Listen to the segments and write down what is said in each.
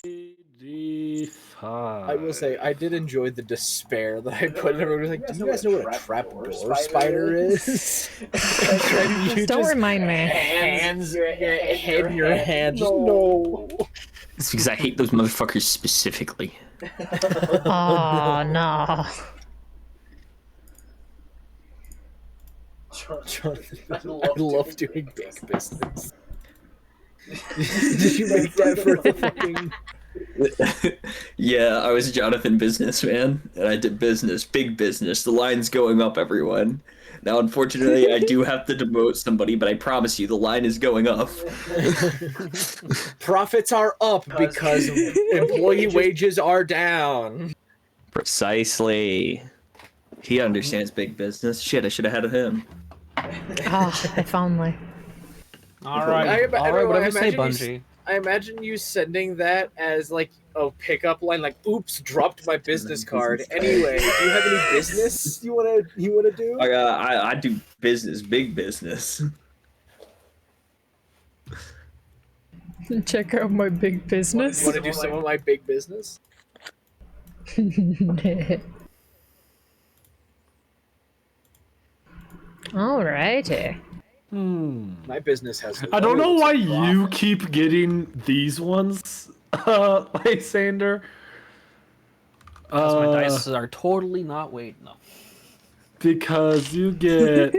I will say, I did enjoy the despair that I put in. Everyone was like, "Do you guys know what a trapdoor spider is?" You Don't remind me. Hands, head in your hand. Just no. It's because I hate those motherfuckers specifically. Oh no. Jonathan, I love doing big business. Did you make that for the fucking... Yeah, I was Jonathan Businessman, and I did business, big business. The line's going up, everyone. Now, unfortunately, I do have to demote somebody, but I promise you, the line is going up. Profits are up because employee wages are down. Precisely. He understands big business. Shit, I should have had him. Oh, if only. All right, whatever you say, Bungie. I imagine you sending that as like a pickup line, like, "Oops, dropped my business card." Anyway, do you have any business you wanna do? I do business, big business. Check out my big business. Want to do some of my big business? Alrighty. My business has. I don't know why you keep getting these ones, Lysander. Because my dice are totally not weight enough. Because you get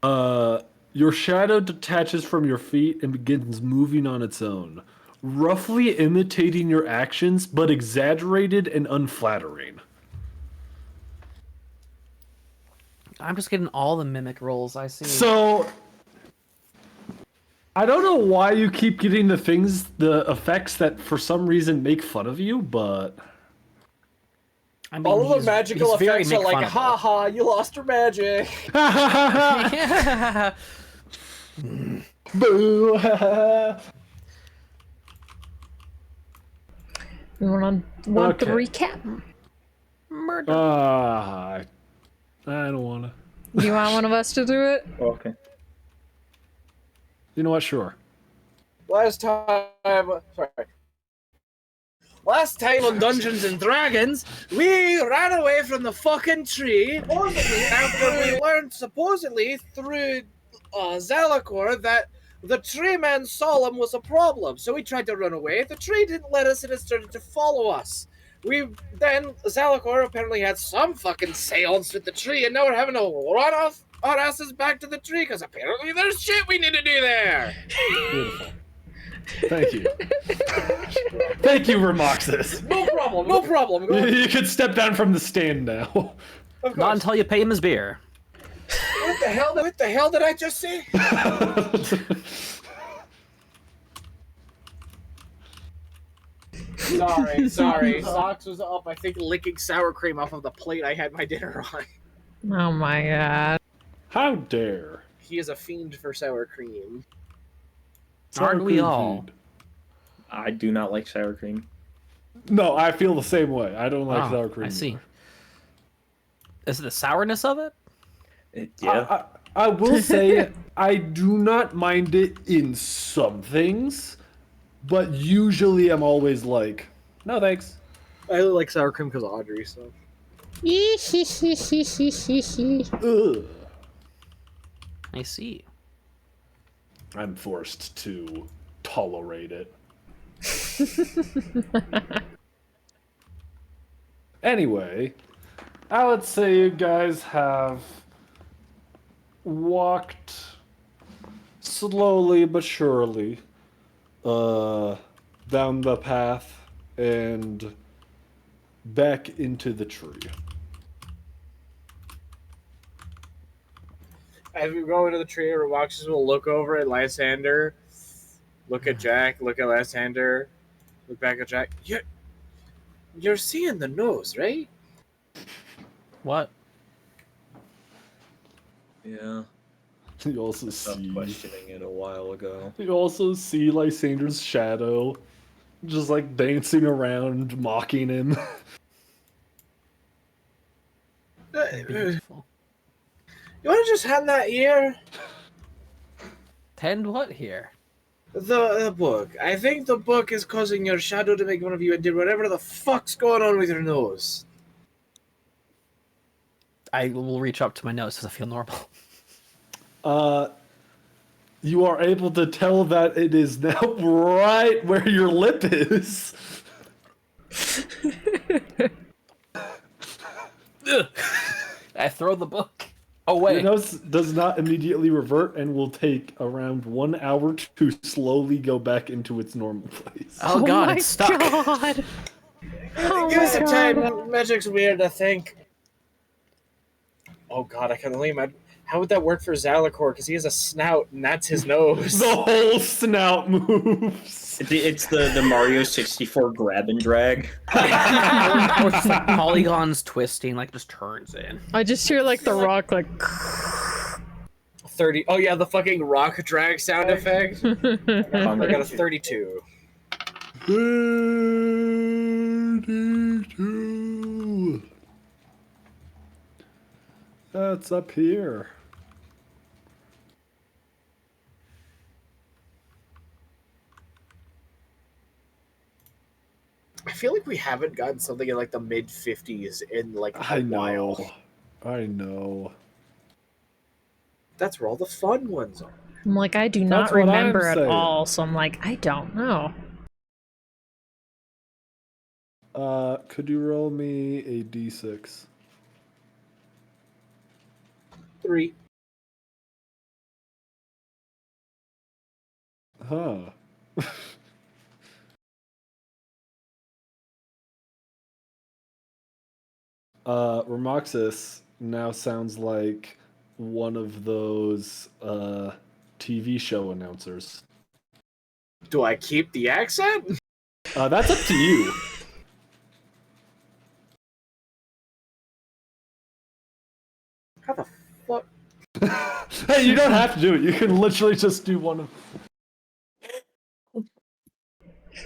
your shadow detaches from your feet and begins moving on its own, roughly imitating your actions, but exaggerated and unflattering. I'm just getting all the mimic rolls I see. So I don't know why you keep getting the effects that for some reason make fun of you, but I mean, all of the magical effects are like, make "Ha ha, you lost your magic." Boo! You want the Okay. recap? Murder. I don't wanna. You want one of us to do it? Okay. You know what? Sure. Last time on Dungeons and Dragons, we ran away from the fucking tree after we learned, supposedly through Zalakor, that the tree man Solemn was a problem. So we tried to run away. The tree didn't let us, and it started to follow us. Zalakor apparently had some fucking seance with the tree, and now we're having to run off our asses back to the tree because apparently there's shit we need to do there. Beautiful. Thank you. Thank you, Remoxis. No problem. No problem. Go You could step down from the stand now. Not until you pay him his beer. What the hell did I just say? Sorry. Socks was up, I think, licking sour cream off of the plate I had my dinner on. Oh my god. How dare? He is a fiend for sour cream. Aren't we cream all? food. I do not like sour cream. No, I feel the same way. I don't like sour cream. I see. Is it the sourness of it? Yeah. I will say I do not mind it in some things, but usually I'm always like, no thanks. I like sour cream because of Audrey, so. Ugh. I see. I'm forced to tolerate it. Anyway, I would say you guys have walked slowly but surely down the path and back into the tree. As we go into the tree, Roxas will look over at Lysander, look at Jack, look at Lysander, look back at Jack. You're seeing the nose, right? What? Yeah. You also Stopped see. questioning it a while ago. You also see Lysander's shadow, just like dancing around, mocking him. Beautiful. You want to just hand that here? Tend what here? The book. I think the book is causing your shadow to make one of you and did whatever the fuck's going on with your nose. I will reach up to my nose. Does it feel normal? You are able to tell that it is now right where your lip is. I throw the book away. Your nose does not immediately revert and will take around 1 hour to slowly go back into its normal place. Oh god, my it's stuck. God. Oh Give my us some God. time. Magic's weird, I think. Oh god, I can only imagine. How would that work for Zalakor? Because he has a snout, and that's his nose. The whole snout moves. It's the Mario 64 grab and drag. Or just like polygons twisting, like just turns in. I just hear like the rock like 30. Oh yeah, the fucking rock drag sound effect. I got a 32. 32. That's up here. I feel like we haven't gotten something in like the mid 50s in like a I while. know. I know. That's where all the fun ones are. I'm like, I do That's not what I'm remember at saying. all, so I'm like, I don't know. Could you roll me a d6? 3. Huh. Ramoxis now sounds like one of those TV show announcers. Do I keep the accent? That's up to you. How the fuck? Hey, you don't have to do it. You can literally just do one of.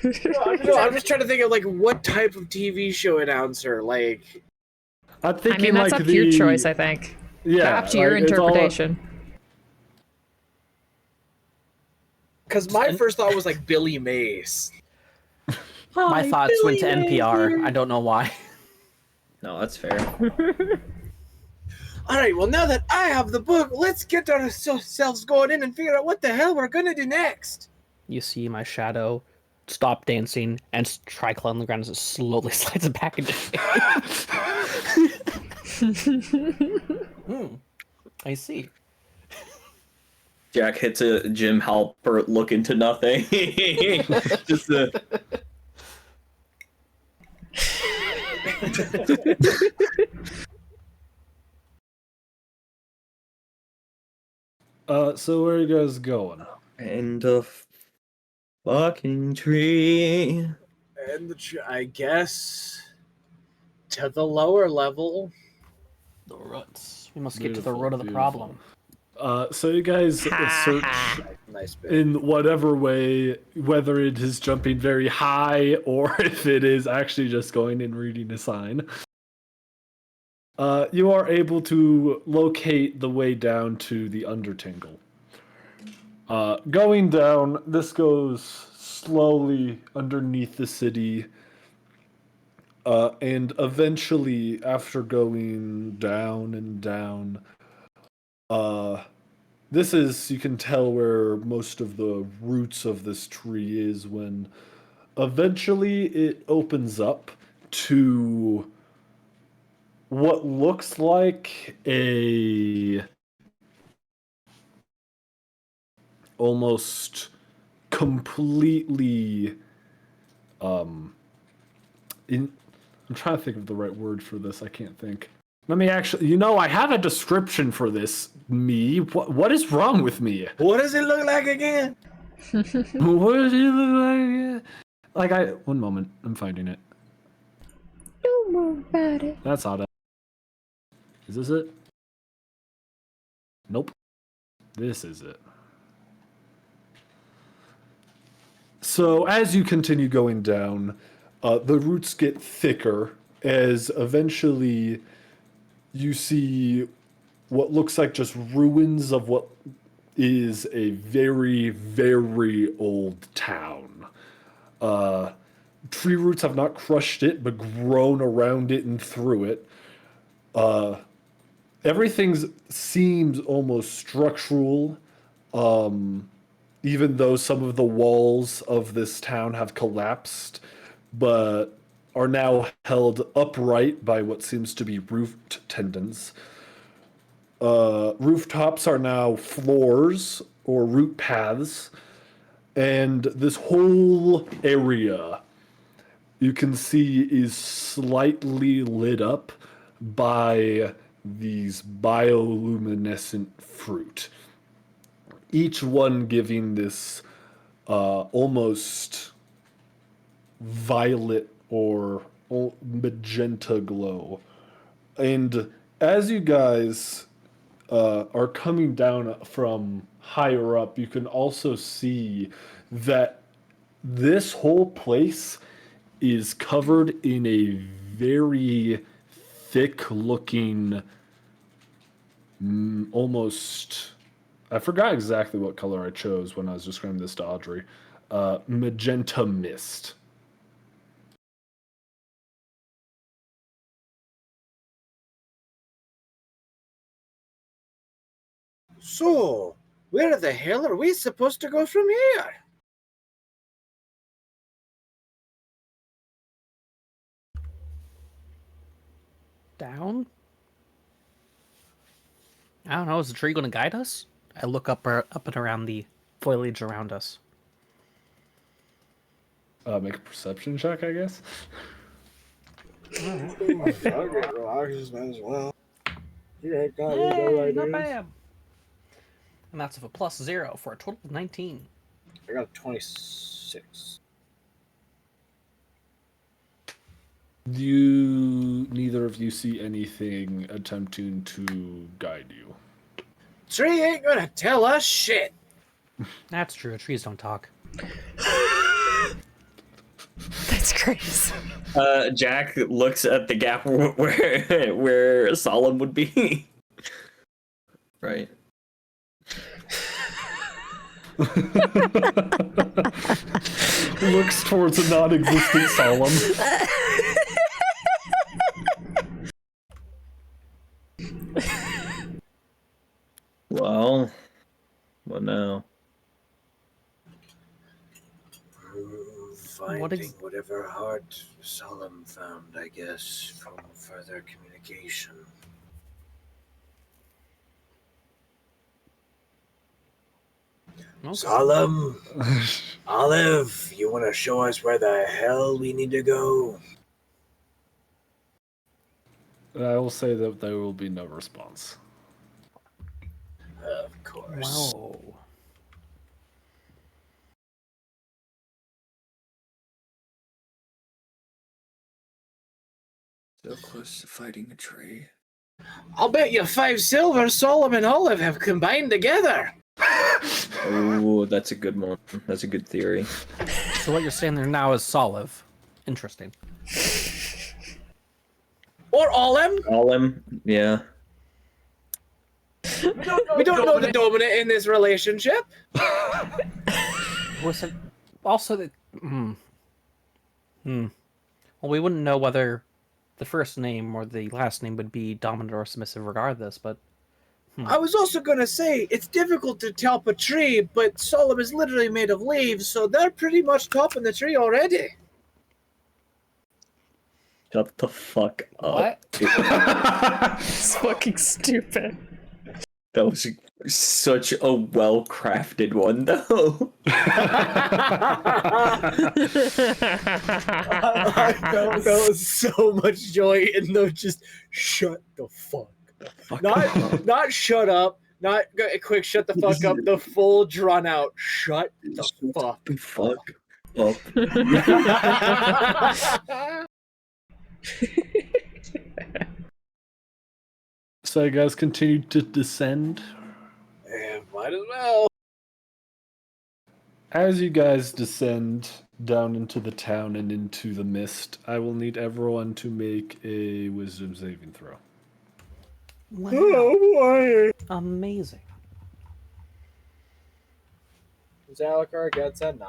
No, I'm just trying to think of like what type of TV show announcer. Like, I'm I thinking mean, that's like up the to your choice, I think. Yeah, Up to your like, it's all- interpretation. because my first thought was like Billy Mays. My thoughts went to NPR. I don't know why. No, that's fair. All right, well now that I have the book, let's get ourselves going in and figure out what the hell we're gonna do next. You see my shadow stop dancing and try crawling on the ground as it slowly slides back into I see. Jack hits a Jim Halpert look into nothing. Just the. So where are you guys going? And a fucking tree. And I guess to the lower level. The roots. We must get to the Beautiful, root of the beautiful. problem. So you guys search Nice bit. in whatever way, whether it is jumping very high or if it is actually just going and reading a sign. You are able to locate the way down to the Undertingle. Going down, this goes slowly underneath the city, and eventually, after going down and down, this is, you can tell where most of the roots of this tree is when eventually it opens up to what looks like a almost completely I'm trying to think of the right word for this. I can't think. Let me actually, I have a description for this. What is wrong with me? What does it look like again? What does it look like? One moment, I'm finding it. Don't worry about it. That's odd. Is this it? Nope. This is it. So as you continue going down, the roots get thicker as eventually you see what looks like just ruins of what is a very, very old town. Tree roots have not crushed it, but grown around it and through it. Everything seems almost structural, even though some of the walls of this town have collapsed, but are now held upright by what seems to be roof tendons. Rooftops are now floors or root paths, and this whole area you can see is slightly lit up by these bioluminescent fruit. Each one giving this almost violet or magenta glow. And as you guys are coming down from higher up, you can also see that this whole place is covered in a very thick looking, almost, I forgot exactly what color I chose when I was describing this to Audrey, magenta mist. So, where the hell are we supposed to go from here? Down? I don't know. Is the tree going to guide us? I look up and around the foliage around us. Make a perception check, I guess. Relax as well. Hey, not bad. And that's with a +0 for a total of 19. I got 26. Neither of you see anything attempting to guide you. Tree ain't gonna tell us shit. That's true. Trees don't talk. That's crazy. Jack looks at the gap where Solemn would be. Right. Looks towards a non-existent Solemn. Well, what now? Finding whatever heart Solemn found, I guess, from further communication. Okay. Solemn, Olive, you want to show us where the hell we need to go? I will say that there will be no response. Of course. Whoa. So close to fighting a tree. I'll bet you 5 silver Solemn and Olive have combined together. Oh, that's a good one. That's a good theory. So what you're saying there now is Solive. Interesting. Or Olim. Solemn, yeah. We don't know the dominant in this relationship. Was it also that? Well, we wouldn't know whether the first name or the last name would be dominant or submissive regardless, but... I was also going to say, it's difficult to top a tree, but Solemn is literally made of leaves, so they're pretty much topping the tree already. Shut the fuck up. What? It's fucking stupid. That was such a well-crafted one, though. I felt so much joy in those just shut the fuck up. Not shut up, not a quick shut the fuck up, the full drawn out shut the fuck up. So you guys continue to descend. Yeah, might as well. As you guys descend down into the town and into the mist, I will need everyone to make a wisdom saving throw. Wow. Oh boy. Amazing. Zalakar gets a 9.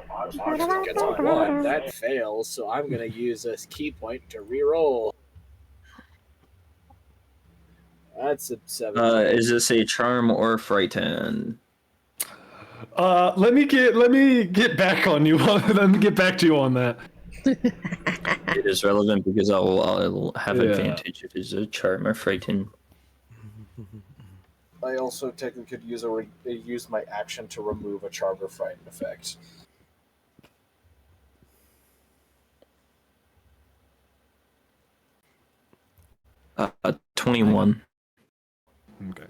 Romoxis gets a 1. That fails, so I'm going to use this key point to reroll. That's a 7. Is this a charm or frighten? Let me get back on you. Let me get back to you on that. It is relevant because I'll have Yeah. advantage if it's a charm or frighten. I also technically could use my action to remove a charm or frighten effect. Uh, 21. Okay.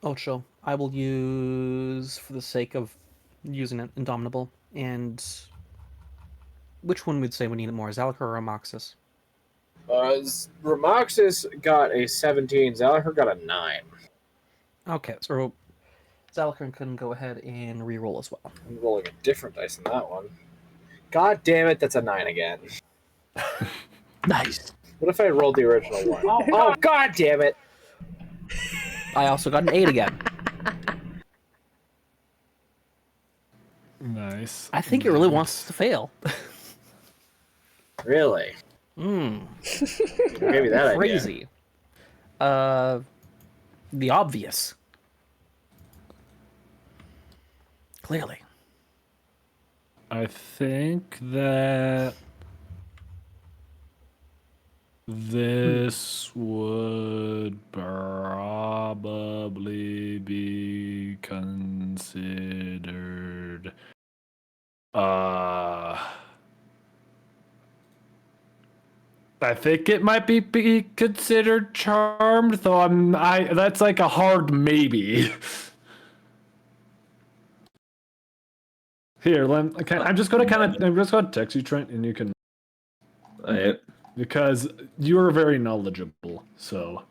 Ocho, I will use, for the sake of using it, Indomitable. And which one would say we need it more, Zalakar or Amoxis? Romoxis got a 17. Zalakar got a 9. Okay, so Zalakar can go ahead and re-roll as well. I'm rolling a different dice than that one. God damn it, that's a 9 again. Nice. What if I rolled the original one? Oh, god damn it! I also got an 8 again. Nice. I think it really wants to fail. Really? Maybe that idea. Crazy. The obvious. Clearly. I think that this would probably be considered I think it might be considered charmed, though that's like a hard maybe. Here, I'm just gonna text you, Trent, and you can, because you are very knowledgeable. So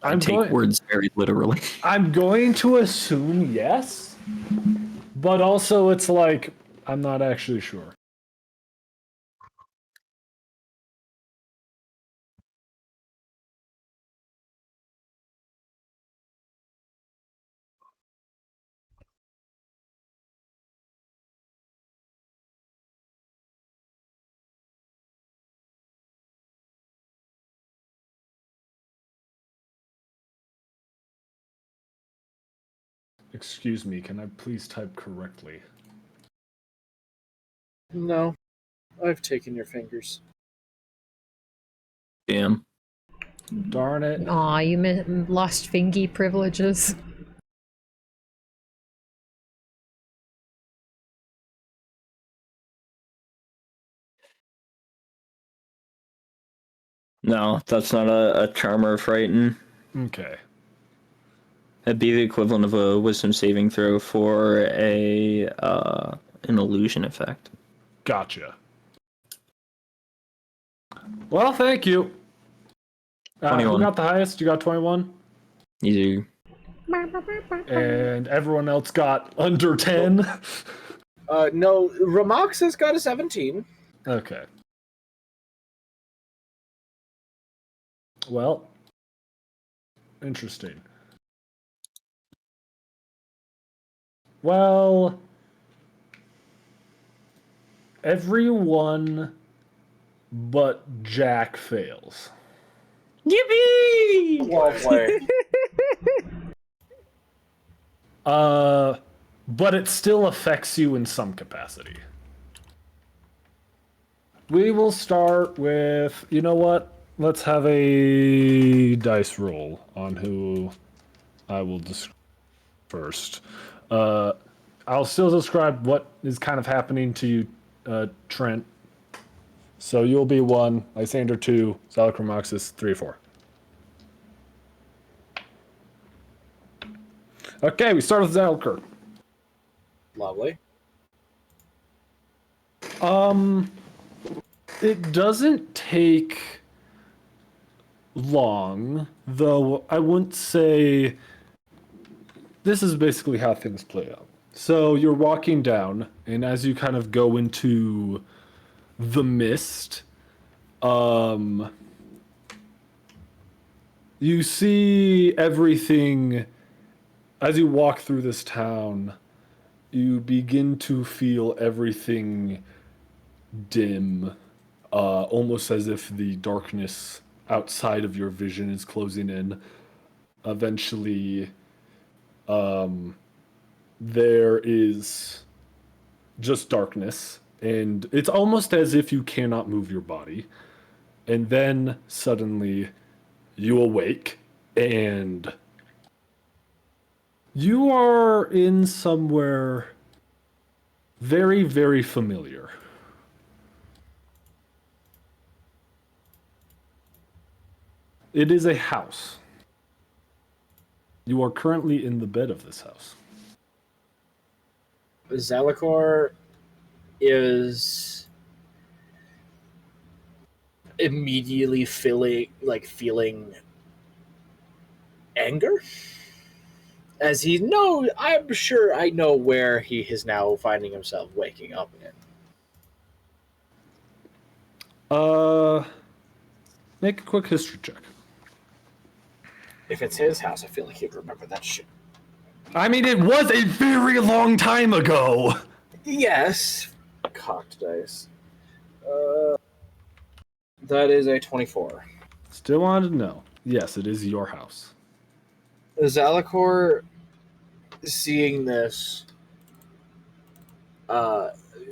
I take words very literally. I'm going to assume yes, but also it's like I'm not actually sure. Excuse me, can I please type correctly? No. I've taken your fingers. Damn. Darn it. Aw, you lost fingy privileges. No, that's not a charm or a frighten. Okay. That'd be the equivalent of a wisdom saving throw for an illusion effect. Gotcha. Well, thank you. 21. Who got the highest? You got 21? You do. And everyone else got under 10? No, Ramoxis got a 17. Okay. Well, interesting. Well, everyone but Jack fails. Yippee! Well played. But it still affects you in some capacity. We will start with, you know what? Let's have a dice roll on who I will describe first. I'll still describe what is kind of happening to you, Trent. So you'll be 1, Lysander 2, Zalakromoxis 3, 4. Okay, we start with Zalakr. Lovely. It doesn't take long, though I wouldn't say this is basically how things play out. So you're walking down, and as you kind of go into the mist, You see everything as you walk through this town. You begin to feel everything dim, almost as if the darkness outside of your vision is closing in. Eventually, there is just darkness, and it's almost as if you cannot move your body. And then suddenly, you awake, and you are in somewhere very, very familiar. It is a house. You are currently in the bed of this house. Zalakor is immediately feeling anger. As I'm sure I know where he is now finding himself waking up in. Make a quick history check. If it's his house, I feel like he'd remember that shit. I mean, it was a very long time ago. Yes. Cocked dice. That is a 24. Still wanted to know. Yes, it is your house. Zalakor, seeing this,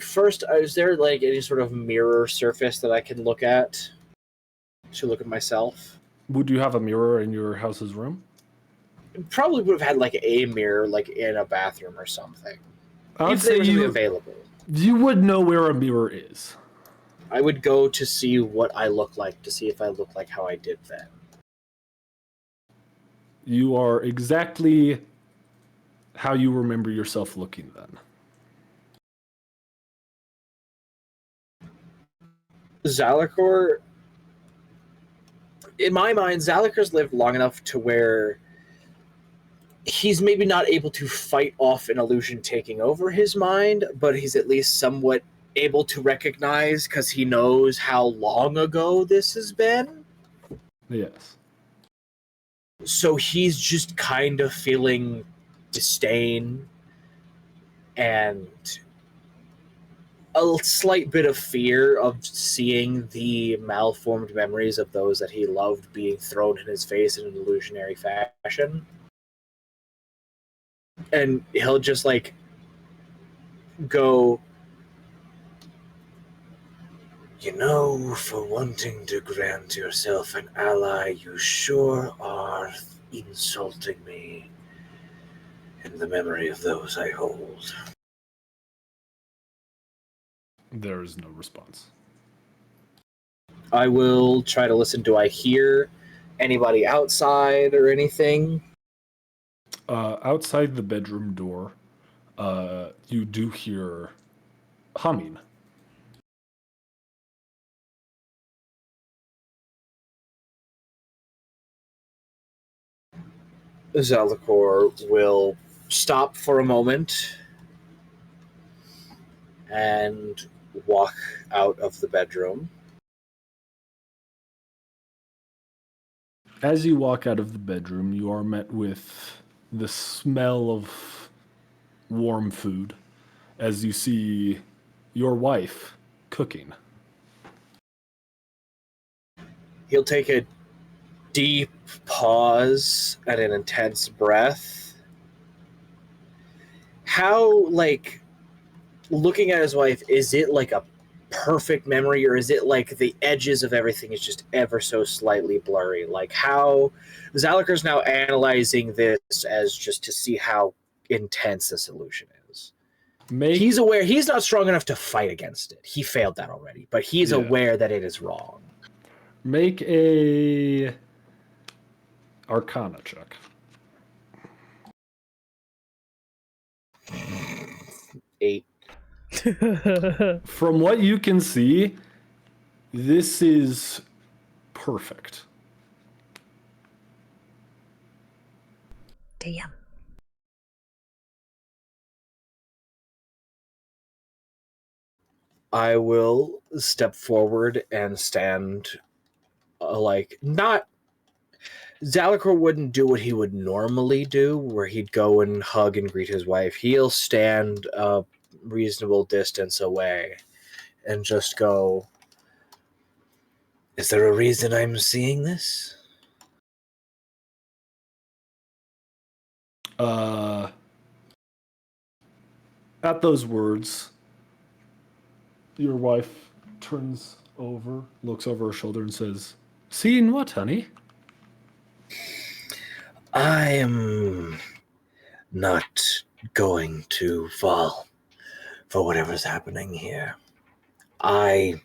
first, is there like any sort of mirror surface that I can look at to look at myself? Would you have a mirror in your house's room? Probably would have had like a mirror, like in a bathroom or something. I would If they say were you available. you would know where a mirror is. I would go to see what I look like, to see if I look like how I did then. You are exactly how you remember yourself looking then. Zalakor, in my mind, Zalakor's lived long enough to where he's maybe not able to fight off an illusion taking over his mind, but he's at least somewhat able to recognize because he knows how long ago this has been. Yes. So he's just kind of feeling disdain and a slight bit of fear of seeing the malformed memories of those that he loved being thrown in his face in an illusionary fashion. And he'll just like go, you know, for wanting to grant yourself an ally, you sure are insulting me in the memory of those I hold. There is no response. I will try to listen. Do I hear anybody outside or anything? Outside the bedroom door, you do hear humming. Zalakor will stop for a moment and walk out of the bedroom. As you walk out of the bedroom, you are met with the smell of warm food as you see your wife cooking. He'll take a deep pause and an intense breath. How, like, looking at his wife, is it like a perfect memory, or is it like the edges of everything is just ever so slightly blurry? Like, how Zalakor's now analyzing this as just to see how intense this illusion is. He's aware he's not strong enough to fight against it. He failed that already, but he's aware that it is wrong. Make a Arcana check. 8. From what you can see, this is perfect. Damn. I will step forward and stand, like, not Zalakor wouldn't do what he would normally do, where he'd go and hug and greet his wife. He'll stand a reasonable distance away and just go, "Is there a reason I'm seeing this?" At those words, your wife turns over, looks over her shoulder, and says, "Seeing what, honey?" I am not going to fall for whatever's happening here. I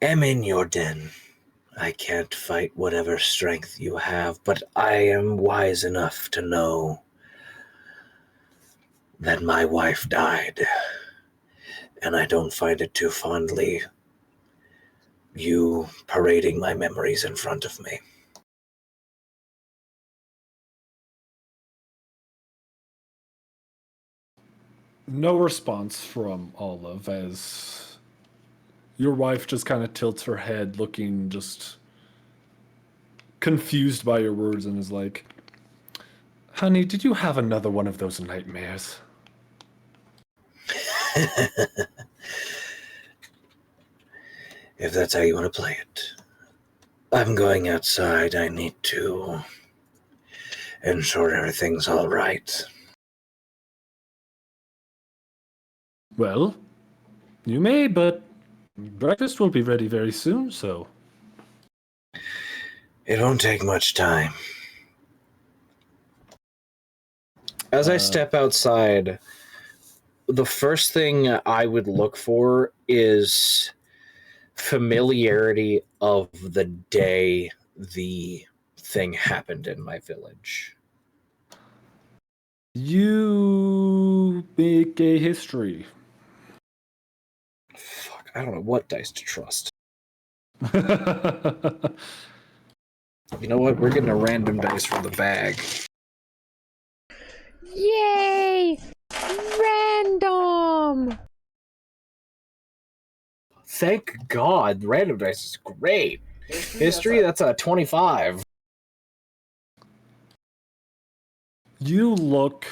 am in your den. I can't fight whatever strength you have, but I am wise enough to know that my wife died, and I don't find it too fondly you parading my memories in front of me. No response from Olive as your wife just kind of tilts her head, looking just confused by your words, and is like, "Honey, did you have another one of those nightmares?" If that's how you want to play it. I'm going outside. I need to ensure everything's all right. Well, you may, but breakfast will be ready very soon, so... It won't take much time. As I step outside, the first thing I would look for is familiarity of the day the thing happened in my village. You make a history. Fuck, I don't know what dice to trust. You know what? We're getting a random dice from the bag. Yay! Random! Thank God, random dice is great. History, that's a 25. You look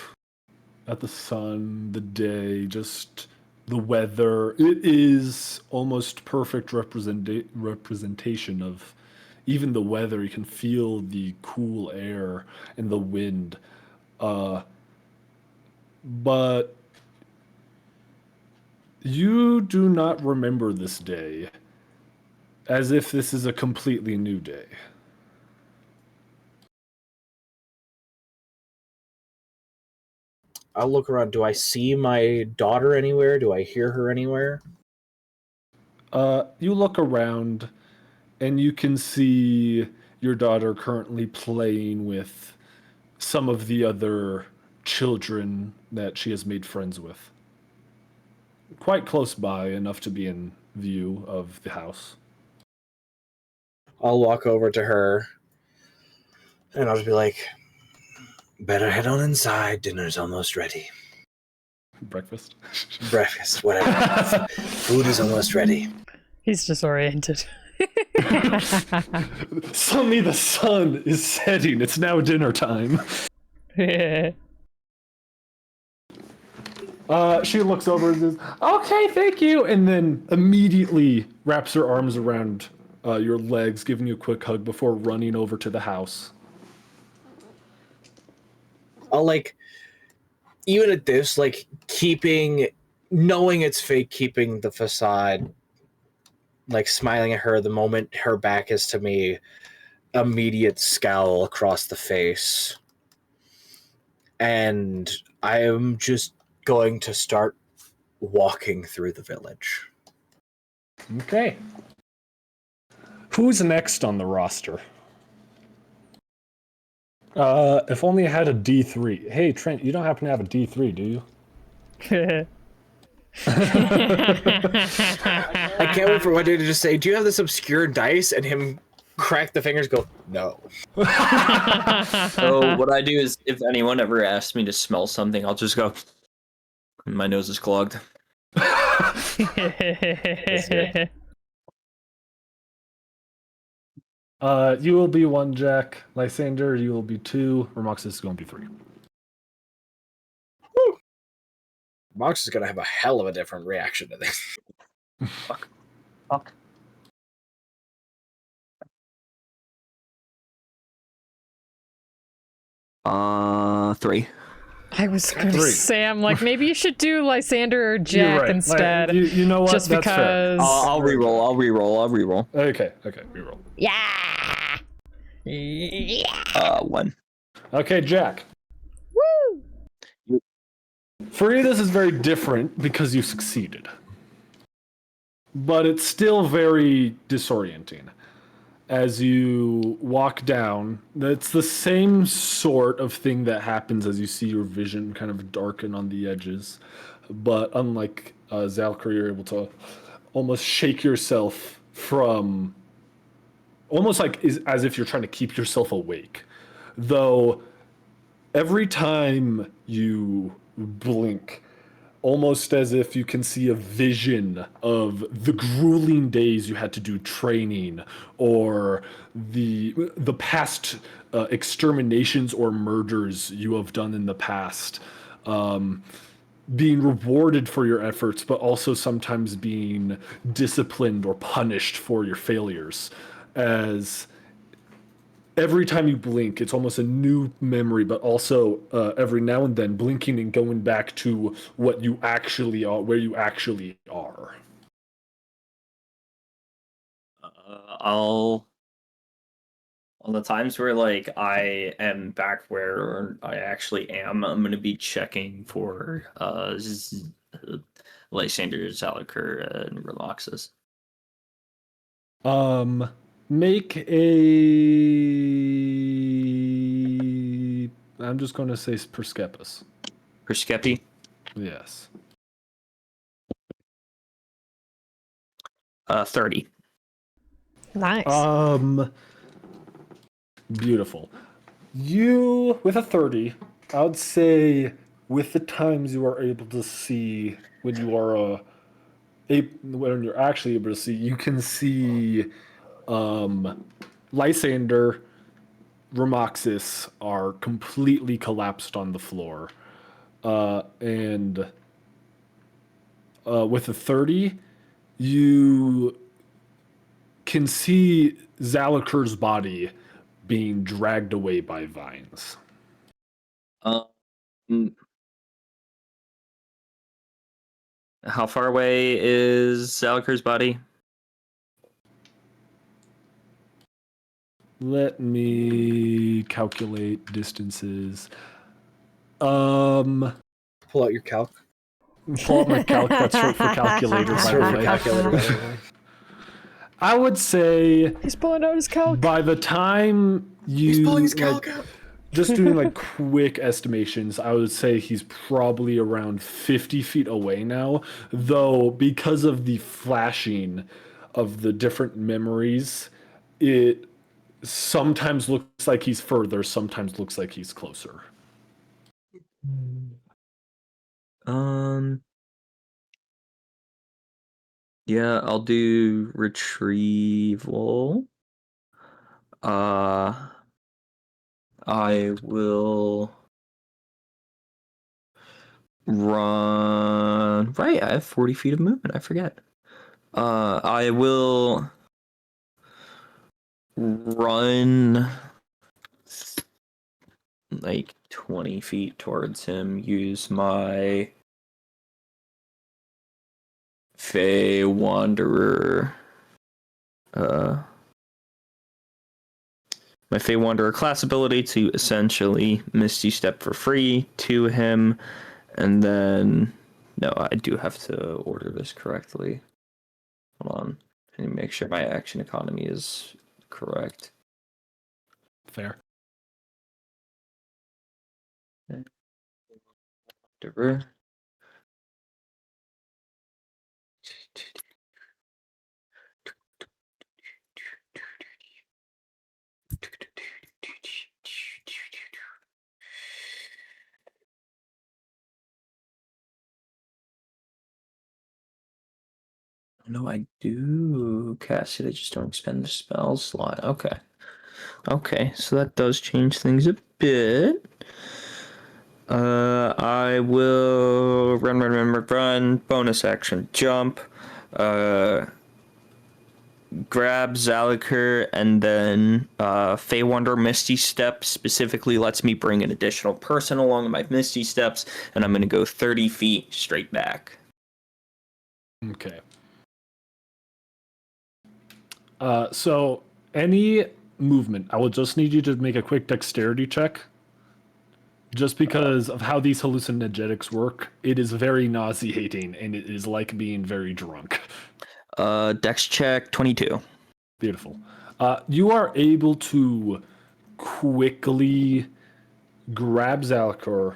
at the sun, the day, just the weather. It is almost perfect representation of even the weather. You can feel the cool air and the wind. But you do not remember this day as if this is a completely new day. I'll look around. Do I see my daughter anywhere? Do I hear her anywhere? You look around and you can see your daughter currently playing with some of the other children that she has made friends with. Quite close by, enough to be in view of the house. I'll walk over to her and I'll just be like, "Better head on inside. Dinner's almost ready. Breakfast? Breakfast, whatever. Food is almost ready." He's disoriented. Suddenly the sun is setting. It's now dinner time. She looks over and says, "Okay, thank you," and then immediately wraps her arms around your legs, giving you a quick hug before running over to the house. I'll even at this, knowing it's fake, keeping the facade, smiling at her the moment her back is to me, immediate scowl across the face. And I am just going to start walking through the village. Okay. Who's next on the roster? If only I had a D3. Hey, Trent, you don't happen to have a D3, do you? I can't wait for one day to just say, "Do you have this obscure dice?" And him crack the fingers, go, "No." So what I do is, if anyone ever asks me to smell something, I'll just go, "My nose is clogged." You will be 1, Jack. Lysander, you will be 2. Remoxis is going to be 3. Mox is gonna have a hell of a different reaction to this. Fuck. 3. I was going to 3. say, I'm like, maybe you should do Lysander or You're Jack right. instead. You know what? Just That's fair. because. I'll reroll. Okay, reroll. Yeah! Yeah! 1. Okay, Jack. Woo! For you, this is very different because you succeeded. But it's still very disorienting. As you walk down, it's the same sort of thing that happens as you see your vision kind of darken on the edges. But unlike Zalkar, you're able to almost shake yourself from... Almost like as if you're trying to keep yourself awake. Though every time you blink, almost as if you can see a vision of the grueling days you had to do training, or the past exterminations or murders you have done in the past, being rewarded for your efforts, but also sometimes being disciplined or punished for your failures. As every time you blink, it's almost a new memory, but also every now and then blinking and going back to what you actually are, where you actually are. I'll on the times where like I am back where I actually am, I'm gonna be checking for Lysander, Zalakar, and Relaxes. Make a. I'm just going to say Perskepis. Perskepi. Yes. 30. Nice. Beautiful. You, with a 30, I would say with the times you are able to see when you are when you're actually able to see, you can see Lysander, Remoxis are completely collapsed on the floor. And with a 30, you can see Zalakur's body being dragged away by vines. How far away is Zalakar's body? Let me calculate distances. Pull out your calc. Pull up my calc. That's short for calculator, by Short the for way. calculator, by the way. I would say He's pulling out his calc. by the time you He's pulling his like, calc out. just doing like quick estimations, I would say he's probably around 50 feet away now, though because of the flashing of the different memories, it sometimes looks like he's further, sometimes looks like he's closer. Yeah, I'll do retrieval. I will run. Right, I have 40 feet of movement. I forget. I will run like 20 feet towards him. Use my Fey Wanderer. My Fey Wanderer class ability to essentially Misty Step for free to him, and then no, I do have to order this correctly. Hold on, I need to make sure my action economy is correct. Fair. Wanderer. No, I do cast it. I just don't expend the spell slot. Okay. Okay, so that does change things a bit. I will run, bonus action jump, grab Zaliker, and then Feywonder Misty Step specifically lets me bring an additional person along my Misty Steps, and I'm going to go 30 feet straight back. Okay. So any movement, I will just need you to make a quick dexterity check. Just because of how these hallucinogenics work, it is very nauseating, and it is like being very drunk. Dex check 22. Beautiful. You are able to quickly grab Zalakor,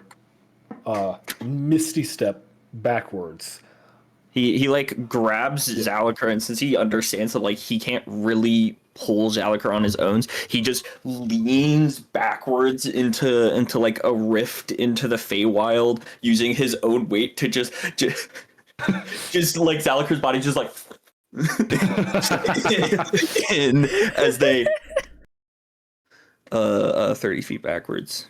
Misty Step backwards. He like grabs Zalakar, and since he understands that like he can't really pull Zalakar on his own, he just leans backwards into like a rift into the Feywild, using his own weight to just like Zalakar's body just like in as they 30 feet backwards.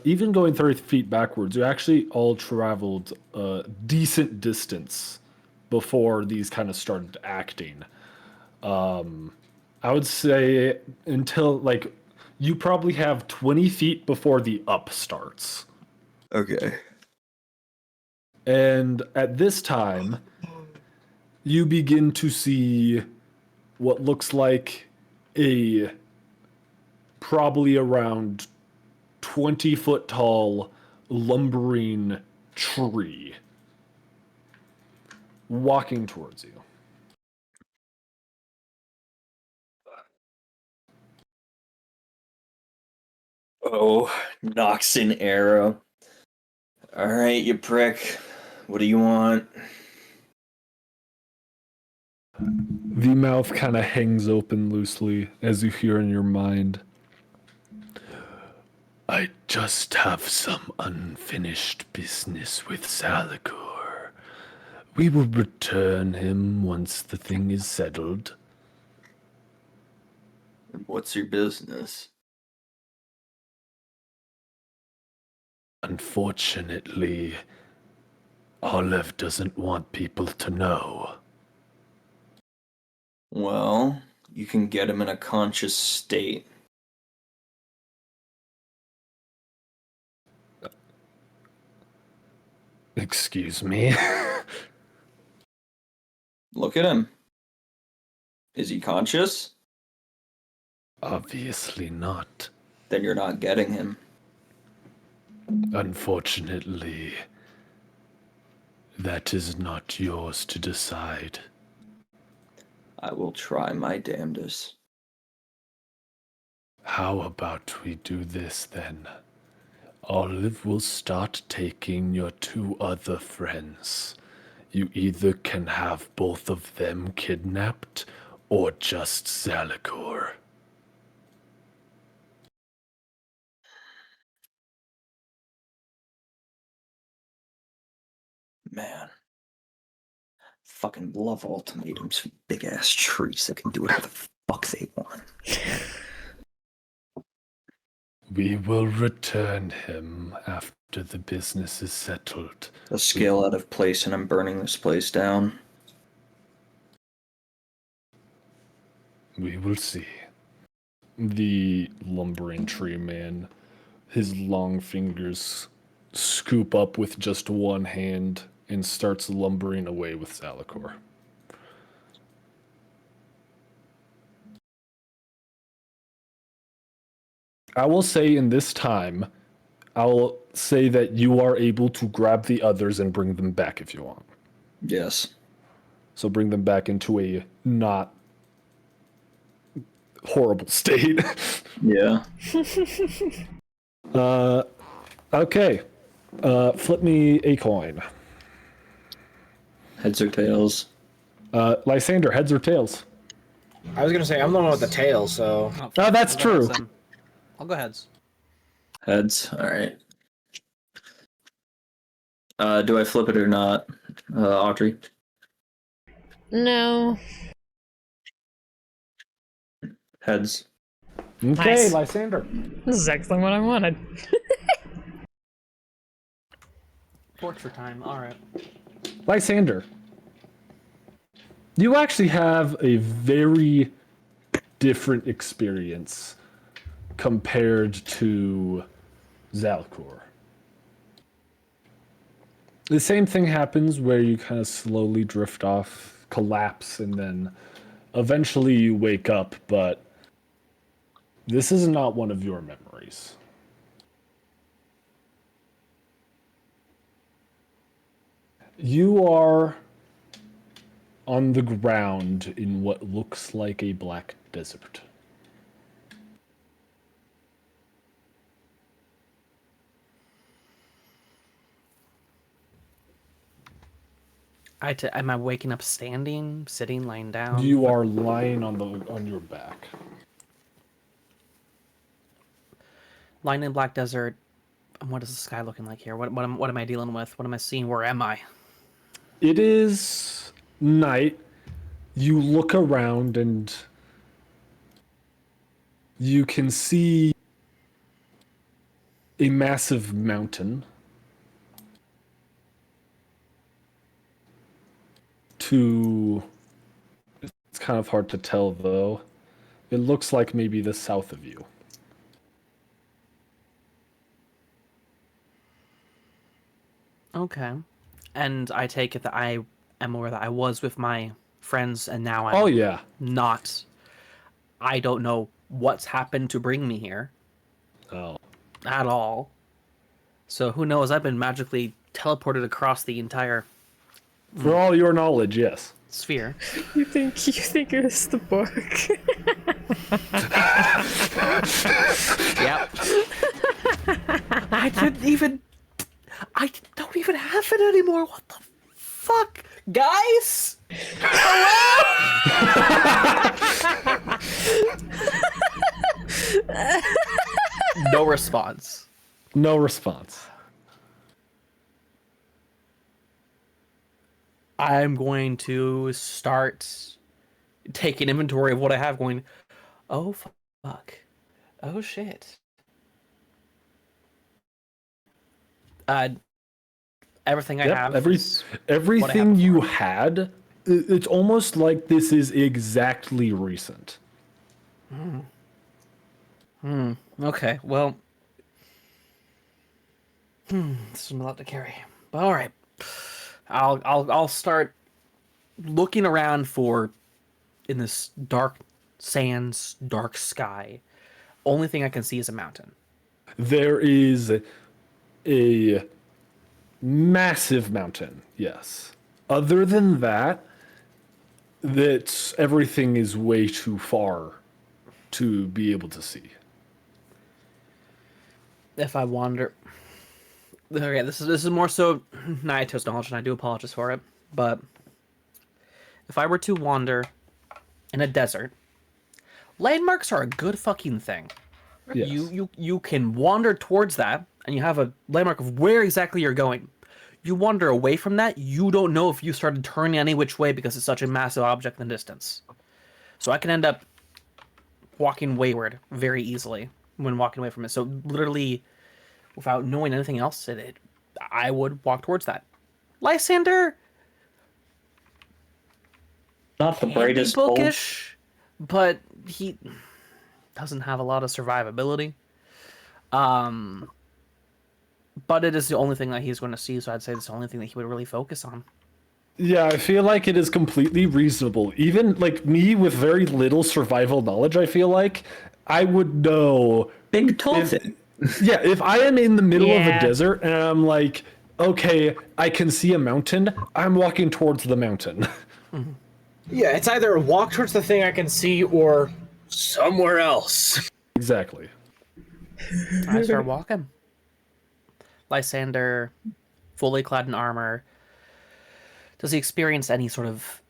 Even going 30 feet backwards, you actually all traveled a decent distance before these kind of started acting. I would say until like you probably have 20 feet before the up starts. Okay. And at this time, you begin to see what looks like a probably around 20-foot tall lumbering tree walking towards you. Oh, Noxon arrow. All right, you prick. What do you want? The mouth kind of hangs open loosely as you hear in your mind, I just have some unfinished business with Zalakor. We will return him once the thing is settled. What's your business? Unfortunately, Olive doesn't want people to know. Well, you can get him in a conscious state. Excuse me? Look at him. Is he conscious? Obviously not. Then you're not getting him. Unfortunately, that is not yours to decide. I will try my damnedest. How about we do this then? Olive will start taking your two other friends. You either can have both of them kidnapped or just Zalakor. Man. Fucking love ultimatums for big ass trees that can do whatever the fuck they want. We will return him after the business is settled. A scale out of place and I'm burning this place down. We will see. The lumbering tree man, his long fingers scoop up with just one hand and starts lumbering away with Zalakor. I will say in this time, I'll say that you are able to grab the others and bring them back if you want. Yes. So bring them back into a not horrible state. Yeah. Okay. Flip me a coin. Heads or tails? Lysander, heads or tails? I was gonna say I'm the one with the tail, so Oh, Oh, that's I'll go heads true. then. I'll go heads. Heads. Alright. Do I flip it or not, Audrey? No. Heads. Okay, Nice. Lysander. This is exactly what I wanted. Torture time. All right. Lysander. You actually have a very different experience compared to Zalcor. The same thing happens where you kind of slowly drift off, collapse, and then eventually you wake up, but this is not one of your memories. You are on the ground in what looks like a black desert. Am I waking up standing, sitting, lying down? You are lying on your back. Lying in black desert. And what is the sky looking like here? What am I dealing with? What am I seeing? Where am I? It is night. You look around and you can see a massive mountain. It's kind of hard to tell though. It looks like maybe the south of you. Okay. And I take it that I am aware that I was with my friends and now I'm Oh yeah. not. I don't know what's happened to bring me here Oh. at all. So who knows? I've been magically teleported across the entire For all your knowledge, yes. sphere. You think it was the book? Yep. I don't even have it anymore. What the fuck? Guys? No response. No response. I'm going to start taking inventory of what I have going, oh fuck. Oh shit. Everything I have. is what I have Everything you before. had, it's almost like this is exactly recent. Okay, well. This is a lot to carry. But all right. I'll start looking around for in this dark sands, dark sky. Only thing I can see is a mountain. There is a massive mountain, yes. Other than that, everything is way too far to be able to see. If I wander, okay, this is more so Naito's knowledge, and I do apologize for it. But if I were to wander in a desert, landmarks are a good fucking thing. Yes. You can wander towards that, and you have a landmark of where exactly you're going. You wander away from that, you don't know if you started turning any which way because it's such a massive object in the distance. So I can end up walking wayward very easily when walking away from it. So literally, without knowing anything else, I would walk towards that. Lysander, Not the can be brightest bulb. bookish, but he doesn't have a lot of survivability. But it is the only thing that he's going to see, so I'd say it's the only thing that he would really focus on. Yeah, I feel like it is completely reasonable. Even like me with very little survival knowledge, I feel like I would know. Big tall thing. Yeah, if I am in the middle of Yeah. a desert and I'm like, okay, I can see a mountain, I'm walking towards the mountain. Yeah, it's either walk towards the thing I can see or somewhere else. Exactly. I start walking. Lysander, fully clad in armor, does he experience any sort of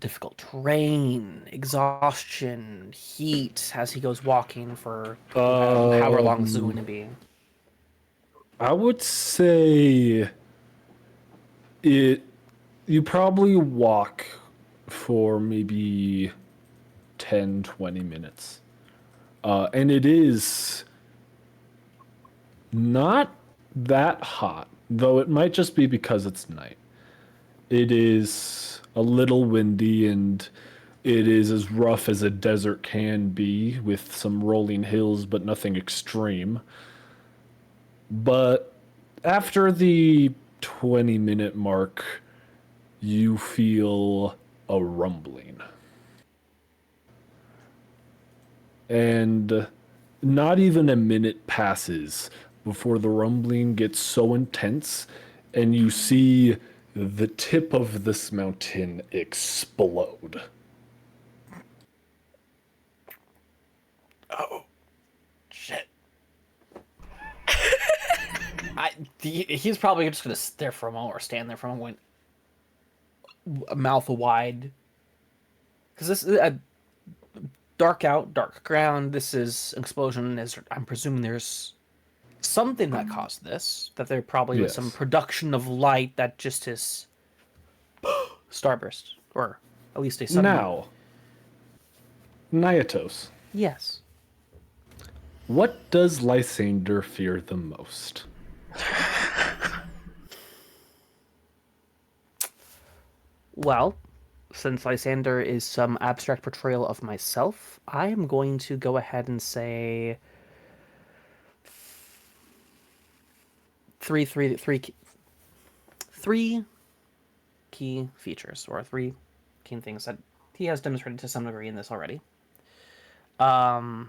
difficult terrain, exhaustion, heat as he goes walking for however long this is going to be? I would say you probably walk for maybe 10, 20 minutes. And it is not that hot, though it might just be because it's night. It is a little windy and it is as rough as a desert can be with some rolling hills, but nothing extreme. But after the 20-minute mark, you feel a rumbling. And not even a minute passes before the rumbling gets so intense and you see the tip of this mountain explode. Oh, shit. He's probably just gonna sit there for a moment or stand there for a moment, mouth wide. Because this is a dark out, dark ground. This is an explosion. I'm presuming there's something that caused this. That there probably was some Yes. production of light that just is starburst, or at least a sudden. Now, Nyatos, Yes. what does Lysander fear the most? Well, since Lysander is some abstract portrayal of myself, I am going to go ahead and say three key features, or three key things that he has demonstrated to some degree in this already. I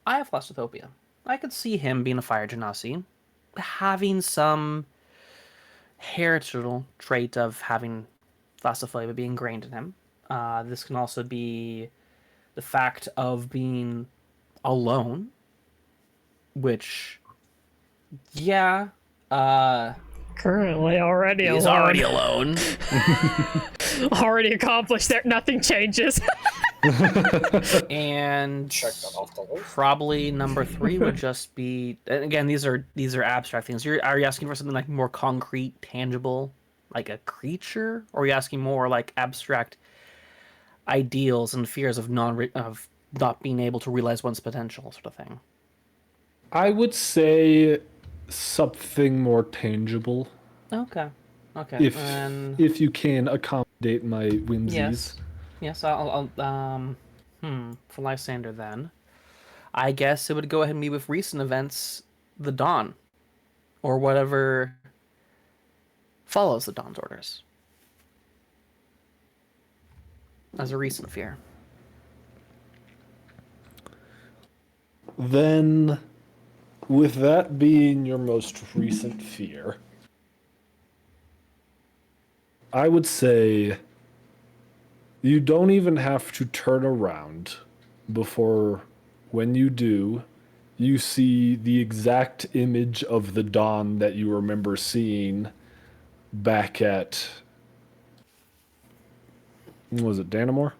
have claustrophobia. I could see him being a fire genasi, having some heritable trait of having claustrophobia being ingrained in him. This can also be the fact of being alone, which, yeah, Currently already he's alone. already alone. Already accomplished there. Nothing changes. And Check that off the list. probably number 3 would just be, and again, these are abstract things. Are you asking for something like more concrete, tangible, like a creature, or are you asking more like abstract ideals and fears of not being able to realize one's potential, sort of thing? I would say something more tangible. Okay. If you can accommodate my whimsies. Yes, I'll for Lysander then, I guess it would go ahead and be with recent events, the Dawn, or whatever follows the Dawn's orders, as a recent fear. Then, with that being your most recent fear, I would say you don't even have to turn around before, when you do, you see the exact image of the dawn that you remember seeing back at, was it Danamore?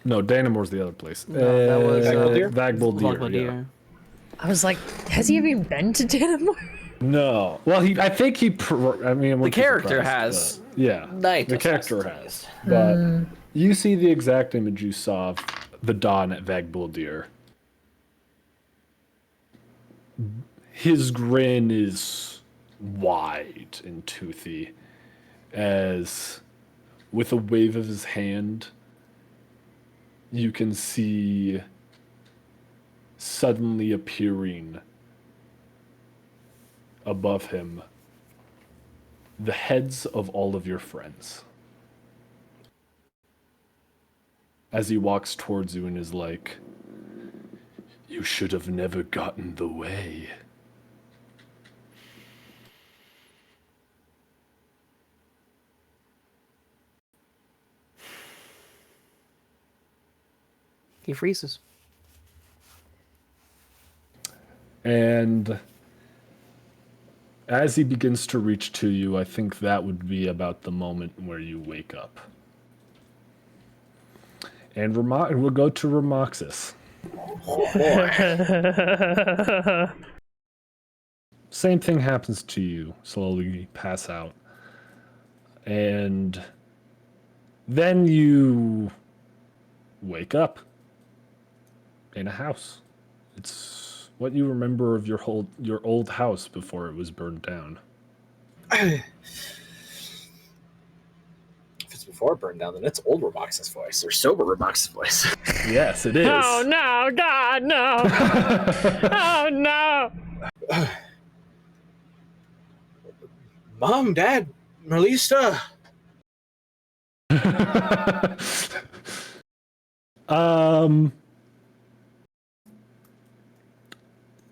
No, Danamore's the other place. No, that was Vagbuldir, yeah. I was like, has he even been to Danamore? No. Well, I think I mean, I The wouldn't be character surprised, has. but yeah, Night the character has. But you see the exact image you saw of the dawn at Vagbuldir. His grin is wide and toothy, as with a wave of his hand, you can see suddenly appearing above him the heads of all of your friends. As he walks towards you and is like, "You should have never gotten the way." He freezes. And as he begins to reach to you, I think that would be about the moment where you wake up. And we'll go to Ramoxis. Same thing happens to you. Slowly pass out. And then you wake up in a house. It's what you remember of your old house before it was burned down. If it's before it burned down, then it's old Ramox's voice, or sober Ramox's voice. Yes, it is. Oh no, God, no! Oh no! Mom, Dad, Melissa.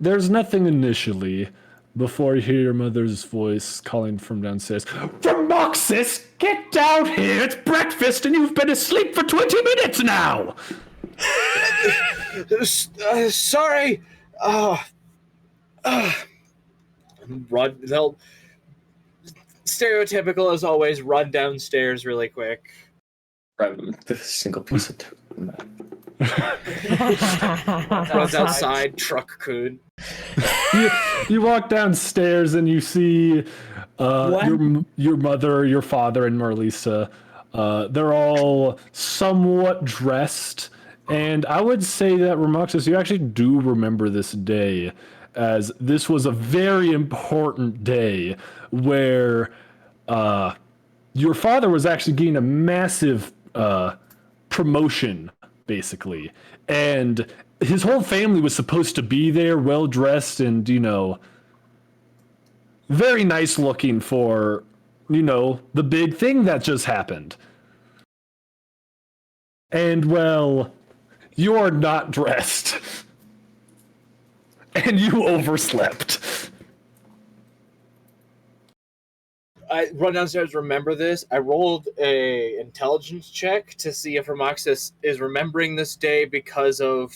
There's nothing initially before you hear your mother's voice calling from downstairs. Ramoxis, get down here! It's breakfast and you've been asleep for 20 minutes now! Sorry. They'll stereotypical as always. Run downstairs really quick. Grab him with a single piece of toast. Runs outside. Truck coon. You walk downstairs and you see your mother, your father, and Marlisa. They're all somewhat dressed. And I would say that, Ramoxis, you actually do remember this day, as this was a very important day where your father was actually getting a massive promotion, basically. And his whole family was supposed to be there, well dressed and, very nice looking for, the big thing that just happened. And, well, you're not dressed. And you overslept. I run downstairs, remember this. I rolled a intelligence check to see if Ramoxis is remembering this day because of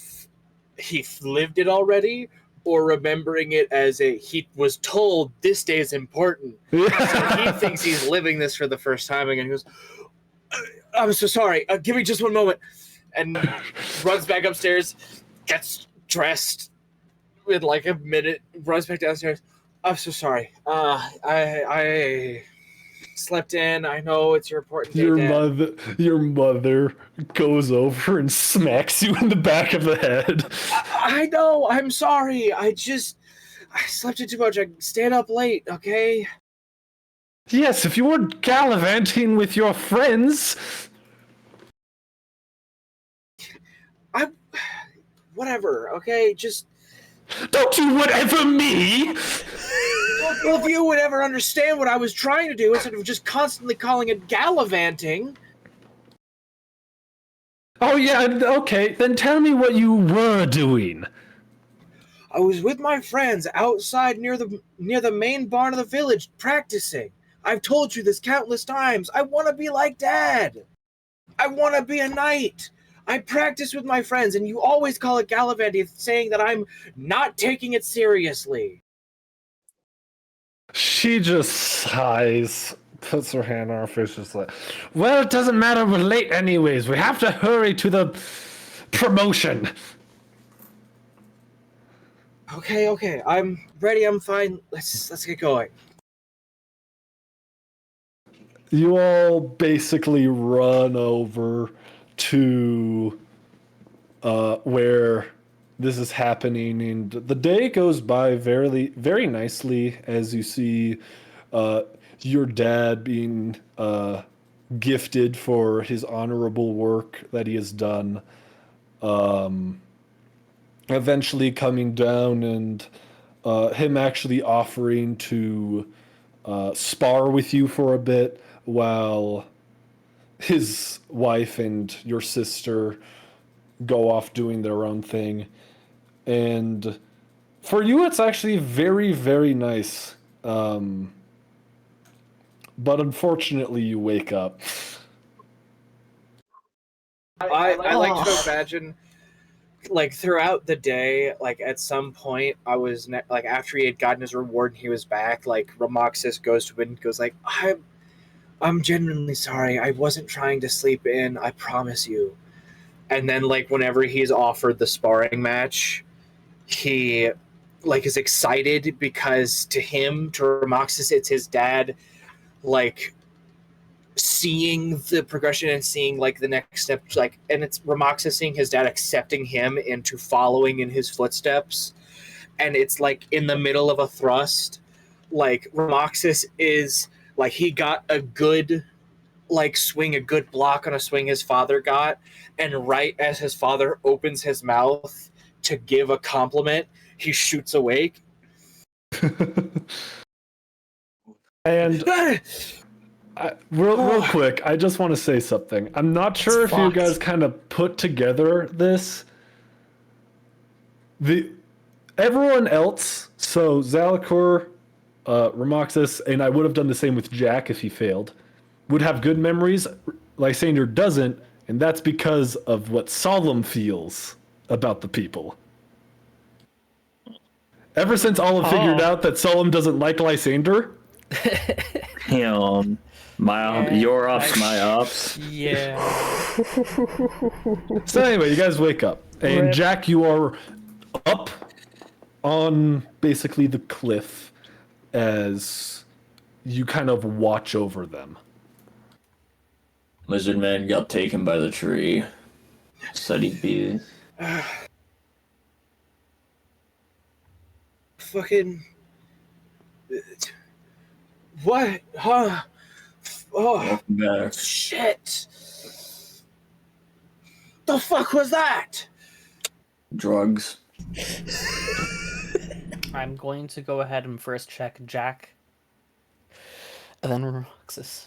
he lived it already, or remembering it as he was told this day is important. So he thinks he's living this for the first time again. He goes, I'm so sorry. Give me just one moment. And runs back upstairs, gets dressed in like a minute, runs back downstairs. I'm so sorry. I slept in. I know it's your important day. Your mother goes over and smacks you in the back of the head. I know. I'm sorry. I slept in too much. I stayed up late. Okay. Yes, if you weren't gallivanting with your friends. Whatever. Okay. Just. Don't you whatever me! Well, if you would ever understand what I was trying to do instead of just constantly calling it gallivanting. Oh yeah, okay. Then tell me what you were doing. I was with my friends outside near the main barn of the village practicing. I've told you this countless times. I want to be like Dad. I want to be a knight. I practice with my friends, and you always call it gallivanting, saying that I'm not taking it seriously. She just sighs, puts her hand on her face, just like, well, it doesn't matter, we're late anyways. We have to hurry to the promotion. Okay. I'm ready. I'm fine. Let's get going. You all basically run over to where this is happening, and the day goes by very, very nicely as you see your dad being gifted for his honorable work that he has done. Eventually coming down and him actually offering to spar with you for a bit while his wife and your sister go off doing their own thing. And for you, it's actually very, very nice. But unfortunately, you wake up. I like to imagine, like, throughout the day, like, at some point, I was, like, after he had gotten his reward and he was back, like, Ramoxis goes to him and goes, like, I'm genuinely sorry. I wasn't trying to sleep in. I promise you. And then, like, whenever he's offered the sparring match, he, like, is excited because to him, to Ramoxis, it's his dad, like, seeing the progression and seeing like the next step, like, and it's Ramoxis seeing his dad accepting him into following in his footsteps, and it's like in the middle of a thrust. Like Ramoxis is like he got a good like swing, a good block on a swing his father got, and right as his father opens his mouth to give a compliment, he shoots awake. And real quick, I just want to say something. I'm not sure if you guys kind of put together this. Everyone else, so Zalakor, Ramoxis, and I would have done the same with Jack if he failed, would have good memories. Lysander doesn't, and that's because of what Solemn feels about the people. Ever since Olive figured out that Solemn doesn't like Lysander. Your ops, my ops. Yeah. So anyway, you guys wake up, and Jack, you are up on basically the cliff as you kind of watch over them. Lizard Man got taken by the tree. Said he'd be. Fucking. What? Huh? Oh, Back. shit. The fuck was that? Drugs. I'm going to go ahead and first check Jack, and then Roxas,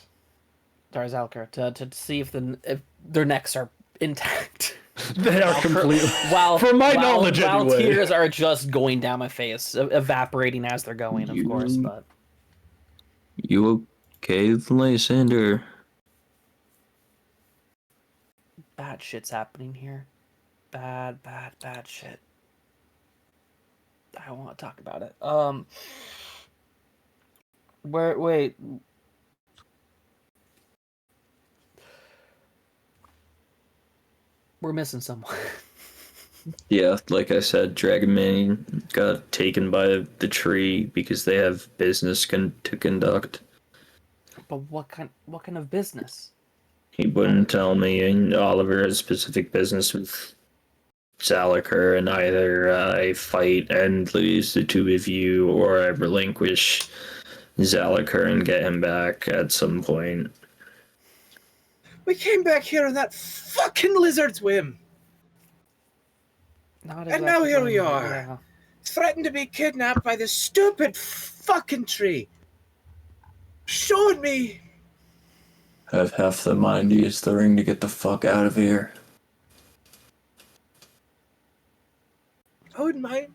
Darzalker, to see if their necks are intact. They are completely. From my knowledge, while anyway. tears are just going down my face, evaporating as they're going, of course. But You okay, Lysander? bad shit's happening here. Bad shit. I don't want to talk about it. Wait. We're missing someone. Yeah, like I said, Dragon Man got taken by the tree because they have business to conduct. But what kind of business? He wouldn't tell me, and Oliver has specific business with Zalakor, and either I fight and lose the two of you, or I relinquish Zalakor and get him back at some point. We came back here on that fucking lizard's whim. And now here we are. Yeah. Threatened to be kidnapped by this stupid fucking tree. Showed me. Have half the mind to use the ring to get the fuck out of here. I wouldn't mind.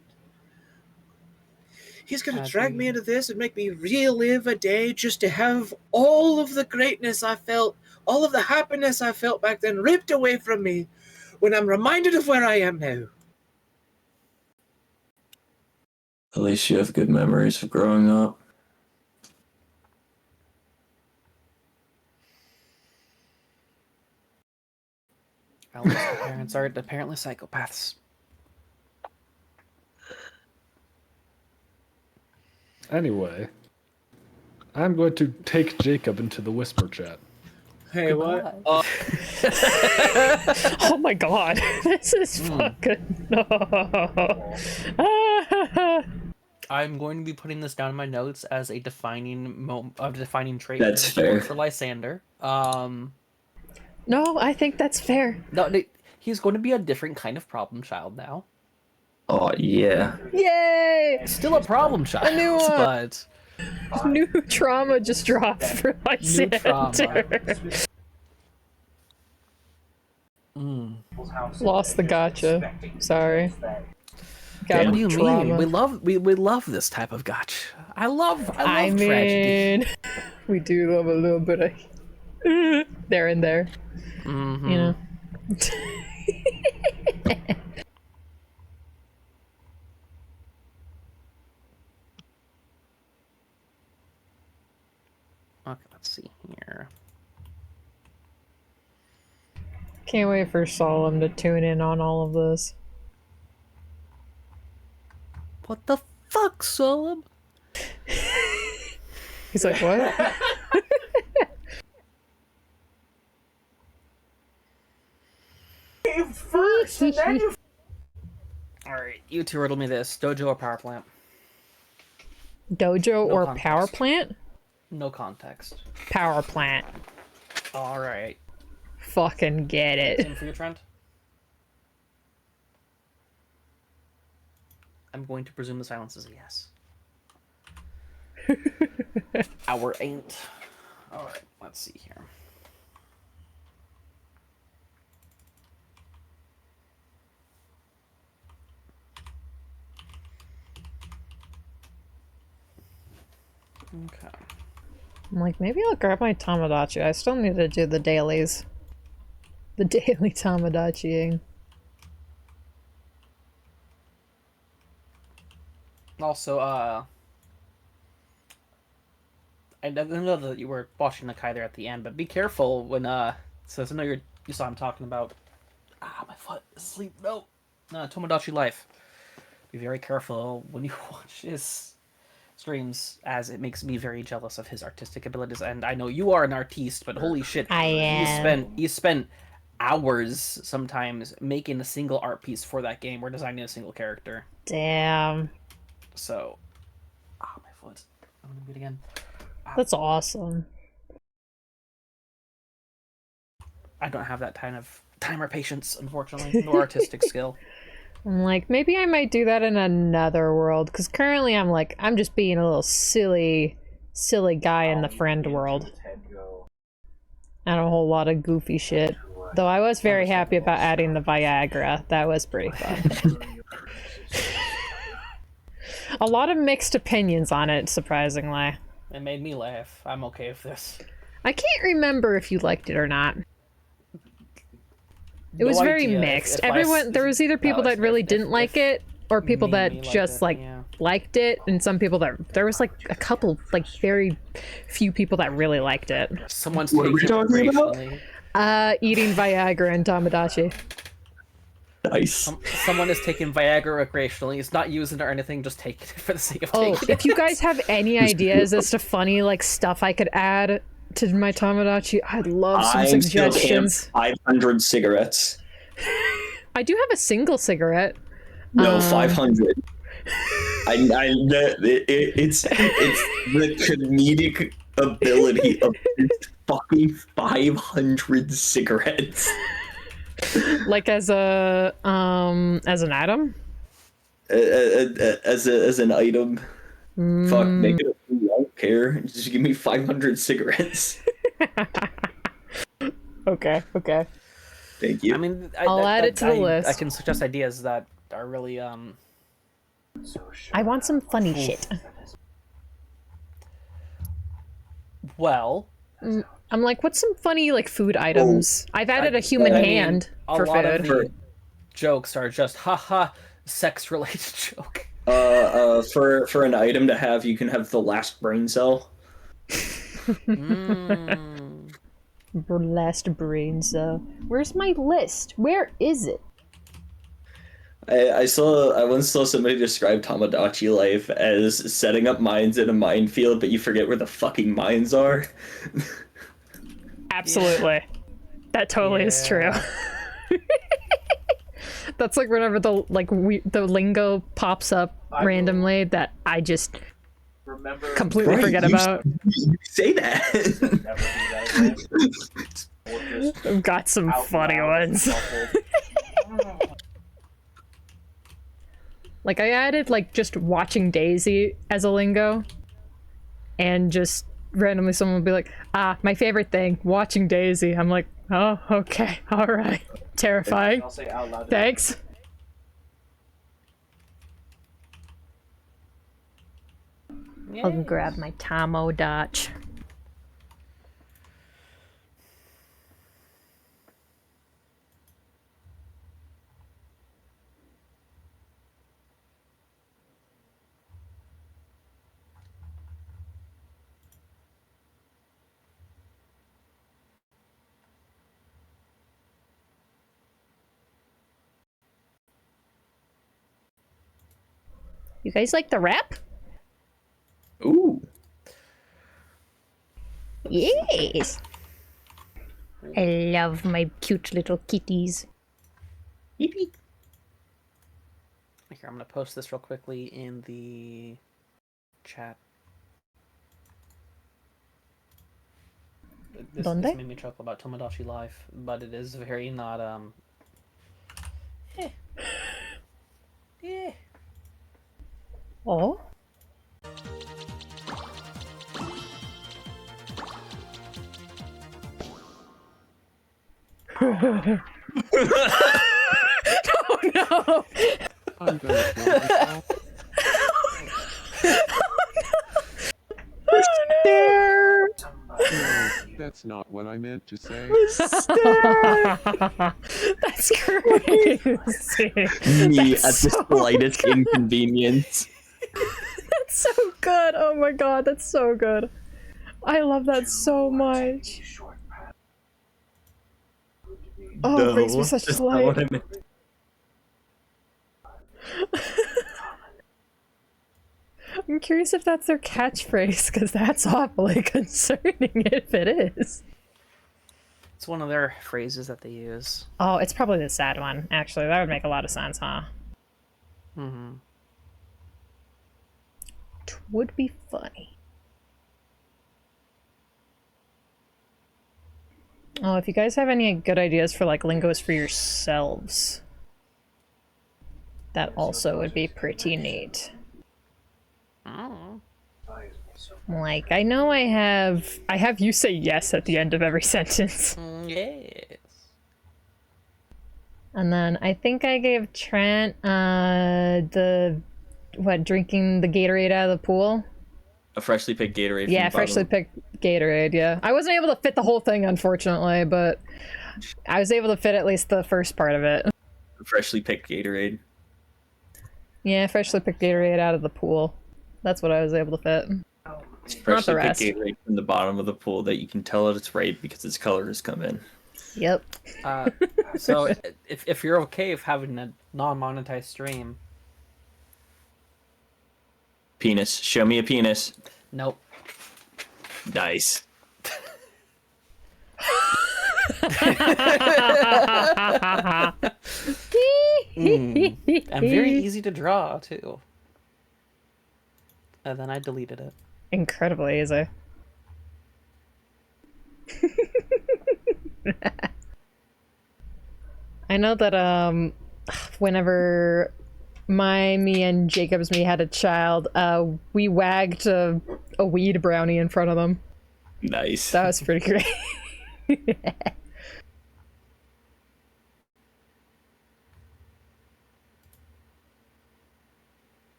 He's gonna drag me into this and make me relive a day just to have all of the greatness I felt, all of the happiness I felt back then ripped away from me when I'm reminded of where I am now. At least you have good memories of growing up. At least the parents are apparently psychopaths. Anyway, I'm going to take Jacob into the whisper chat. Hey, what? Oh my god, this is fucking. I'm going to be putting this down in my notes as a defining trait. That's fair. For Lysander. No, I think that's fair. No, he's going to be a different kind of problem child now. Oh, yeah. Yay! Still a problem child, new one. but New trauma just dropped for Lysander. Lost the gotcha. Sorry. What do you mean? We love this type of gotcha. I love tragedy. We do love a little bit of there and there. Mm-hmm. You know. Okay, let's see here. Can't wait for Solemn to tune in on all of this. What the fuck, Solemn? He's like, what? save first, and then you. Alright, you two riddle me this. Dojo or power plant? Dojo or context. power plant? No context. Power plant. Alright. Fucking get it. Same for you, Trent? I'm going to presume the silence is a yes. Our ain't. Alright, let's see here. Okay. I'm like, maybe I'll grab my Tamagotchi. I still need to do the dailies. The daily Tamagotchiing. Also, I know that you were watching the Kai there at the end, but be careful when, so I know you saw him talking about, my foot is asleep, no, Tomodachi Life. Be very careful when you watch his streams, as it makes me very jealous of his artistic abilities, and I know you are an artiste, but holy shit, I am. you spent hours sometimes making a single art piece for that game, or designing a single character. Damn. So, my foot. I'm gonna do it again. That's awesome. I don't have that kind of time or patience, unfortunately, nor artistic skill. I'm like, maybe I might do that in another world, because currently I'm just being a little silly guy in the friend world. And a whole lot of goofy shit. Though I was very happy about adding the Viagra. That was pretty fun. A lot of mixed opinions on it, surprisingly. It made me laugh. I'm okay with this. I can't remember if you liked it or not. It was very mixed. There was either people that really didn't like it, or people that just liked it, and some people that there was like a couple, like very few people that really liked it. Someone's taking it recreationally. Eating Viagra and Tamagotchi. Nice. Someone is taking Viagra recreationally. It's not using it or anything, just taking it for the sake of taking it. If you guys have any ideas as to funny stuff I could add to my Tamagotchi, I'd love some suggestions. 500 cigarettes. I do have a single cigarette. No, 500. It's the comedic ability of fucking 500 cigarettes. Like as an item? As an item. Fuck, make it a food. I don't care. Just give me 500 cigarettes. Okay. Thank you. I mean, I'll add it to the list. I can suggest ideas that are really I want some funny shit. Well, I'm like, what's some funny food items? I've added a human hand for a lot food. of the jokes are just haha sex related joke. For an item to have, you can have the last brain cell. Last brain cell. Where's my list? Where is it? I once saw somebody describe Tamagotchi life as setting up mines in a minefield, but you forget where the fucking mines are. Absolutely. That totally is true. That's like whenever the lingo pops up randomly that I just completely forget about. You say that. I've got some funny ones. Like I added just watching Daisy as a lingo, and just randomly someone will be like, my favorite thing, watching Daisy. I'm like, oh, okay, all right. Terrifying. I'll say out loud. Thanks. I'll grab my Tamagotchi. You guys like the rap? Ooh. Yes. I love my cute little kitties. Beep, beep. Here, I'm gonna post this real quickly in the chat. This made me chuckle about Tomodachi Life, but it is very not Yeah. Oh. Oh no! I'm gonna kill myself. Oh No, that's not what I meant to say. That's crazy. Me That's at the so slightest good. inconvenience. That's so good. Oh my god, that's so good. I love that so much. Oh, it brings me such that's not what delight. I meant. I'm curious if that's their catchphrase, because that's awfully concerning if it is. It's one of their phrases that they use. Oh, it's probably the sad one, actually. That would make a lot of sense, huh? Mm-hmm. It would be funny. Oh, if you guys have any good ideas for, like, lingos for yourselves, that also would be pretty neat. Oh. Like, I know I have you say yes at the end of every sentence. Yes. And then I think I gave Trent, drinking the Gatorade out of the pool? A freshly picked Gatorade. Yeah, from the freshly bottom. picked Gatorade, yeah. I wasn't able to fit the whole thing, unfortunately, but I was able to fit at least the first part of it. Freshly picked Gatorade. Yeah, freshly picked Gatorade out of the pool. That's what I was able to fit. It's Not the freshly picked rest. Gatorade from the bottom of the pool that you can tell that it's right because its color has come in. Yep. So if you're okay with having a non-monetized stream, Penis. Show me a penis. nope. Nice. And very easy to draw too. And then I deleted it. Incredibly easy. I know that whenever me and Jacob's me had a child, we wagged a weed brownie in front of them. Nice. That was pretty great.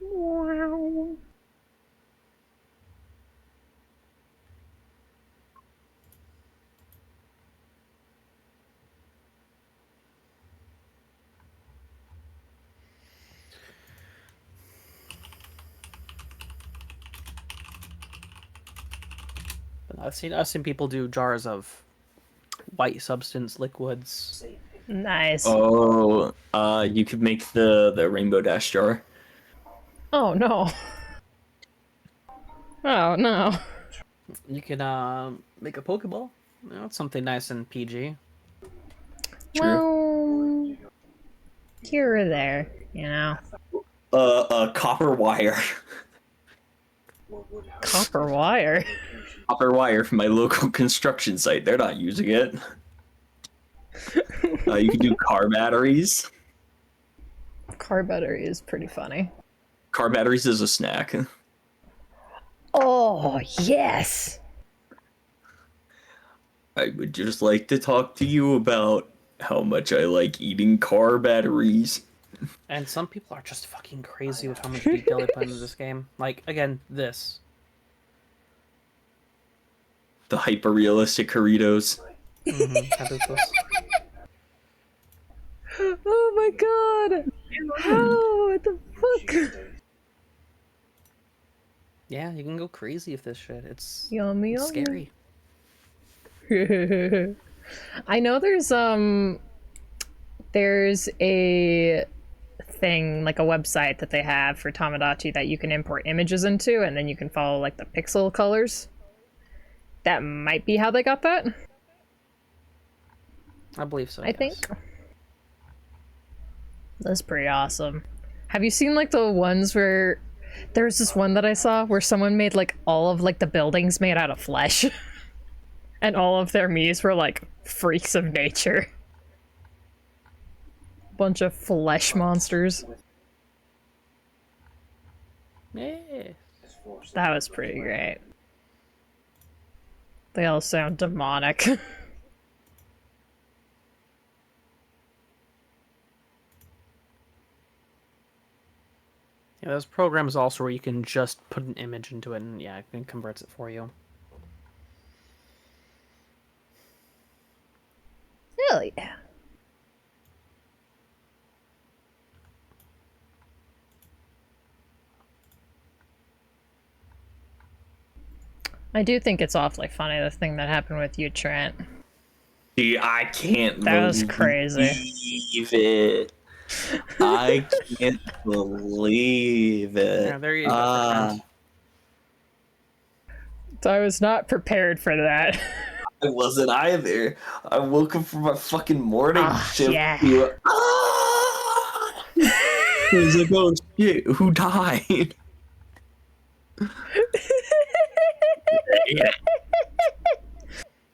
Wow. But I've seen people do jars of white substance liquids. Nice. Oh, you could make the Rainbow Dash jar. Oh no. Oh no. You can make a Pokeball. You know, it's something nice and PG. Well, here or there, you know. Copper wire. Copper wire. Copper wire from my local construction site. They're not using it. You can do car batteries. Car battery is pretty funny. Car batteries is a snack. Oh, yes! I would just like to talk to you about how much I like eating car batteries. And some people are just fucking crazy with how much detail they put into this game. Like, again, this. The hyper-realistic Doritos. Mm-hmm. Oh my god! How? What the fuck? Yeah, you can go crazy with this shit. It's Yummy, yummy. scary. I know there's a thing, like a website that they have for Tamagotchi that you can import images into, and then you can follow like the pixel colors. That might be how they got that. I believe so. I yes. think. That's pretty awesome. Have you seen like the ones where there's this one that I saw where someone made like all of like the buildings made out of flesh, and all of their Miis were like freaks of nature. Bunch of flesh monsters. Yeah. That was pretty great. They all sound demonic. Yeah, there's programs also where you can just put an image into it and yeah, it converts it for you. Hell yeah. I do think it's awfully funny, the thing that happened with you, Trent. Dude, I can't That was crazy. believe it. I can't believe it. Yeah, there you go. Friends. I was not prepared for that. I wasn't either. I woke up from my fucking morning shift. yeah. I was like, oh shit, who died?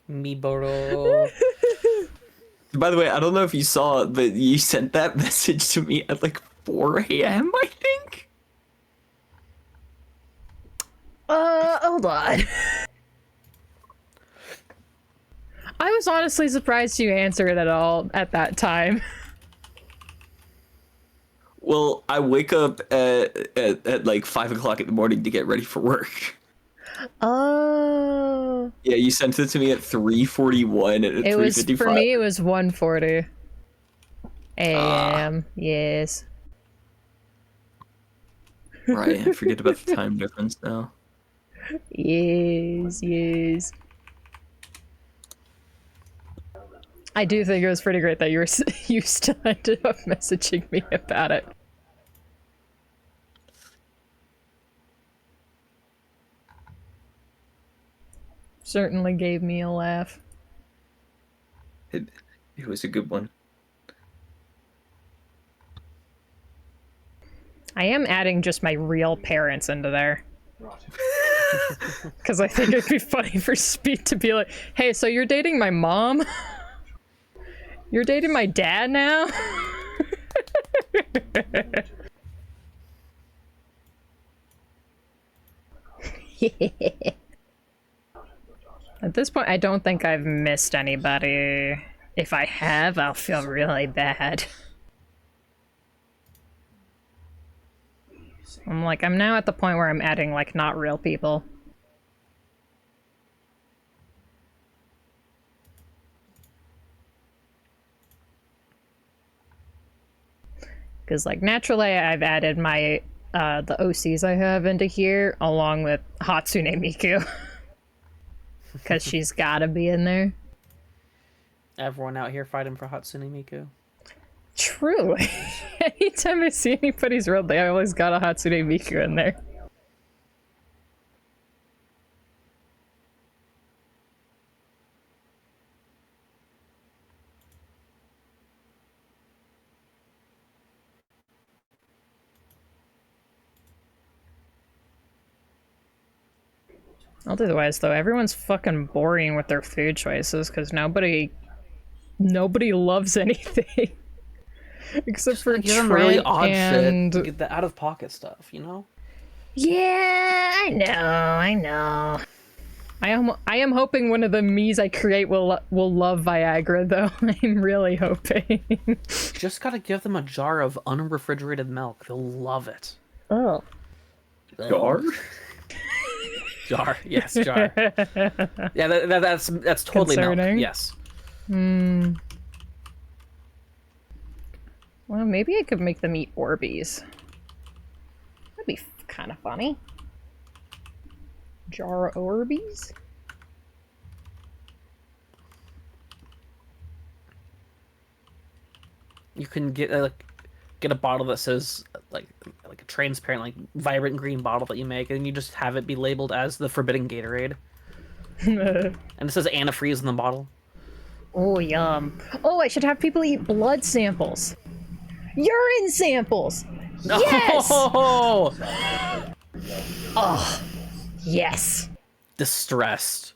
Me bro. By the way, I don't know if you saw, but you sent that message to me at like 4 a.m., I think? Hold on. I was honestly surprised you answered at all at that time. Well, I wake up at like 5 o'clock in the morning to get ready for work. Oh. Yeah, you sent it to me at 3:41 and at It was, 3:55. for me, it was 1:40 a.m. Yes. Right, I forget about the time difference now. Yes, yes. I do think it was pretty great that you still ended up messaging me about it. Certainly gave me a laugh. It was a good one. I am adding just my real parents into there. Because I think it'd be funny for Speed to be like, hey, so you're dating my mom? You're dating my dad now? At this point, I don't think I've missed anybody. If I have, I'll feel really bad. I'm now at the point where I'm adding, like, not real people. Because, like, naturally I've added my, the OCs I have into here, along with Hatsune Miku. Because she's gotta be in there. Everyone out here fighting for Hatsune Miku. True. Anytime I see anybody's world, they always got a Hatsune Miku in there. Otherwise, though, everyone's fucking boring with their food choices because nobody loves anything except for Give them Trent really odd and... shit. Get the out of pocket stuff, you know? Yeah, I know. I am hoping one of the Miis I create will love Viagra, though. I'm really hoping. Just gotta give them a jar of unrefrigerated milk. They'll love it. Oh. Jar? Jar, yes, jar. Yeah, that's totally Concerning. milk. Yes. Hmm. Well, maybe I could make them eat Orbeez. That'd be kind of funny. Jar of Orbeez? You can get a bottle that says like a transparent, like vibrant green bottle that you make, and you just have it be labeled as the Forbidden Gatorade. And it says antifreeze in the bottle. Oh, yum. Oh, I should have people eat blood samples. Urine samples! Yes! Oh, Oh, yes. distressed.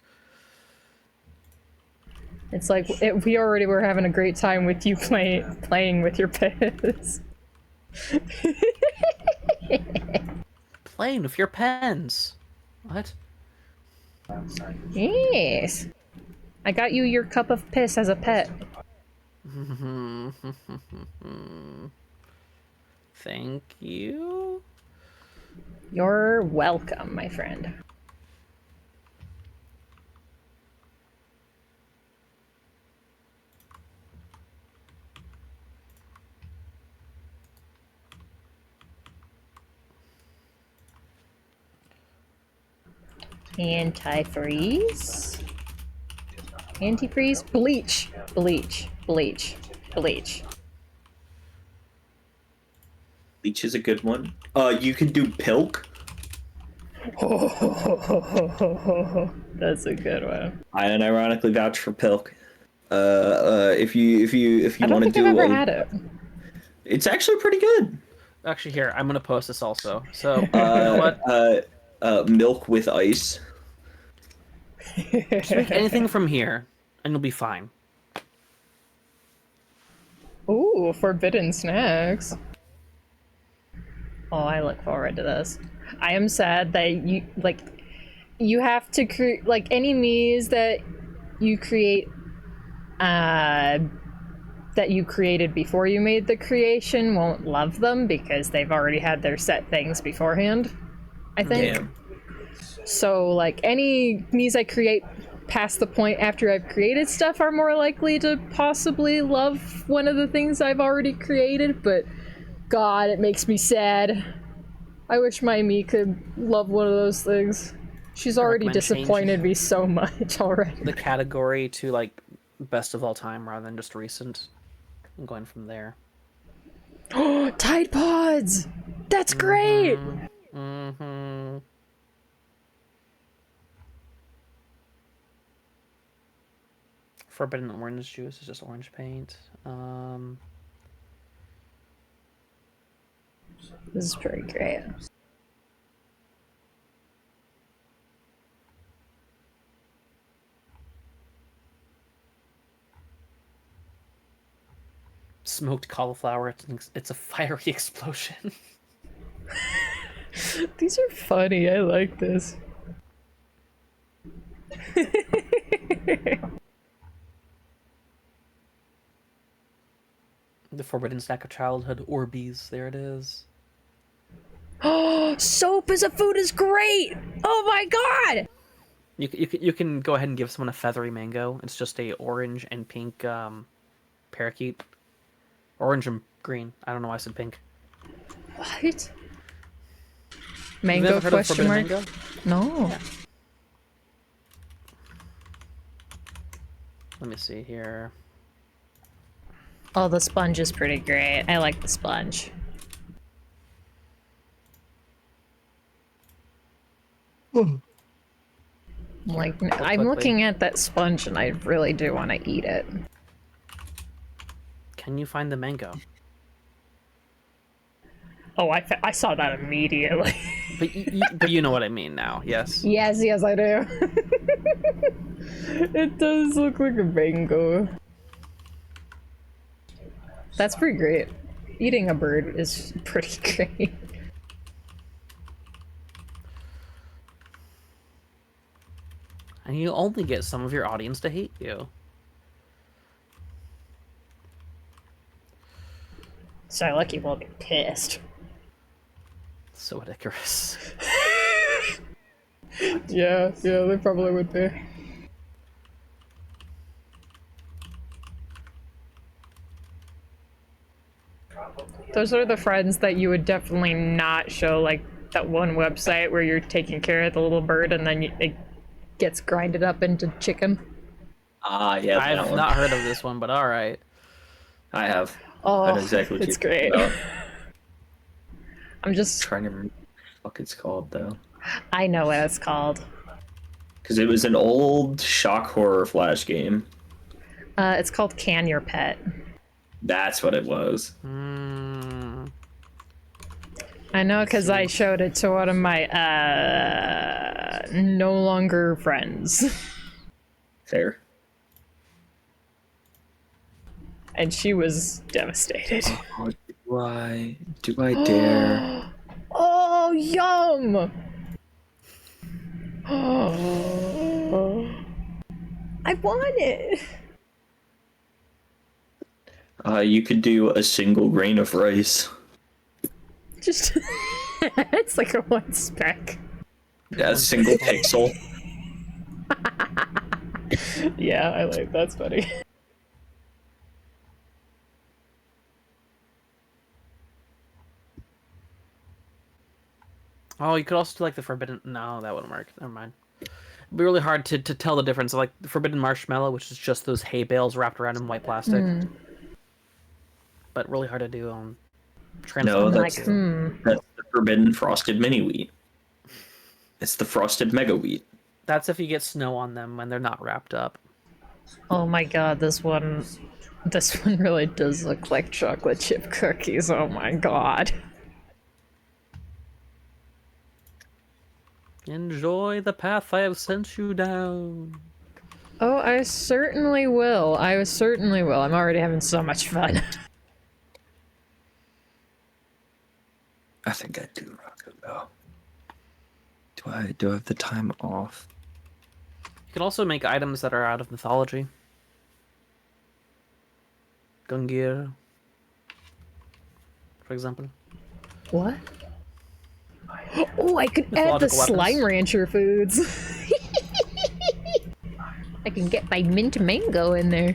It's like we already were having a great time with you playing with your pets. Playing with your pens. What? Yes. I got you your cup of piss as a pet. Thank you. You're welcome, my friend. Antifreeze. Antifreeze. Bleach. Bleach. Bleach. Bleach. Leech is a good one. You can do Pilk. That's a good one. I unironically vouch for Pilk. If you I don't want to think I've ever had it. it's actually pretty good. Actually, here, I'm gonna post this also. So, you know what? Milk with ice. Just make anything from here, and you'll be fine. Ooh, forbidden snacks. Oh, I look forward to this. I am sad that you have to create, like, any Miis that you create, that you created before you made the creation won't love them because they've already had their set things beforehand, I think. Damn. So, like, any Miis I create past the point after I've created stuff are more likely to possibly love one of the things I've already created, but God, it makes me sad. I wish my Mii could love one of those things. She's already recommend disappointed me so much already. The category to, like, best of all time rather than just recent. I'm going from there. Oh, Tide Pods! That's great! Mm-hmm. Forbidden orange juice is just orange paint. This is pretty great. Smoked cauliflower. It's a fiery explosion. These are funny. I like this. The forbidden snack of childhood, Orbeez. There it is. Oh, soap as a food is great! Oh my god! You can go ahead and give someone a feathery mango. It's just a orange and pink parakeet. Orange and green. I don't know why I said pink. What? You've Mango never heard of question forbidden mark? mango? No. Yeah. Let me see here. Oh, the sponge is pretty great. I like the sponge. Like, I'm looking at that sponge and I really do want to eat it. Can you find the mango? Oh, I saw that immediately. But you know what I mean now, yes? Yes, yes, I do. It does look like a mango. That's pretty great. Eating a bird is pretty great. And you only get some of your audience to hate you. So Lucky will be pissed. So ridiculous. Yeah, they probably would be. Those are the friends that you would definitely not show, like that one website where you're taking care of the little bird and then it gets grinded up into chicken. Yeah, I've that one. not heard of this one, but alright. I have. Oh, I know exactly what it's you're great. talking about. I'm just Trying to remember what the fuck it's called though. I know what it's called. Because it was an old shock horror flash game. It's called Can Your Pet. That's what it was. I know because I showed it to one of my no longer friends. Fair. And she was devastated. Oh, do I dare? Oh, yum! I want it. You could do a single grain of rice. Just it's like a one speck. Yeah, a single pixel. Yeah, I like that's funny. Oh, you could also do like the forbidden. No, that wouldn't work. Never mind. It'd be really hard to tell the difference. Like the forbidden marshmallow, which is just those hay bales wrapped around in white plastic, but really hard to do on No, transform. Like, that's the forbidden frosted mini wheat. It's the frosted mega wheat. That's if you get snow on them when they're not wrapped up. oh my god, this one really does look like chocolate chip cookies. Oh my god. Enjoy the path I have sent you down. Oh, I certainly will. I certainly will. I'm already having so much fun. I think I do rock it though. Do I have the time off? You can also make items that are out of mythology. Gungir, for example. What? Oh, I could add the Mythological weapons. slime rancher foods. I can get my mint mango in there.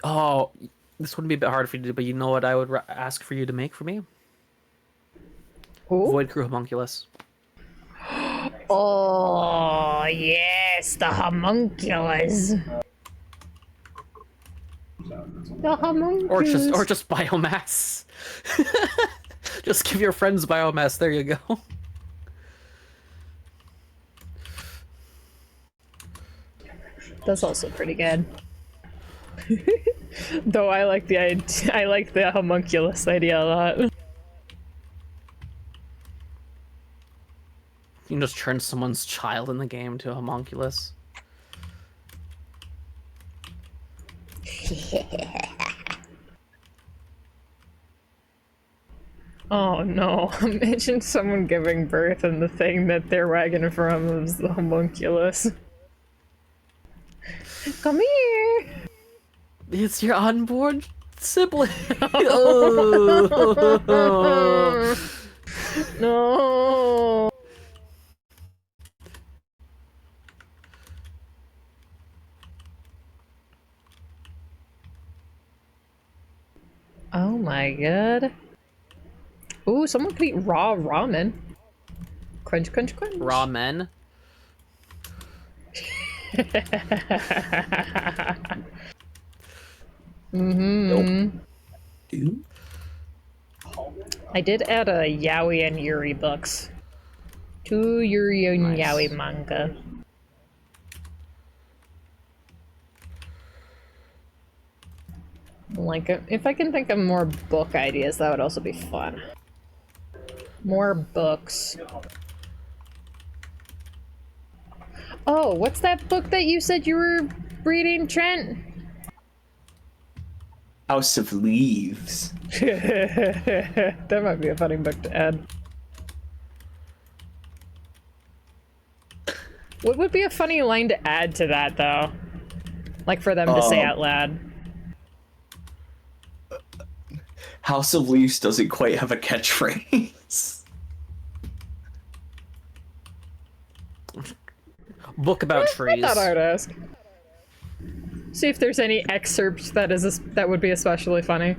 Oh, this would be a bit hard for you to do, but you know what I would ask for you to make for me? Ooh. Void Crew Homunculus. Oh, yes, the homunculus. The homunculus. Or just biomass. Just give your friends biomass. There you go. That's also pretty good. Though I like the homunculus idea a lot. You can just turn someone's child in the game to a homunculus. Oh no, imagine someone giving birth and the thing that they're wagging from is the homunculus. Come here! It's your unborn sibling. Oh. No! Oh my god. Ooh, someone could eat raw ramen. Crunch, crunch, crunch. Raw men. Mm-hmm. Dude. I did add a Yaoi and Yuri books. 2 Yuri and Nice. Yaoi manga. Like, if I can think of more book ideas, that would also be fun. More books. Oh, what's that book that you said you were reading, Trent? House of Leaves. That might be a funny book to add. What would be a funny line to add to that, though? Like, for them to say out loud. House of Leaves doesn't quite have a catchphrase. Book about trees. I thought I would ask. See if there's any excerpt that that would be especially funny.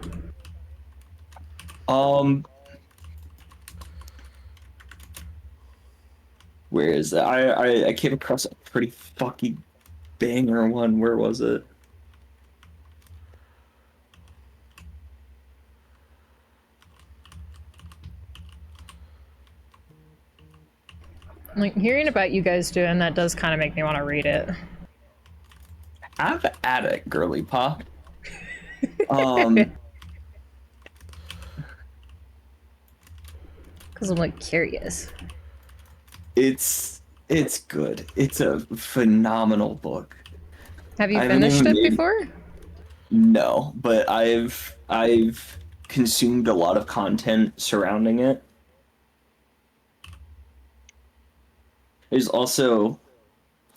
Where is that? I came across a pretty fucking banger one. Where was it? Like, hearing about you guys doing that does kind of make me want to read it. Have at it, girly pop. Um, Because I'm, like, curious. it's good. It's a phenomenal book. Have you I haven't finished even it made- before? No, but I've consumed a lot of content surrounding it. There's also,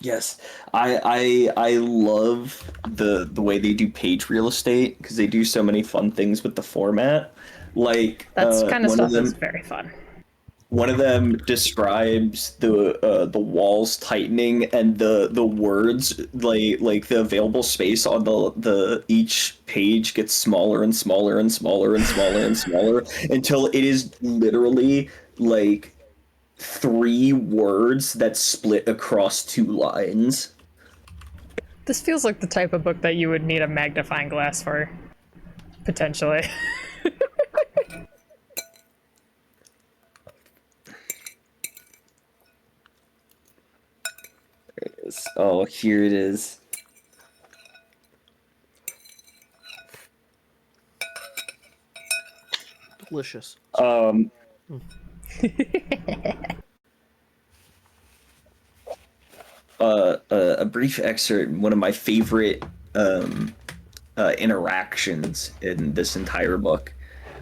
yes, I love the way they do page real estate because they do so many fun things with the format. Like That's kind of one stuff of them, that's very fun. one of them describes the walls tightening and the words like the available space on the each page gets smaller and smaller and smaller and smaller and smaller until it is literally like 3 words that split across 2 lines. This feels like the type of book that you would need a magnifying glass for. Potentially. Oh, here it is. Delicious. A brief excerpt, one of my favorite interactions in this entire book.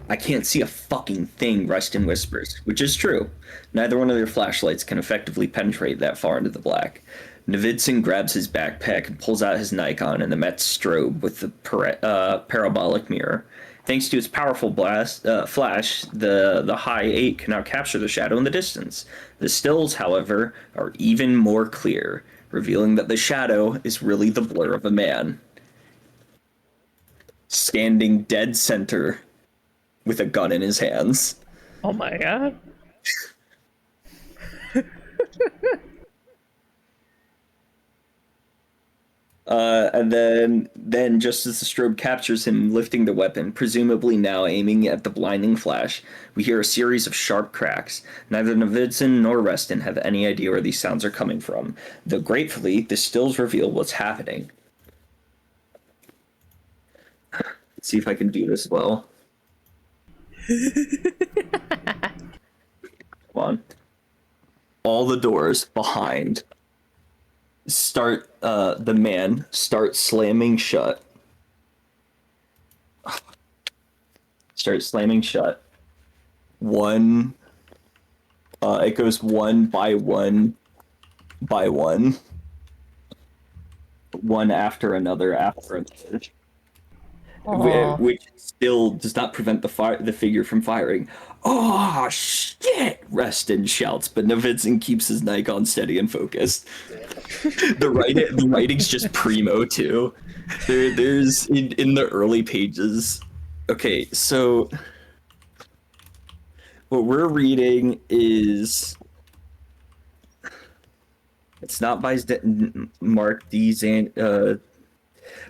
I can't see a fucking thing, Rustin whispers, which is true. Neither one of their flashlights can effectively penetrate that far into the black. Novidson grabs his backpack and pulls out his Nikon and the Met strobe with the parabolic mirror. Thanks to its powerful flash, the high 8 can now capture the shadow in the distance. The stills, however, are even more clear, revealing that the shadow is really the blur of a man. Standing dead center with a gun in his hands. Oh my god. And then just as the strobe captures him lifting the weapon, presumably now aiming at the blinding flash, we hear a series of sharp cracks. Neither Novidson nor Reston have any idea where these sounds are coming from, though gratefully, the stills reveal what's happening. Let's see if I can do this well. Come on. All the doors behind the man starts slamming shut. Start slamming shut. One, it goes one by one by one. One after another after another. Which still does not prevent the figure from firing. Oh shit! Reston shouts, but Novidson keeps his Nikon steady and focused. The writing's just primo too. There's in the early pages. Okay, so what we're reading is it's not by Mark D.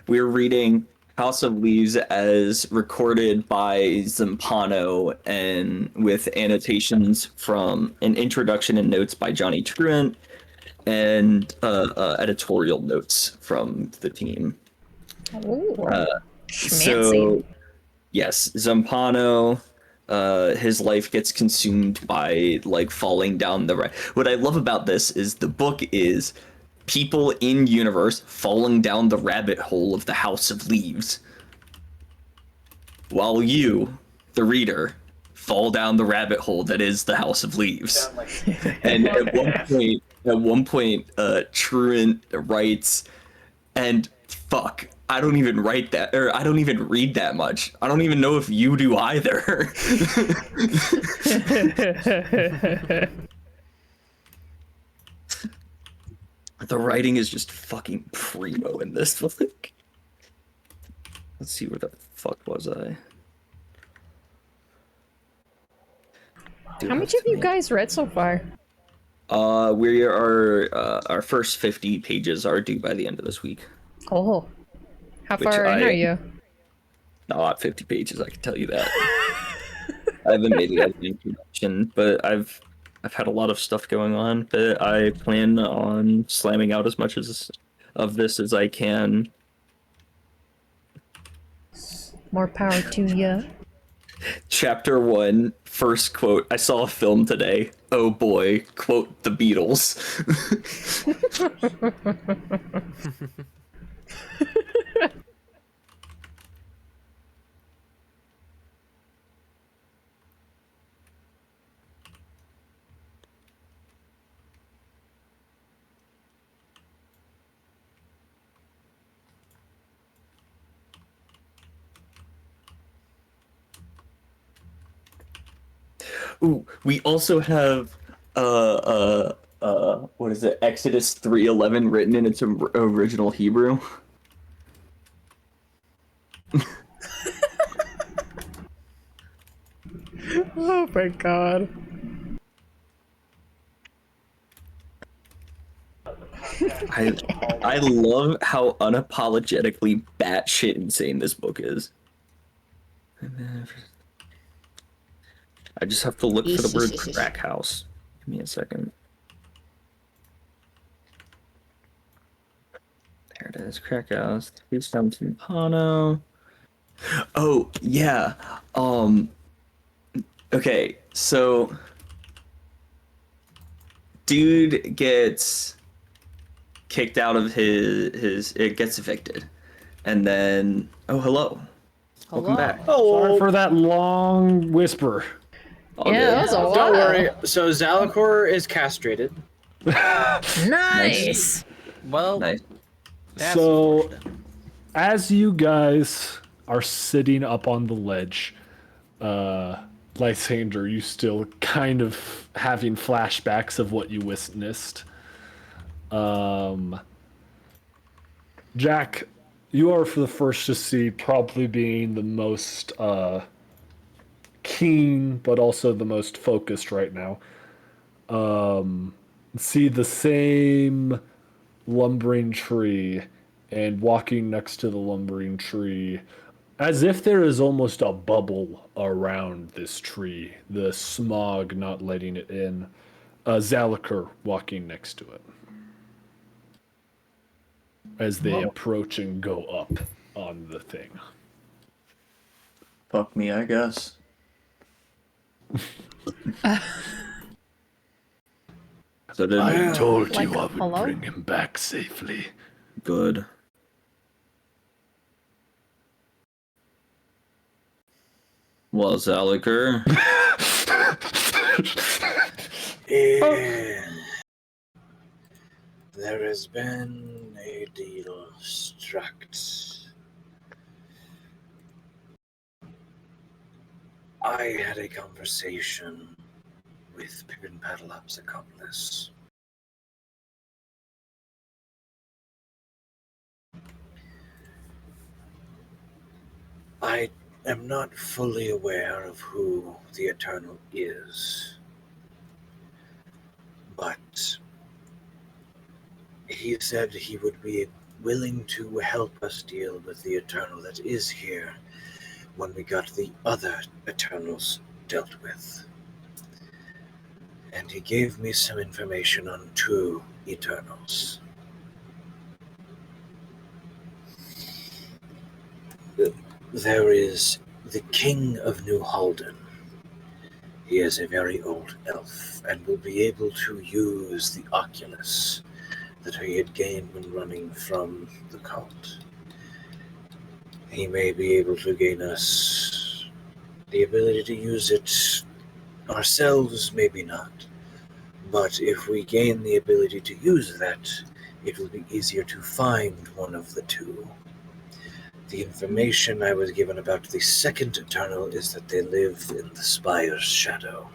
We're reading House of Leaves as recorded by Zampano and with annotations from an introduction and notes by Johnny Truant and editorial notes from the team. Ooh, So, yes, Zampano, his life gets consumed by like falling down the. What I love about this is the book is people in universe falling down the rabbit hole of the House of Leaves, while you, the reader, fall down the rabbit hole that is the House of Leaves. And at one point, Truant writes, and fuck, I don't even write that, or I don't even read that much. I don't even know if you do either. The writing is just fucking primo in this book. Let's see, where the fuck was I? How much have you guys read so far? We are our first 50 pages are due by the end of this week. Oh. How Which far in are you? Not 50 pages, I can tell you that. I haven't made it as an introduction, but I've I've had a lot of stuff going on, but I plan on slamming out as much of this as I can. More power to you. Chapter 1, first quote. I saw a film today. Oh boy, quote the Beatles. Ooh, we also have what is it? Exodus 3:11 written in its original Hebrew. Oh my god. I love how unapologetically batshit insane this book is. I just have to look for the word crack house. Give me a second. There it is, crack house. Please come to Pano. Oh yeah. Okay, so dude gets kicked out of his it gets evicted. And then hello. Welcome back. Sorry for that long whisper. All Yeah, good. that was a while. Don't worry. So Zalakor is castrated. Nice. Well, Nice. that's So, unfortunate. as you guys are sitting up on the ledge, Lysander, you still kind of having flashbacks of what you witnessed. Jack, you are for the first to see, probably being the most keen, but also the most focused right now. See the same lumbering tree, and walking next to the lumbering tree, as if there is almost a bubble around this tree, the smog not letting it in. Zalakar walking next to it as they approach and go up on the thing. Fuck me, I guess. So did I told Like, you I would hello? bring him back safely. good. Well, Zalakar. There has been a deal struck. I had a conversation with Pippin Paddleup's accomplice. I am not fully aware of who the Eternal is, but he said he would be willing to help us deal with the Eternal that is here when we got the other Eternals dealt with. And he gave me some information on 2 Eternals. There is the King of New Halden. He is a very old elf and will be able to use the Oculus that he had gained when running from the cult. He may be able to gain us the ability to use it ourselves, maybe not. But if we gain the ability to use that, it will be easier to find one of the 2. The information I was given about the second Eternal is that they live in the Spire's shadow.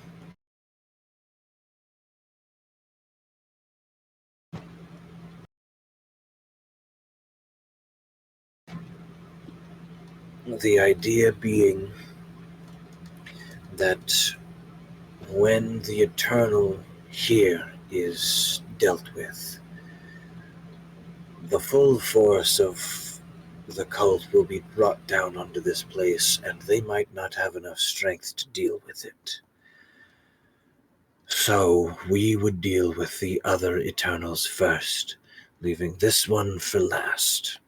The idea being that when the Eternal here is dealt with, the full force of the cult will be brought down onto this place, and they might not have enough strength to deal with it. So we would deal with the other Eternals first, leaving this one for last.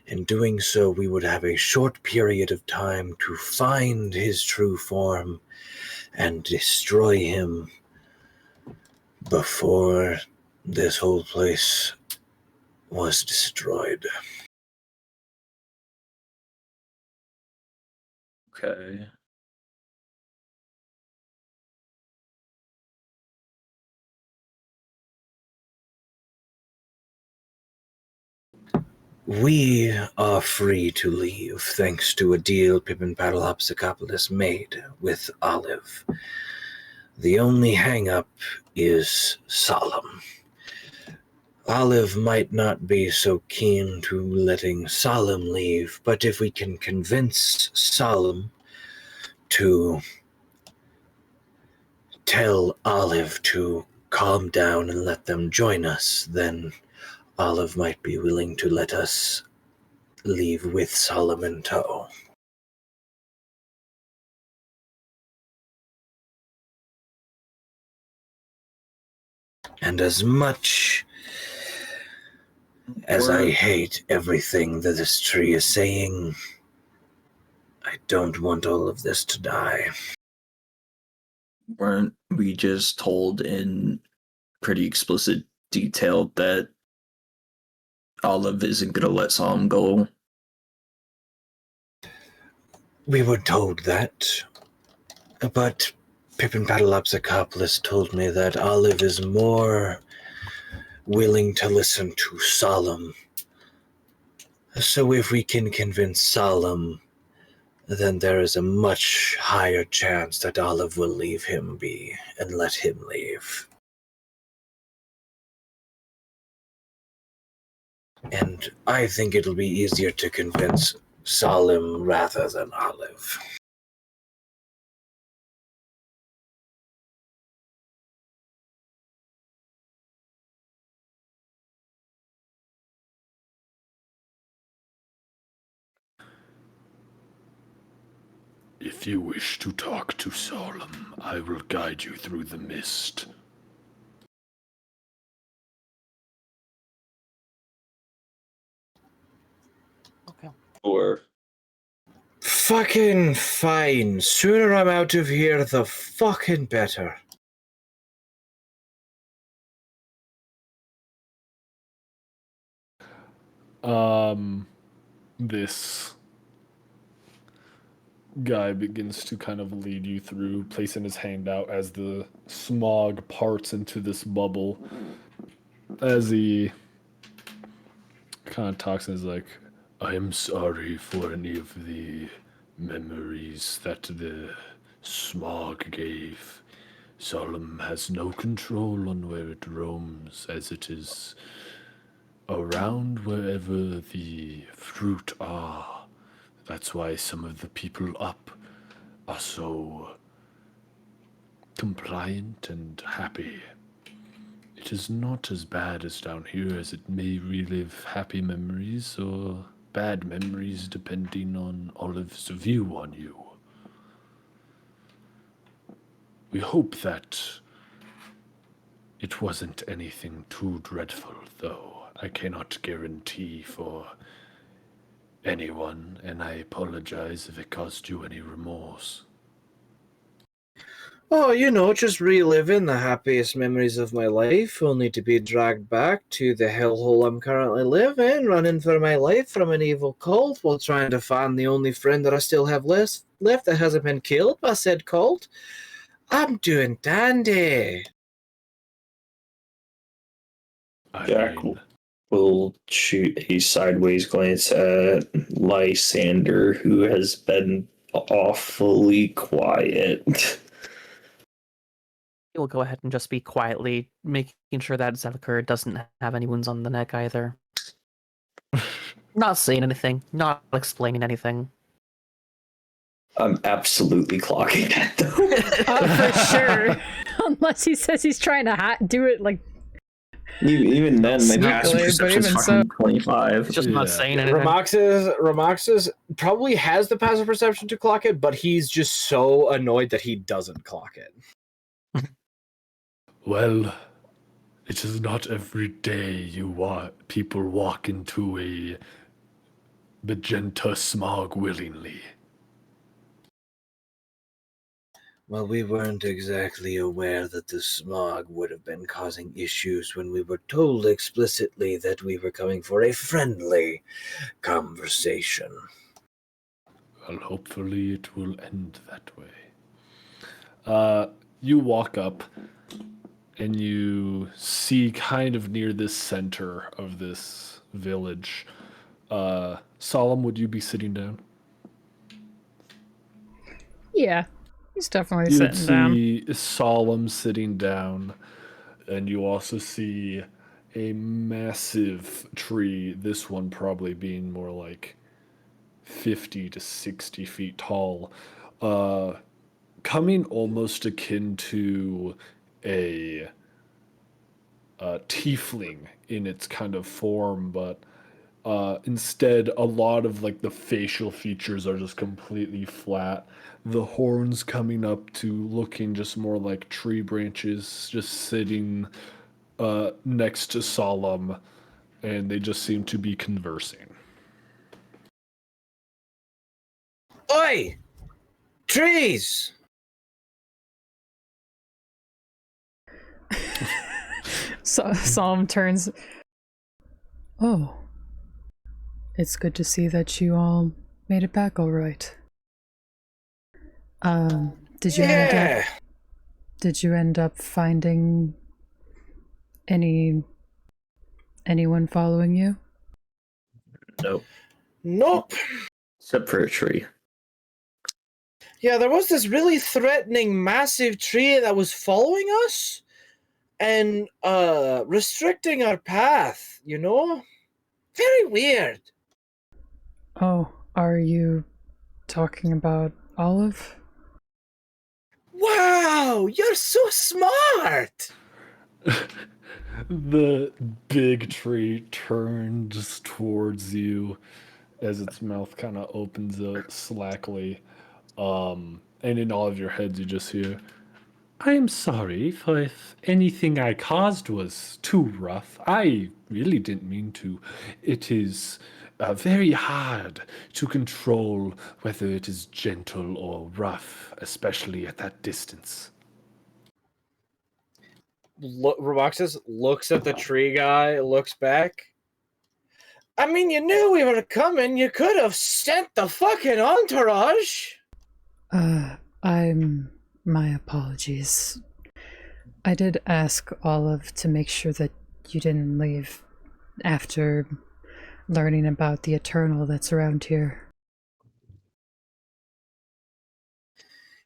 In doing so, we would have a short period of time to find his true form and destroy him before this whole place was destroyed. Okay. We are free to leave thanks to a deal Pippin Paddleopsicopoulos made with Olive. The only hang-up is Solemn. Olive might not be so keen to letting Solemn leave, but if we can convince Solemn to tell Olive to calm down and let them join us, then Olive might be willing to let us leave with Solemn in tow. And as much as I hate everything that this tree is saying, I don't want all of this to die. Weren't we just told in pretty explicit detail that Olive isn't gonna let Psalm go? We were told that, but Pippin Paddleopsicopoulos told me that Olive is more willing to listen to Solemn. So if we can convince Solemn, then there is a much higher chance that Olive will leave him be and let him leave. And I think it'll be easier to convince Solemn rather than Olive. If you wish to talk to Solemn, I will guide you through the mist. Okay. Or Fucking fine. Sooner I'm out of here, the fucking better. This guy begins to kind of lead you through, placing his hand out as the smog parts into this bubble. As he kind of talks and is like, I am sorry for any of the memories that the smog gave. Solemn has no control on where it roams, as it is around wherever the fruit are. That's why some of the people up are so compliant and happy. It is not as bad as down here, as it may relive happy memories or bad memories depending on Olive's view on you. We hope that it wasn't anything too dreadful, though. I cannot guarantee for anyone, and I apologize if it caused you any remorse. Oh, just reliving the happiest memories of my life, only to be dragged back to the hellhole I'm currently living, running for my life from an evil cult while trying to find the only friend that I still have left that hasn't been killed by said cult. I'm doing dandy. Jack will shoot a sideways glance at Lysander, who has been awfully quiet. He will go ahead and just be quietly making sure that Zelikur doesn't have any wounds on the neck either. Not saying anything, not explaining anything. I'm absolutely clocking that, though. For sure. Unless he says he's trying to do it like Even then, my passive Sneakily, but perception's even fucking 25. Just not saying anything. Ramaxis probably has the passive perception to clock it, but he's just so annoyed that he doesn't clock it. Well, it is not every day people walk into a magenta smog willingly. Well, we weren't exactly aware that the smog would have been causing issues when we were told explicitly that we were coming for a friendly conversation. Well, hopefully it will end that way. You walk up and you see kind of near this center of this village. Solemn, would you be sitting down? Yeah, he's definitely You'd sitting down. see Solemn sitting down, and you also see a massive tree, this one probably being more like 50 to 60 feet tall, uh, coming almost akin to a, tiefling in its kind of form, but instead, a lot of like the facial features are just completely flat. The horns coming up to looking just more like tree branches, just sitting next to Solemn, and they just seem to be conversing. Oi! Trees! So Solemn turns. Oh, it's good to see that you all made it back all right. Did you Yeah! end up finding anyone following you? Nope. Nope. Except for a tree. Yeah, there was this really threatening massive tree that was following us and restricting our path, you know? Very weird. Oh, are you talking about Olive? Wow, you're so smart. The big tree turns towards you as its mouth kind of opens up slackly. And in all of your heads, you just hear, I am sorry for if anything I caused was too rough. I really didn't mean to. It is very hard to control whether it is gentle or rough, especially at that distance. Roxas looks at the tree guy, looks back. I mean, you knew we were coming. You could have sent the fucking entourage. My apologies. I did ask Olive to make sure that you didn't leave after learning about the Eternal that's around here.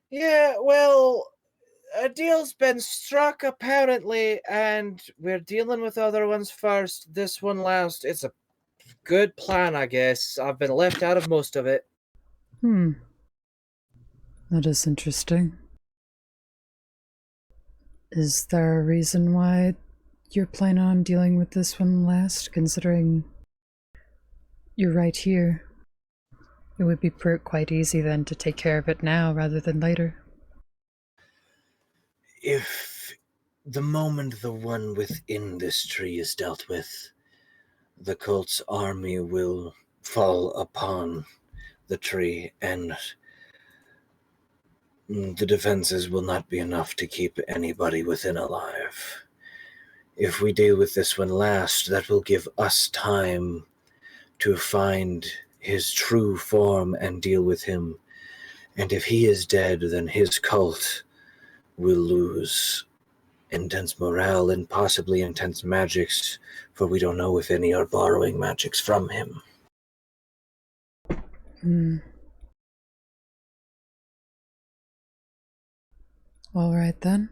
Yeah, well, a deal's been struck apparently, and we're dealing with other ones first. This one last. It's a good plan, I guess. I've been left out of most of it. That is interesting. Is there a reason why you're planning on dealing with this one last, considering you're right here? It would be quite easy then to take care of it now rather than later. If the moment the one within this tree is dealt with, the cult's army will fall upon the tree, and the defenses will not be enough to keep anybody within alive. If we deal with this one last, that will give us time to find his true form and deal with him. And if he is dead, then his cult will lose intense morale and possibly intense magics, for we don't know if any are borrowing magics from him. All right then.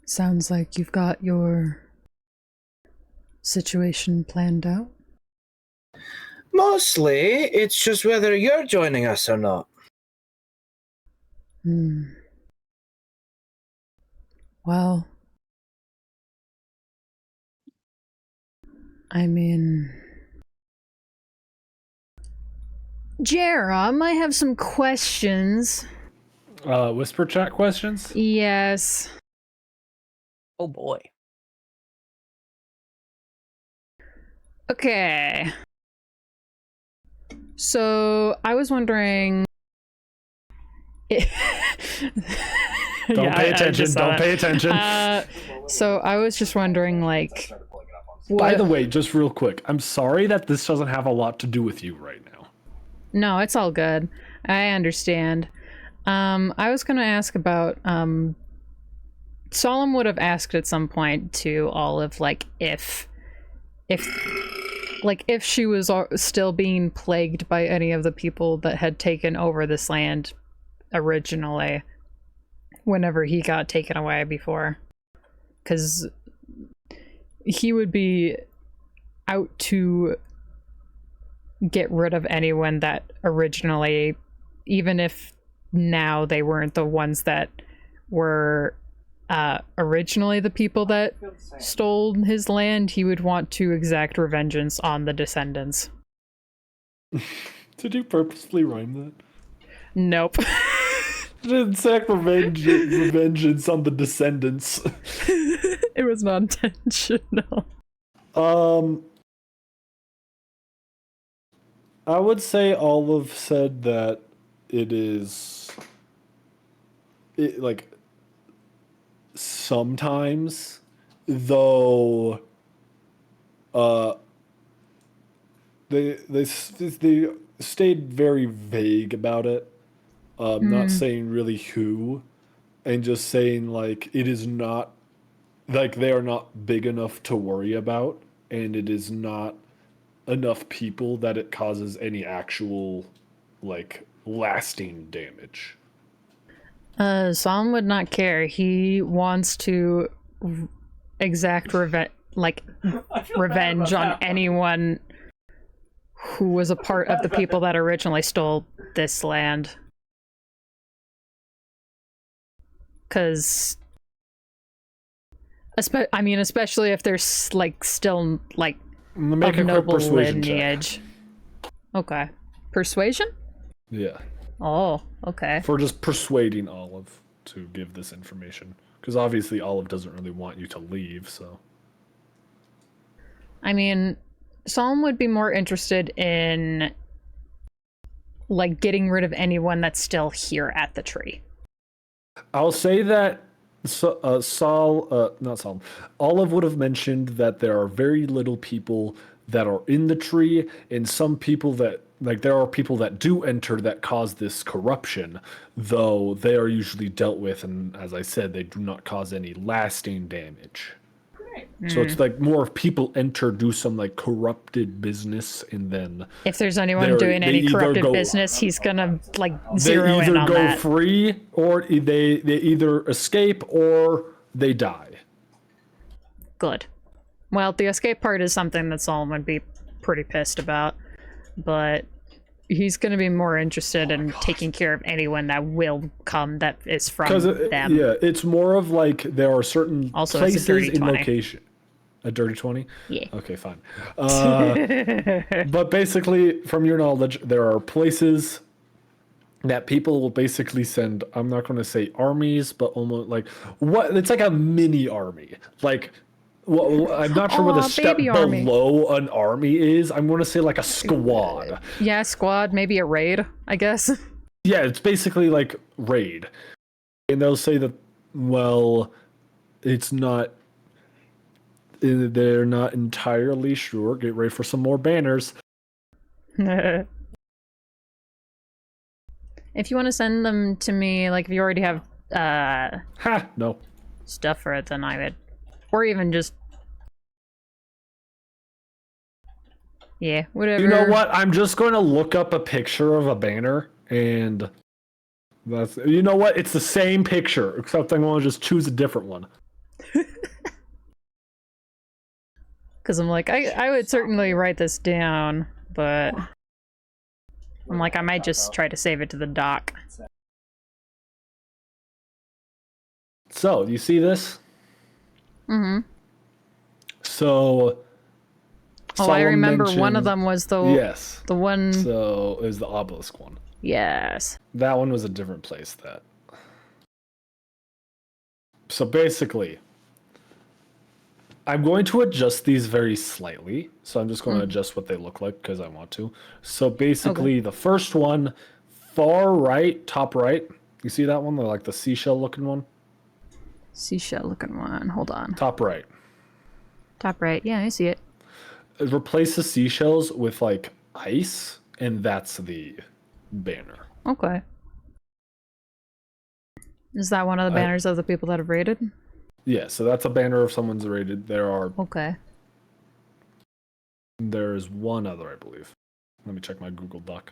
Sounds like you've got your situation planned out. Mostly, it's just whether you're joining us or not. Well, I mean, Jarom, I have some questions. Whisper chat questions? Yes. Oh boy. Okay. So, I was wondering... Don't pay attention, don't pay attention. So, I was just wondering, like... By the way, just real quick, I'm sorry that this doesn't have a lot to do with you right now. No, it's all good. I understand. I was gonna ask about, Solemn would have asked at some point to Olive, like, if she was still being plagued by any of the people that had taken over this land originally, whenever he got taken away before. Because he would be out to get rid of anyone that originally, even if now they weren't the ones that were originally the people that stole his land, he would want to exact revengeance on the descendants. Did you purposely rhyme that? Nope. Exact revengeance on the descendants. It was not intentional. I would say Olive said that it is... like... sometimes, though... They stayed very vague about it. Not saying really who, and just saying, like, it is not... like, they are not big enough to worry about, and it is not enough people that it causes any actual, like, lasting damage. Solemn would not care. He wants to exact revenge on anyone who was a part of the people that originally stole this land. Because, especially if there's, like, still, like, Make of a quick noble persuasion lineage. Check. Okay. Persuasion? Yeah. Oh, okay. For just persuading Olive to give this information. Because obviously Olive doesn't really want you to leave, so... I mean, Solemn would be more interested in, like, getting rid of anyone that's still here at the tree. I'll say that Olive would have mentioned that there are very little people that are in the tree, and some people that, like, there are people that do enter that cause this corruption, though they are usually dealt with, and as I said, they do not cause any lasting damage. So it's like more if people enter, do some, like, corrupted business, and then if there's anyone doing any corrupted business, he's gonna, like, zero in on that. They either go free, or they either escape, or they die. Good. Well, the escape part is something that Solomon would be pretty pissed about, but he's going to be more interested in taking care of anyone that will come that is from them. Yeah, it's more of, like, there are certain also, places in 20. location. A dirty 20? Yeah. Okay, fine. But basically, from your knowledge, there are places that people will basically send, I'm not going to say armies, but almost like, what? It's like a mini army. Like, well, I'm not sure what the step below an army is. I'm going to say like a squad. Yeah, squad, maybe a raid, I guess. Yeah, it's basically like raid. And they'll say that, well, it's not... they're not entirely sure. Get ready for some more banners. If you want to send them to me, like, if you already have no stuff for it, then I would, or even just, yeah, whatever. You know what? I'm just going to look up a picture of a banner, and that's, you know what? It's the same picture, except I'm going to just choose a different one. Because I'm like, I would certainly write this down, but I'm like, I might just try to save it to the doc. So, you see this? Mm-hmm. So, Oh, I remember one of them was the Yes. the one. So it was the obelisk one. Yes. That one was a different place. So basically, I'm going to adjust these very slightly. So I'm just going to adjust what they look like because I want to. So basically, the first one, far right, top right. You see that one? Like the seashell looking one? Seashell looking one. Hold on. Top right. Top right. Yeah, I see it. Replace the seashells with like ice, and that's the banner. Okay. Is that one of the banners of the people that have raided? Yeah, so that's a banner if someone's rated. Okay. There's one other, I believe. Let me check my Google Doc.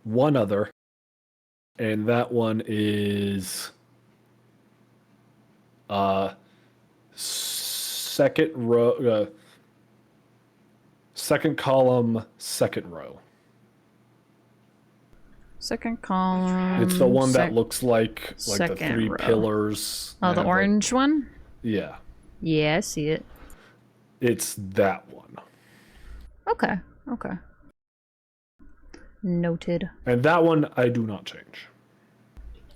One other, and that one is second row, second column, second row. Second column. It's the one that looks like the second three row. pillars. Oh, that the have, orange one? Yeah, Yeah, I see it. it's that one. Okay. Okay. Noted. And that one I do not change.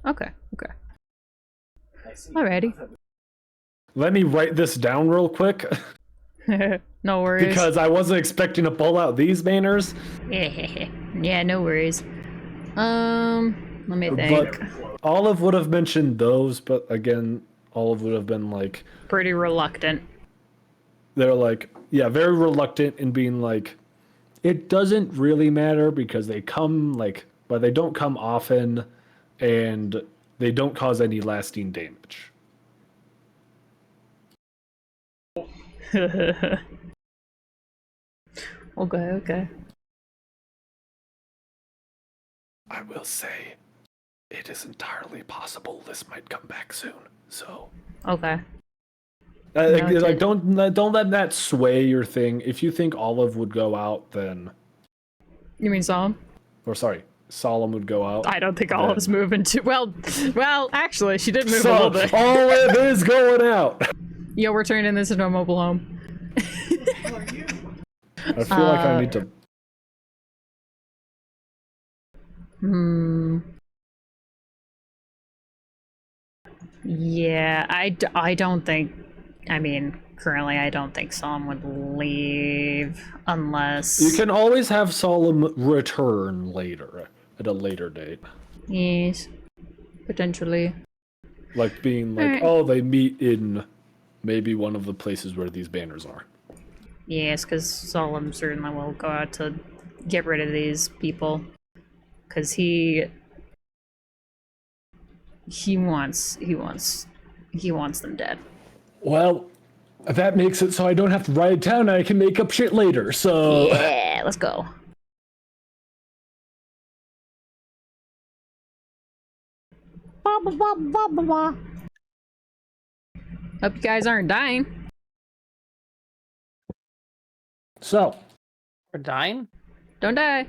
Okay. Okay. Alrighty. Let me write this down real quick No worries. because I wasn't expecting to pull out these banners. Yeah, no worries. Let me think. But Olive would have mentioned those, but again, Olive would have been like, Pretty reluctant. they're like, yeah, very reluctant in being like, it doesn't really matter because they come like, but they don't come often and they don't cause any lasting damage. Okay. I will say, it is entirely possible this might come back soon. So, Okay. like, don't let that sway your thing. If you think Olive would go out, then, You mean Solemn? or sorry, Solemn would go out. I don't think then- Olive's moving too well. Actually, she did move a little bit. Olive is going out. Yo, we're turning this into a mobile home. I feel like I need to. Yeah, I don't think. I mean, currently, I don't think Solemn would leave unless. You can always have Solemn return later, at a later date. Yes, potentially. Like being like, Alright. oh, they meet in maybe one of the places where these banners are. Yes, because Solemn certainly will go out to get rid of these people, because he wants them dead. Well, that makes it so I don't have to ride town and I can make up shit later, so... Yeah, let's go. Hope you guys aren't dying. So, We're dying? Don't die.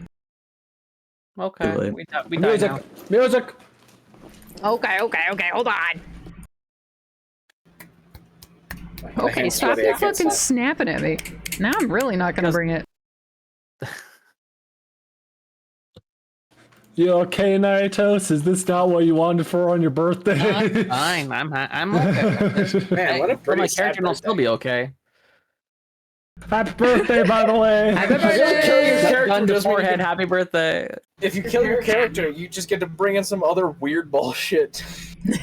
Okay. Too late. We die now. music! Okay, hold on. Okay, stop fucking snapping at me. Now I'm really not gonna bring it. You okay, Naitos? Is this not what you wanted for on your birthday? Fine. I'm okay. Man, what a For pretty my sad character will still birthday. be okay. Happy birthday, by the way! Happy If you kill your character, Gun to doesn't mean you forehead. get- Happy birthday. if you kill your character, you just get to bring in some other weird bullshit.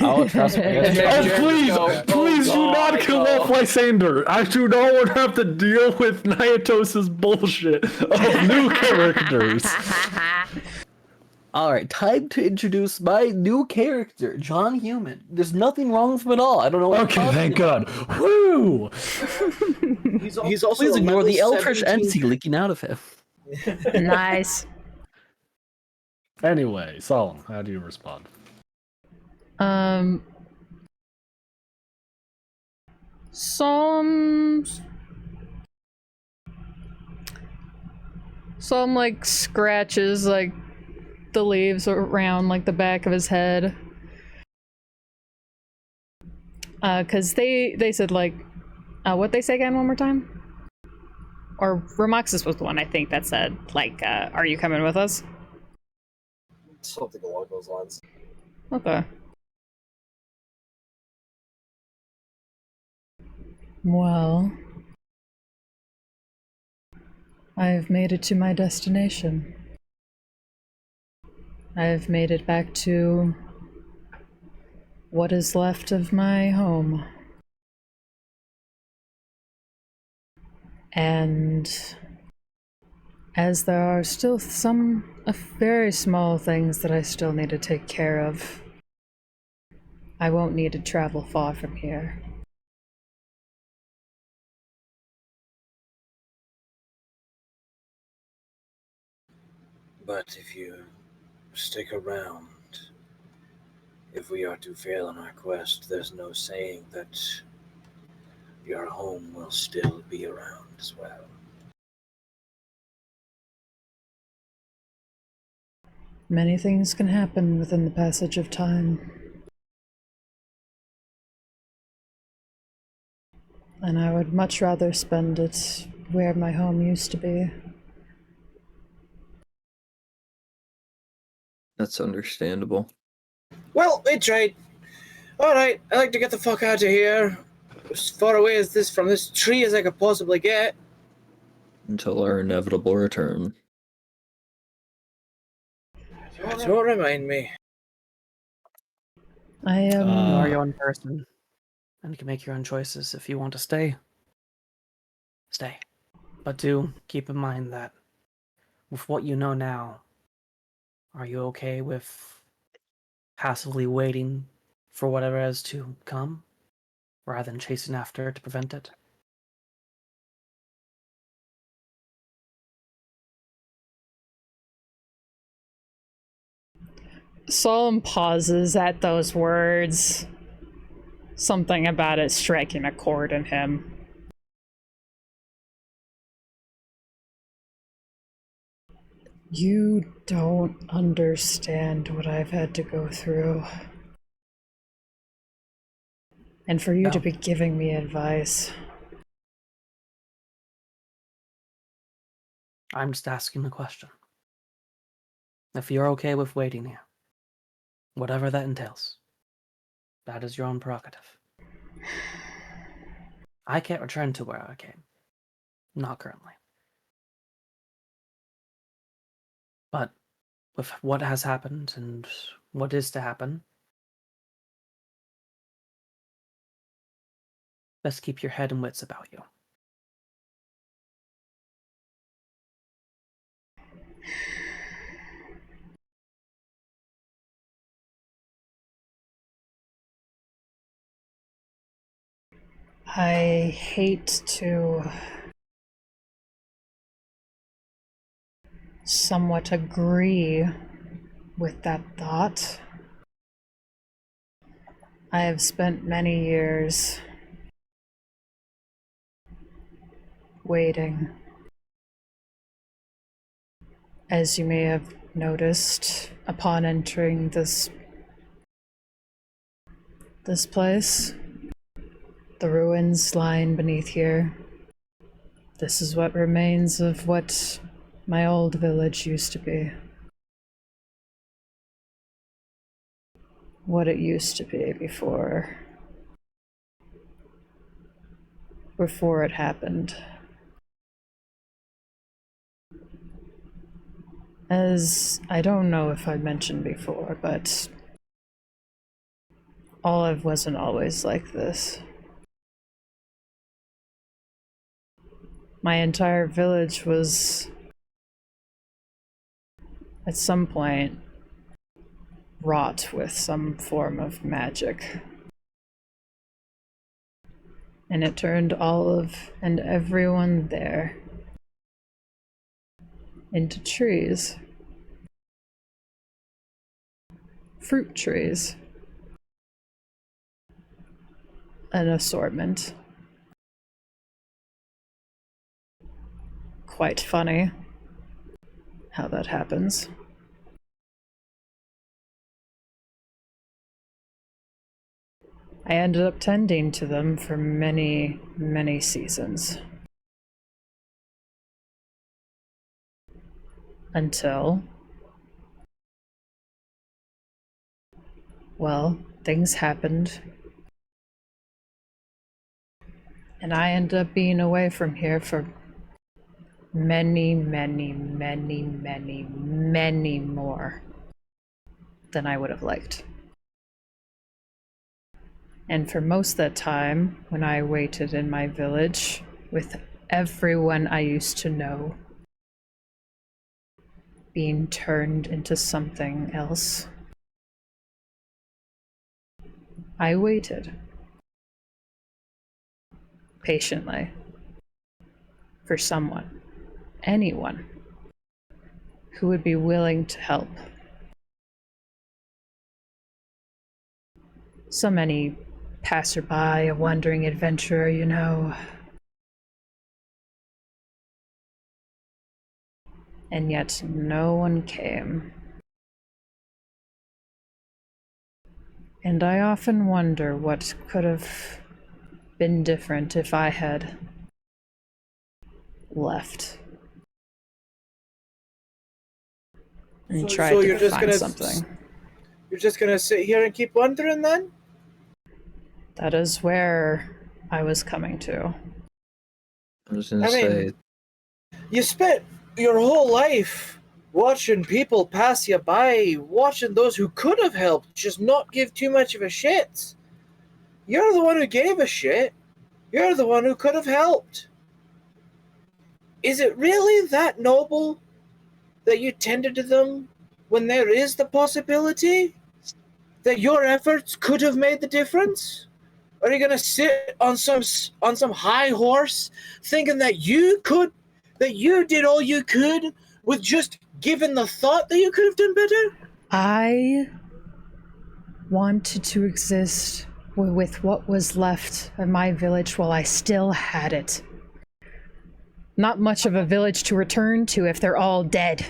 Oh, trust me. And make Oh, Jared please, go, please "Oh, do not God, kill no." off Lysander. I do not want to have to deal with Naitos' bullshit of new characters. All right, time to introduce my new character, John Human. There's nothing wrong with him at all. I don't know what. Okay, thank God. Woo! He's also Please a ignore the level elfish 17 entity leaking out of him. Nice. Anyway, Solemn, how do you respond? Some like scratches like the leaves around like the back of his head. Because they said, like, what they say again one more time? Or Romoxis was the one, I think, that said, like, are you coming with us? Something along those lines. Okay. Well, I've made it to my destination. I've made it back to what is left of my home. And as there are still some very small things that I still need to take care of, I won't need to travel far from here. But if you stick around, if we are to fail on our quest, there's no saying that your home will still be around as well. Many things can happen within the passage of time. And I would much rather spend it where my home used to be. That's understandable. Well, we tried. Alright, I'd like to get the fuck out of here. As far away as this from this tree as I could possibly get. Until our inevitable return. Don't remind me. I am. You are your own person, and you can make your own choices. If you want to stay, stay. But do keep in mind that with what you know now, are you okay with passively waiting for whatever is to come, rather than chasing after it to prevent it? Solemn pauses at those words. Something about it striking a chord in him. You don't understand what I've had to go through. And for you to No. be giving me advice. I'm just asking the question. If you're okay with waiting here, whatever that entails, that is your own prerogative. I can't return to where I came. Not currently. But with what has happened and what is to happen, best keep your head and wits about you. I hate to somewhat agree with that thought. I have spent many years waiting. As you may have noticed upon entering this place, the ruins lying beneath here. This is what remains of what my old village used to be. What it used to be before it happened. As I don't know if I mentioned before, but Olive wasn't always like this. My entire village was, at some point, wrought with some form of magic. And it turned Olive and everyone there into trees. Fruit trees. An assortment. Quite funny how that happens. I ended up tending to them for many, many seasons. Until, well, things happened. And I ended up being away from here for many, many, many, many, many more than I would have liked. And for most of that time, when I waited in my village with everyone I used to know being turned into something else, I waited patiently for someone, anyone, who would be willing to help. So many passerby, a wandering adventurer, you know. And yet no one came. And I often wonder what could have been different if I had left and tried so to you're just find gonna something. You're just gonna sit here and keep wondering then? That is where I was coming to. I was gonna I mean, say, you spent your whole life watching people pass you by, watching those who could have helped just not give too much of a shit. You're the one who gave a shit. You're the one who could have helped. Is it really that noble that you tended to them when there is the possibility that your efforts could have made the difference? Are you gonna sit on some high horse thinking that you did all you could with just giving the thought that you could have done better? I wanted to exist with what was left of my village while I still had it. Not much of a village to return to if they're all dead.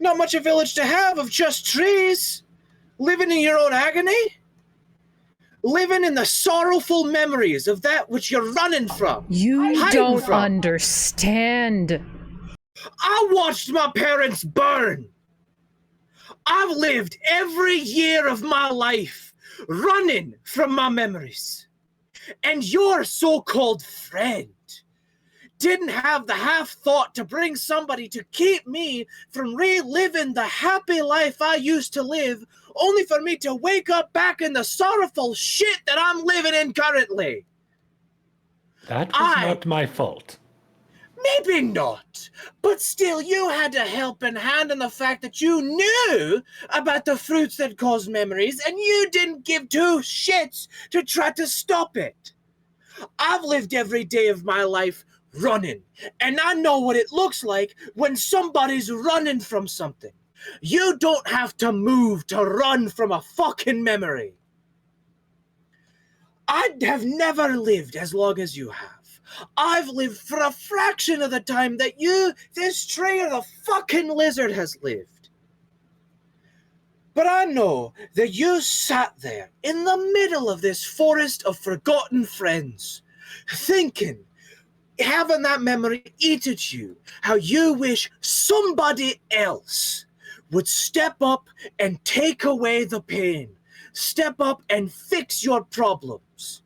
Not much a village to have of just trees, living in your own agony, living in the sorrowful memories of that which you're running from. You hiding don't from. understand. I watched my parents burn. I've lived every year of my life running from my memories. And your so-called friend didn't have the half thought to bring somebody to keep me from reliving the happy life I used to live, only for me to wake up back in the sorrowful shit that I'm living in currently. That was not my fault. Maybe not, but still you had a helping hand in the fact that you knew about the fruits that cause memories and you didn't give two shits to try to stop it. I've lived every day of my life running, and I know what it looks like when somebody's running from something. You don't have to move to run from a fucking memory. I have never lived as long as you have. I've lived for a fraction of the time that this tree or the fucking lizard has lived. But I know that you sat there in the middle of this forest of forgotten friends, thinking, having that memory eat at you, how you wish somebody else would step up and take away the pain, step up and fix your problems.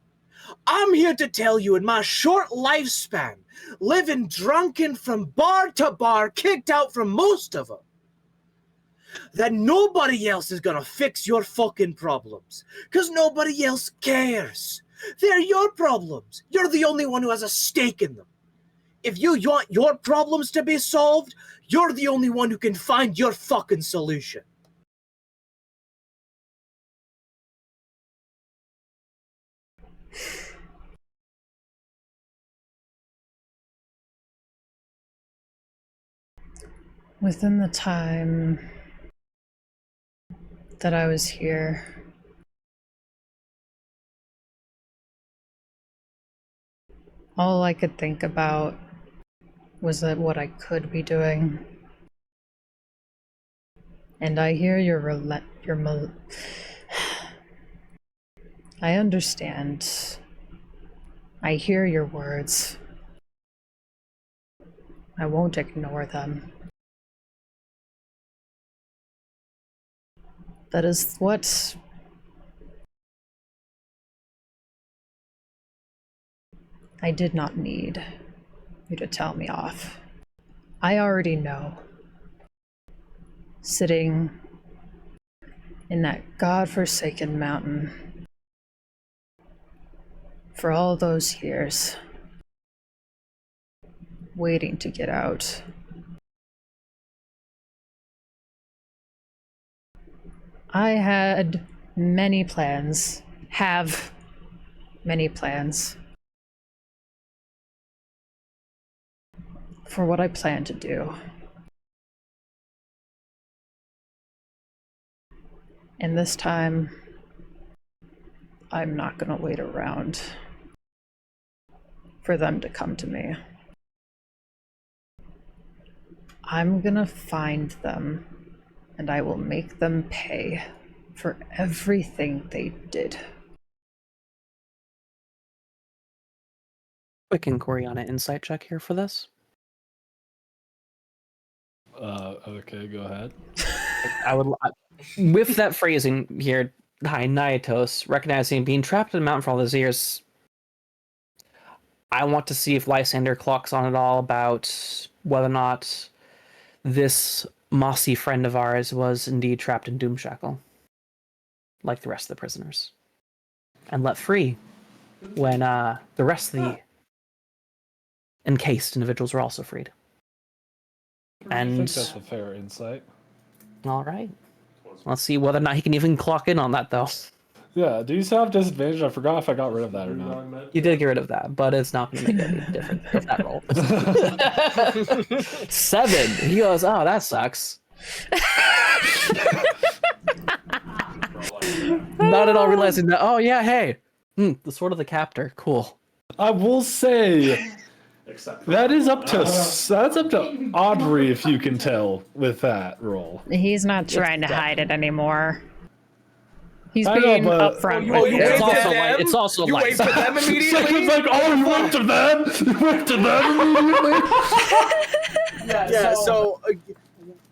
I'm here to tell you, in my short lifespan, living drunken from bar to bar, kicked out from most of them, that nobody else is gonna fix your fucking problems, because nobody else cares. They're your problems. You're the only one who has a stake in them. If you want your problems to be solved, you're the only one who can find your fucking solution. Within the time that I was here, all I could think about was that what I could be doing. And I hear I understand. I hear your words. I won't ignore them. That is what I did not need you to tell me off. I already know. Sitting in that godforsaken mountain for all those years, waiting to get out. I had many plans, have many plans for what I plan to do. And this time, I'm not gonna wait around for them to come to me. I'm gonna find them, and I will make them pay for everything they did. Quick inquiry on an insight check here for this. Okay, go ahead. I would, with that phrasing here, hi, Naitos, recognizing being trapped in a mountain for all those years, I want to see if Lysander clocks on at all about whether or not this mossy friend of ours was indeed trapped in Doomshackle, like the rest of the prisoners, and let free when the rest of the encased individuals were also freed. I think And that's a fair insight. all right, let's see whether or not he can even clock in on that, though. Yeah, do you still have disadvantage? I forgot if I got rid of that or not. You did get rid of that, but it's not going to make any difference with that roll. 7. He goes, oh, that sucks. Not at all realizing that. Oh yeah, hey, the sword of the captor, cool. I will say that is up to Audrey, if you can tell with that roll. He's not trying to hide it anymore. He's I know, being but- upfront Oh, with you it. waved also at like- them? it's also you like- waved at them immediately. It's like, oh, you went to them? You went to them immediately? Yeah. So,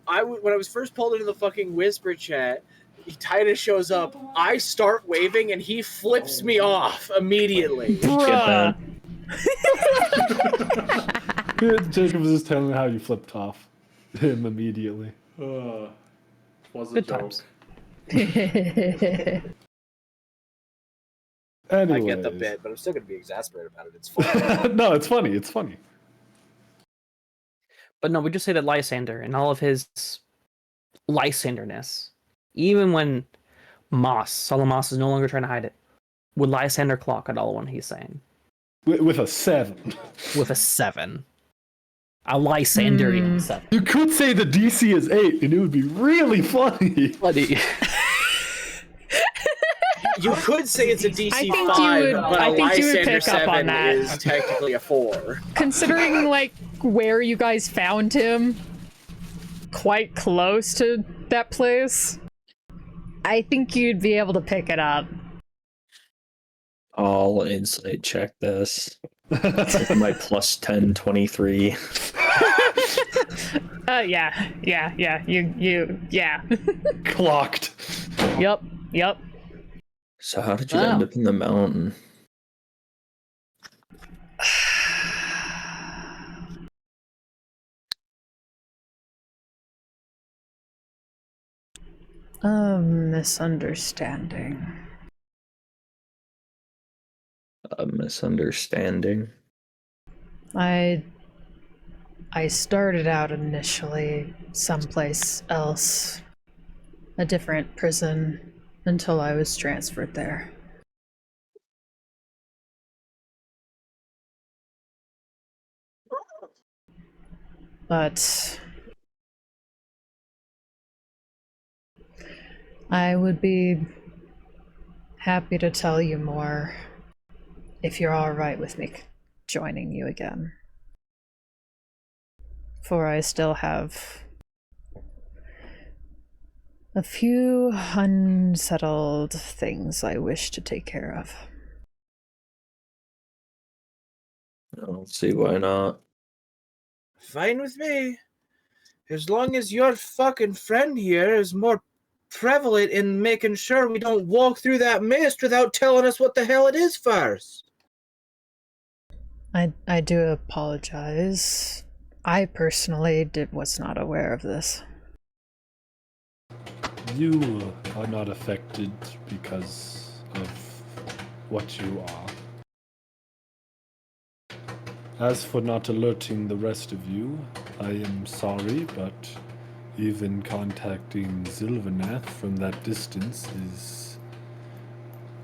when I was first pulled into the fucking whisper chat, Titus shows up. I start waving, and he flips me off immediately. Bruh. Jacob was just telling me how you flipped off him immediately. Was a Good joke. times. Anyways. I get the bit, but I'm still gonna be exasperated about it. It's fun. No, it's funny. It's funny. But no, we just say that Lysander and all of his Lysanderness, even when Moss is no longer trying to hide it, would Lysander clock at all when he's saying? With a 7. With a 7. A Lysanderian 7. You could say the DC is 8, and it would be really funny. Bloody. You could say it's a DC I think you 5, would- but I a think you would Lysander pick up on 7 that. is technically a 4. Considering, like, where you guys found him, quite close to that place, I think you'd be able to pick it up. I'll insight check this. It's like my plus 10, 23. Yeah, yeah. Clocked. Yep. So how did you end up in the mountain? A misunderstanding. A misunderstanding? I started out initially someplace else, a different prison, until I was transferred there. But I would be happy to tell you more if you're all right with me joining you again. For I still have a few unsettled things I wish to take care of. I don't see why not. Fine with me. As long as your fucking friend here is more prevalent in making sure we don't walk through that mist without telling us what the hell it is first. I do apologize. I personally was not aware of this. You are not affected because of what you are. As for not alerting the rest of you, I am sorry, but even contacting Sylvanath from that distance is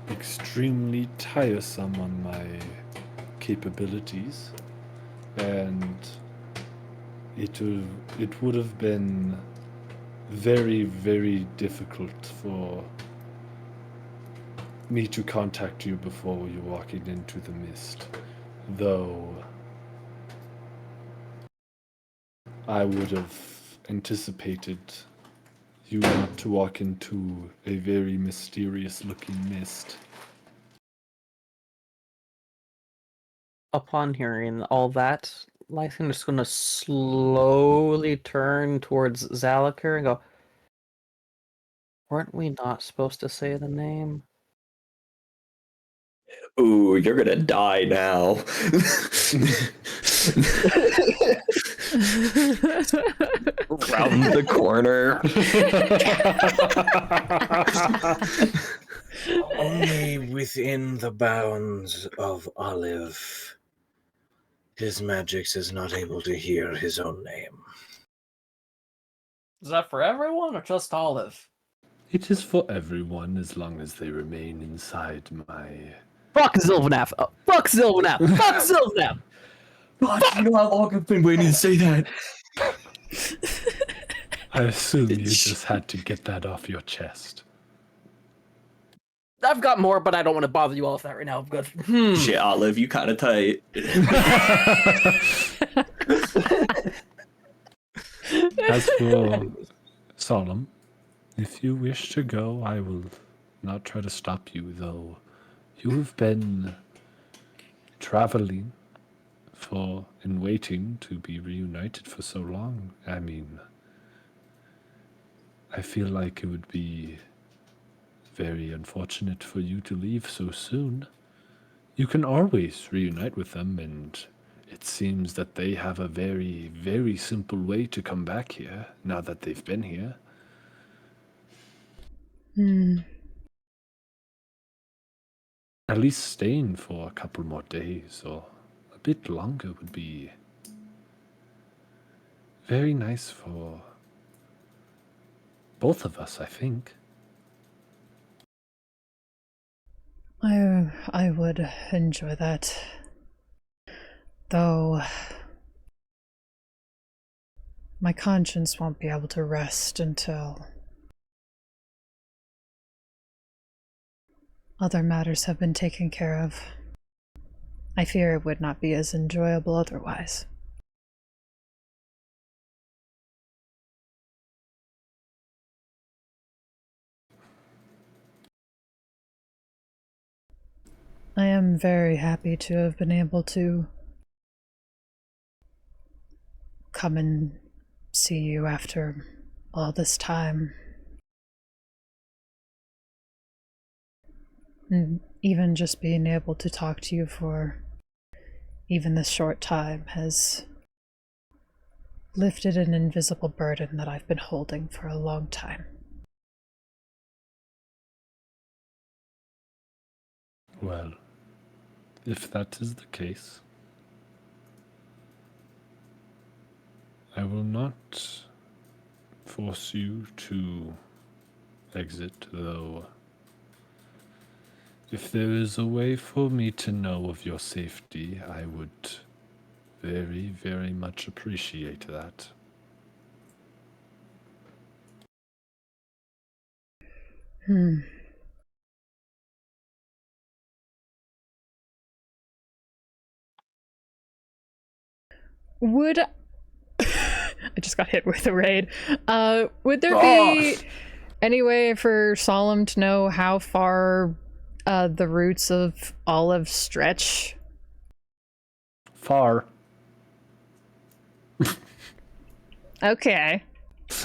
extremely tiresome on my capabilities, and it would have been very, very difficult for me to contact you before you walking into the mist, though I would have anticipated you not to walk into a very mysterious looking mist. Upon hearing all that, Lysian is going to slowly turn towards Zalakar and go, weren't we not supposed to say the name? Ooh, you're gonna die now. Round the corner. Only within the bounds of Olive. His Magix is not able to hear his own name. Is that for everyone or just Olive? It is for everyone as long as they remain inside my... Fuck Sylvanaf! Fuck Sylvanaf! Fuck Sylvanaf! God, you know how long I've been waiting to say that. I assume you just had to get that off your chest. I've got more, but I don't want to bother you all with that right now. I'm good. Shit, Olive, you kind of tight. As for Solemn, if you wish to go, I will not try to stop you, though you have been traveling and waiting to be reunited for so long. I mean, I feel like it would be very unfortunate for you to leave so soon. You can always reunite with them, and it seems that they have a very, very simple way to come back here, now that they've been here. At least staying for a couple more days, or a bit longer, would be very nice for both of us, I think. I would enjoy that. Though my conscience won't be able to rest until other matters have been taken care of. I fear it would not be as enjoyable otherwise. I am very happy to have been able to come and see you after all this time. And even just being able to talk to you for even this short time has lifted an invisible burden that I've been holding for a long time. Well, if that is the case, I will not force you to exit, though if there is a way for me to know of your safety, I would very, very much appreciate that. Would I just got hit with a raid. Would there be Any way for Solemn to know how far the roots of Olive stretch? Far. Okay.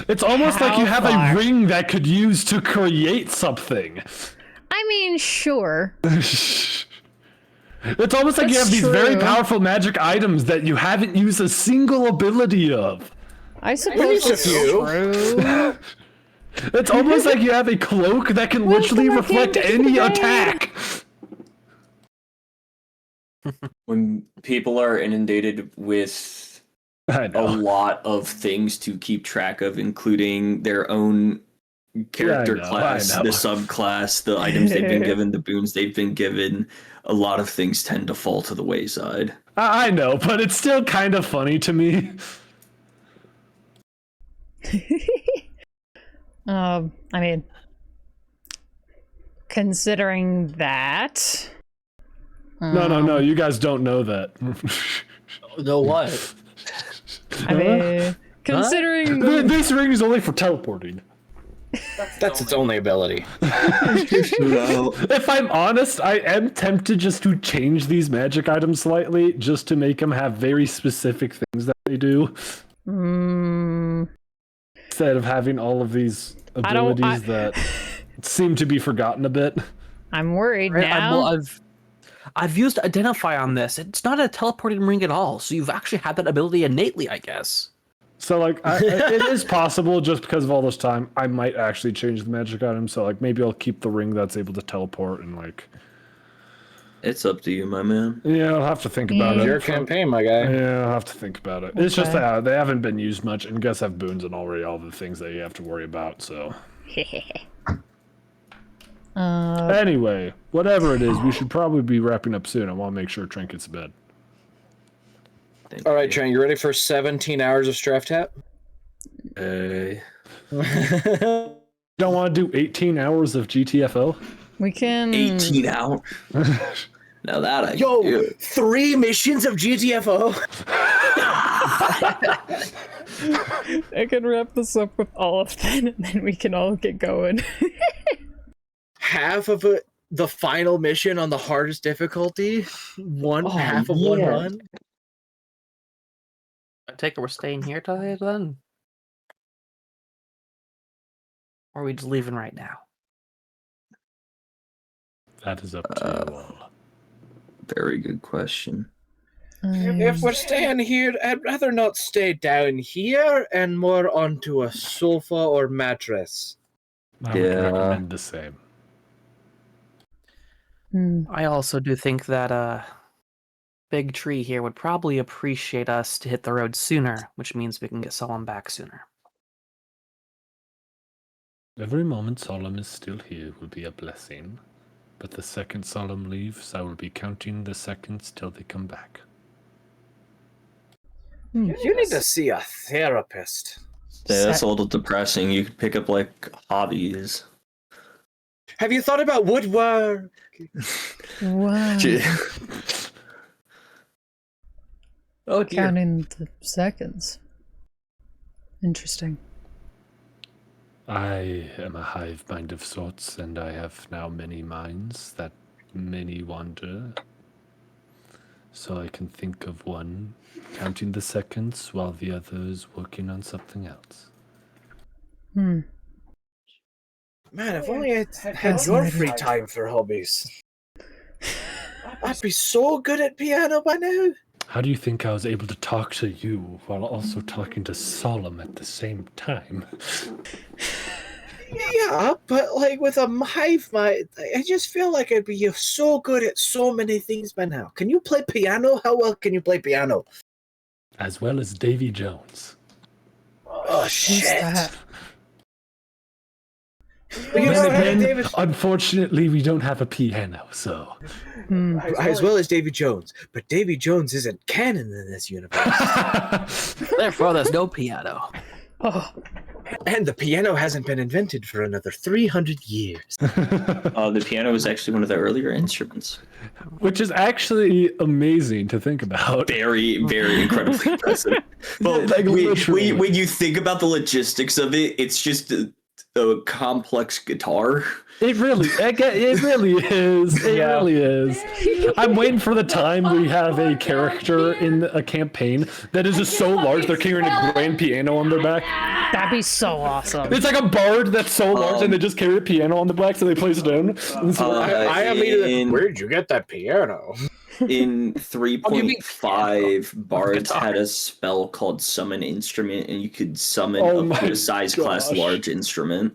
It's almost like you have How a far? ring that could use to create something. I mean, sure. It's almost like you That's have these very true. powerful magic items that you haven't used a single ability of. I suppose a that's few. true. It's almost like you have a cloak that can literally Welcome reflect again to any the attack. When people are inundated with I a know. lot of things to keep track of, including their own character I know, class, I know. the subclass, the items they've been given, the boons they've been given, a lot of things tend to fall to the wayside. I know, but it's still kind of funny to me. I mean, considering that. No, you guys don't know that. No what? I mean, considering. This ring is only for teleporting. That's its only ability. If I'm honest, I am tempted just to change these magic items slightly, just to make them have very specific things that they do, instead of having all of these abilities that seem to be forgotten a bit. I'm worried Right, now. I've used Identify on this. It's not a teleporting ring at all, so you've actually had that ability innately, I guess. So, like, it is possible, just because of all this time, I might actually change the magic item. So, like, maybe I'll keep the ring that's able to teleport and, like... It's up to you, my man. Yeah, I'll have to think about it. Your campaign, my guy. Yeah, I'll have to think about it. It's just Okay. that they haven't been used much, and guess have boons and already all the things that you have to worry about, so... Anyway, whatever it is, we should probably be wrapping up soon. I want to make sure Trent gets to bed. Thank All right, you. Trent, you ready for 17 hours of Straff Tap? Don't want to do 18 hours of GTFO? We can. 18 hours. Now that I Yo, do. 3 missions of GTFO. I can wrap this up with all of that, and then we can all get going. Half of it, the final mission on the hardest difficulty. Half of one run. I take it we're staying here today then? Or are we just leaving right now? That is up to you all. Very good question. If we're staying here, I'd rather not stay down here and more onto a sofa or mattress. I would recommend the same. I also do think that Big Tree here would probably appreciate us to hit the road sooner, which means we can get Solemn back sooner. Every moment Solemn is still here will be a blessing, but the second Solemn leaves, I will be counting the seconds till they come back. You need to see a therapist. Yeah, that's a little depressing. You could pick up like hobbies. Have you thought about woodwork? Wow. Oh dear. Counting the seconds. Interesting. I am a hive mind of sorts, and I have now many minds that many wander. So I can think of one counting the seconds while the other is working on something else. Man, if only I had your free time for hobbies. I'd be so good at piano by now. How do you think I was able to talk to you while also talking to Solemn at the same time? Yeah, but like with a hive mind, I just feel like I'd be so good at so many things by now. Can you play piano? How well can you play piano? As well as Davy Jones. Oh shit! that? You Then don't have again, David, unfortunately, we don't have a piano, so... as well as Davy Jones, but Davy Jones isn't canon in this universe, Therefore, there's no piano. Oh, and the piano hasn't been invented for another 300 years. The piano was actually one of the earlier instruments. Which is actually amazing to think about. Very, very incredibly impressive. But Like, when literally. you think about the logistics of it, it's just a complex guitar. It really is. It Yeah. really is. I'm waiting for the time we have a character in a campaign that is just so large they're carrying a grand piano on their back. That'd be so awesome. It's like a bard that's so large and they just carry a piano on the back so they place it down. And so, I immediately. in- Where'd you get that piano? In Oh, you mean 3.5, bards guitar. had a spell called Summon Instrument, and you could summon Oh up my to a size class gosh. large instrument.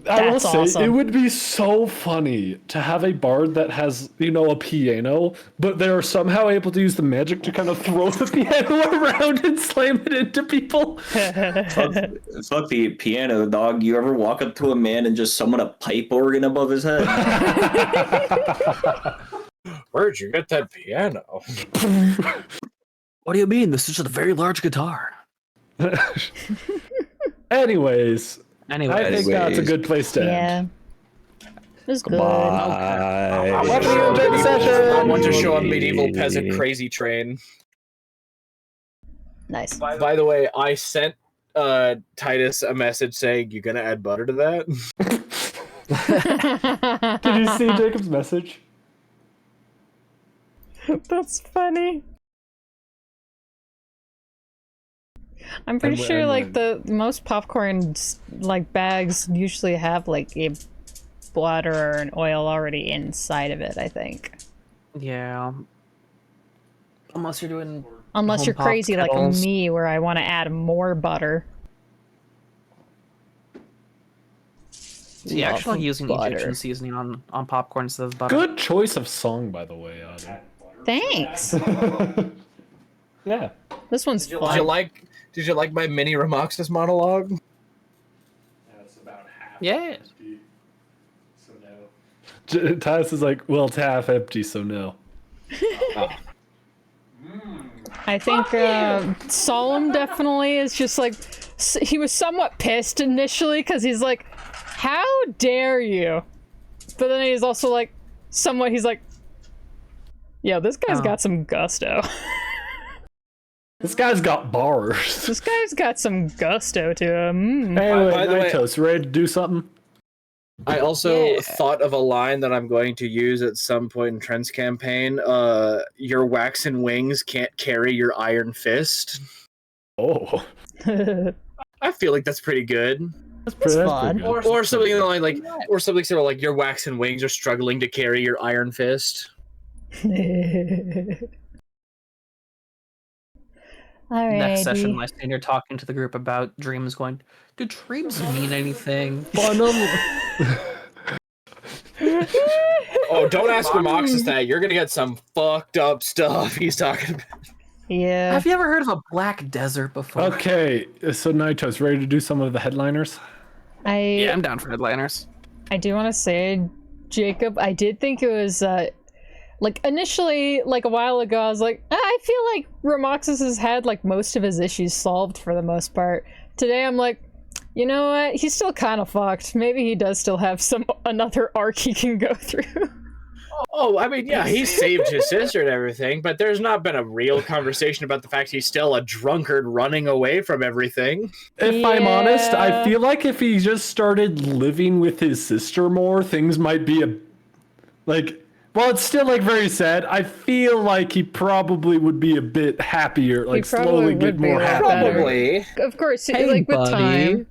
I will That's say, awesome. it would be so funny to have a bard that has, a piano, but they're somehow able to use the magic to kind of throw the piano around and slam it into people. Fuck the piano, dog. You ever walk up to a man and just summon a pipe organ above his head? Where'd you get that piano? What do you mean? This is just a very large guitar. Anyways, Anyway, I think that's a good place to end. Yeah. It was good. I What do you enjoy the session? I want to show a medieval peasant crazy train. Nice. By the way, I sent Titus a message saying, "You gonna add butter to that?" Did you see Jacob's message? That's funny. I'm pretty And sure when- like the most popcorn like bags usually have like a butter or an oil already inside of it, I think. yeah. Unless you're doing Unless home you're pops crazy like kettles. me where I want to add more butter. See, Love actually using butter. Egyptian seasoning on popcorn instead of butter. Good choice of song, by the way, Adam. Thanks. Yeah. This one's Did fun. you like my mini Remoxus monologue? That's about half Yeah. empty. So no. Titus is like, well, it's half empty, so no. I think Solemn definitely is just like he was somewhat pissed initially because he's like, "How dare you?" But then he's also like, he's like, "Yo, this guy's Oh. got some gusto. This guy's got bars. This guy's got some gusto to him." Anyway, By the way- Nitos, ready to do something? I also Yeah. thought of a line that I'm going to use at some point in Trent's campaign. Your waxen wings can't carry your iron fist. Oh. I feel like that's pretty good. That's fun. pretty good. Or something like or something sort of like your waxen wings are struggling to carry your iron fist. Alrighty. Next session, my senior talking to the group about dreams, going, "Do dreams mean anything?" Oh, don't ask Remoxus that. You're gonna get some fucked up stuff he's talking about. Yeah. Have you ever heard of a black desert before? Okay, so Nitos, ready to do some of the headliners? Yeah, I'm down for headliners. I do want to say, Jacob, I did think it was, like, initially, like, a while ago, I was like, I feel like Remoxus has had, like, most of his issues solved for the most part. Today, I'm like, you know what? He's still kind of fucked. Maybe he does still have another arc he can go through. Oh, I mean, yeah, he saved his sister and everything, but there's not been a real conversation about the fact he's still a drunkard running away from everything. If I'm honest, I Yeah. feel like if he just started living with his sister more, things might be well, it's still like very sad. I feel like he probably would be a bit happier, like probably slowly would get be more a lot happy. better. Probably. Of course, Hey, like, with buddy. time.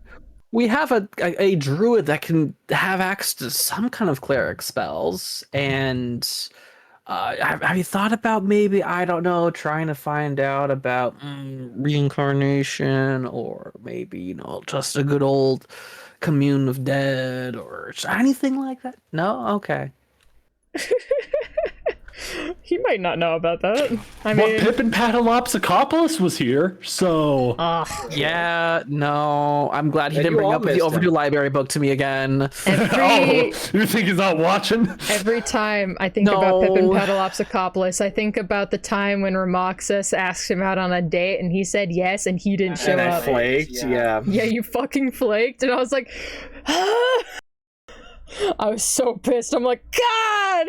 We have a druid that can have access to some kind of cleric spells, and have you thought about maybe, I don't know, trying to find out about reincarnation, or maybe just a good old commune of dead, or anything like that? No, okay. He might not know about that. I Well, mean, Pippin Patalopsocopolis was here, so Yeah, no, I'm glad he And didn't you bring all up the missed overdue him. library book to me again. every you think he's not watching? every time I think about Pippin No. Patalopsocopolis, I think about the time when Remoxus asked him out on a date and he said yes and he didn't show And I up. flaked, yeah. Yeah, you fucking flaked, and I was like, I was so pissed. I'm like, God.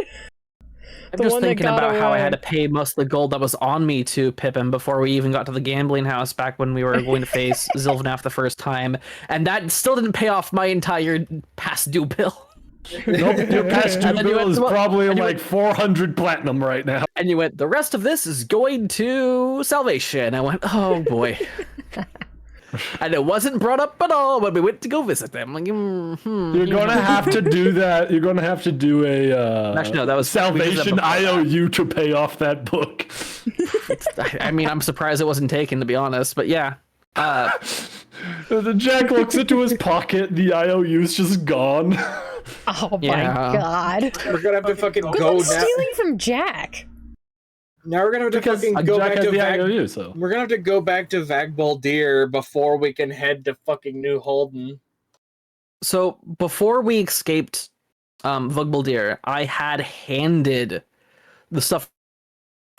I'm The just one that thinking got about how I away. had to pay most of the gold that was on me to Pippin before we even got to the gambling house back when we were going to face Zilvanaf the first time, and that still didn't pay off my entire past due bill. Nope, your past due And then you bill went is to- probably and you like 400 platinum right now. And you went, the rest of this is going to salvation. I went, oh boy. And it wasn't brought up at all when we went to go visit them. Like, You're gonna have to do that. You're gonna have to do a Actually, no, that was salvation before that. IOU to pay off that book. I mean, I'm surprised it wasn't taken, to be honest. But yeah, The Jack looks into his pocket. The IOU's just gone. Oh Yeah. my god. We're gonna have to fucking Good go luck now. stealing from Jack. Now we're gonna have to Because fucking go Jack back has to the Vag. IOU, so. We're gonna have to go back to Vagbaldir before we can head to fucking New Holden. so before we escaped Vugbeldir, I had handed the stuff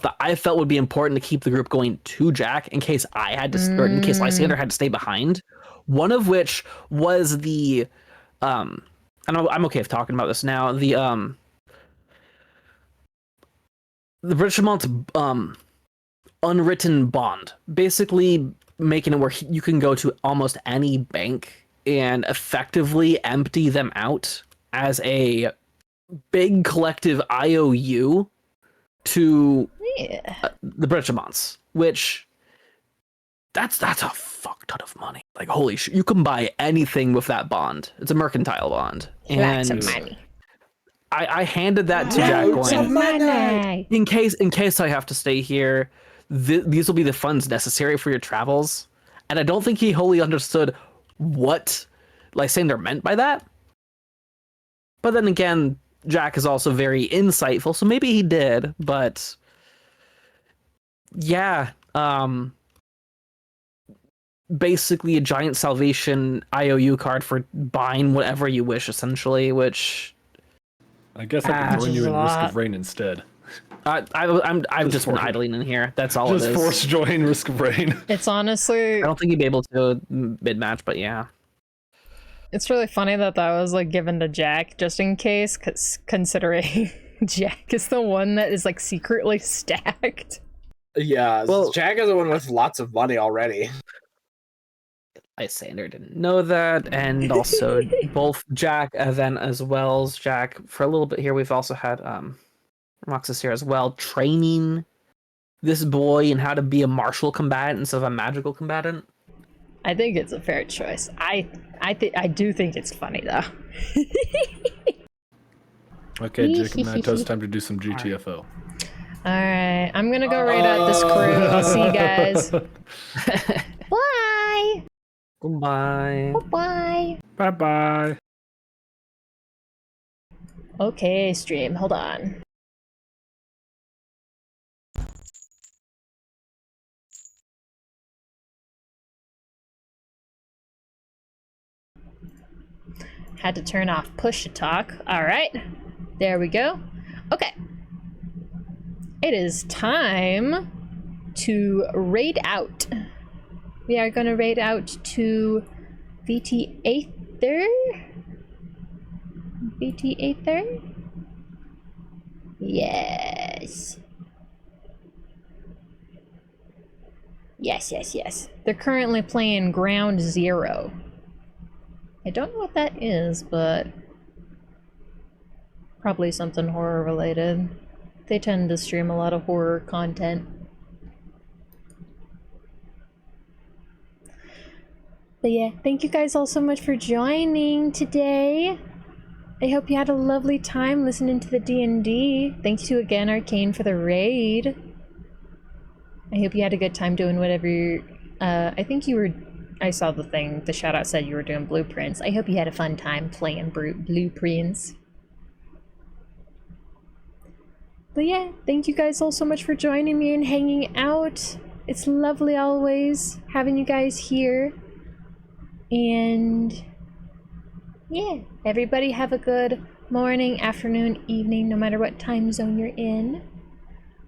that I felt would be important to keep the group going to Jack in case I had to, or in case Lysander had to stay behind. One of which was the, I'm okay with talking about this now. The British amount unwritten bond, basically making it where you can go to almost any bank and effectively empty them out as a big collective IOU to Yeah. the British amounts, which that's a fuck ton of money. Like, holy shit, you can buy anything with that bond. It's a mercantile bond. Lots And of money. I handed that to Jack Lots of going, money. in case I have to stay here, these will be the funds necessary for your travels. And I don't think he wholly understood what Lysander meant by that. But then again, Jack is also very insightful, so maybe he did, but yeah, basically a giant salvation IOU card for buying whatever you wish, essentially, which I guess I could join you in a Risk lot. of Rain instead. I've just been for- idling in here. That's all Just it is. force join Risk of Rain. It's honestly, I don't think he'd be able to mid-match, but yeah. it's really funny that that was like given to Jack just in case, cause considering Jack is the one that is like secretly stacked. Yeah, Well- Jack is the one with lots of money already. Lysander didn't know that, and also both Jack and then as well as Jack for a little bit here. We've also had Roxas here as well, training this boy in how to be a martial combatant instead of a magical combatant. I think it's a fair choice. I do think it's funny though. Okay, Jacob and Naito, it's time to do some GTFO. All right, I'm gonna go raid out this crew. I'll see you guys. Bye. Goodbye. Bye. Bye bye. Okay, stream. Hold on. Had to turn off push to talk. All right, there we go. Okay, it is time to raid out. We are gonna raid out to VT Aether. VT Aether. Yes. Yes. They're currently playing Ground Zero. I don't know what that is, but probably something horror related. They tend to stream a lot of horror content. But yeah, thank you guys all so much for joining today. I hope you had a lovely time listening to the D&D. Thanks to again Arcane for the raid. I hope you had a good time doing whatever you're, I think you were, I saw the thing, the shout out said you were doing blueprints. I hope you had a fun time playing blueprints. But yeah, thank you guys all so much for joining me and hanging out. It's lovely always having you guys here. And yeah, everybody have a good morning, afternoon, evening, no matter what time zone you're in.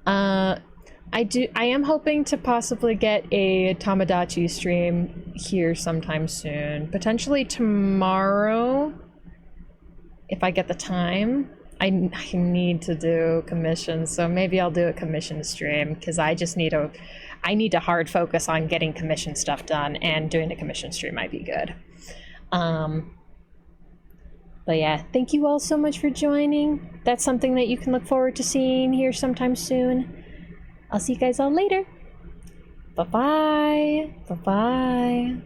I am hoping to possibly get a Tamagotchi stream here sometime soon. Potentially tomorrow, if I get the time. I need to do commissions, so maybe I'll do a commission stream because I just need to hard focus on getting commission stuff done, and doing a commission stream might be good. But yeah, thank you all so much for joining. That's something that you can look forward to seeing here sometime soon. I'll see you guys all later. Bye-bye. Bye-bye.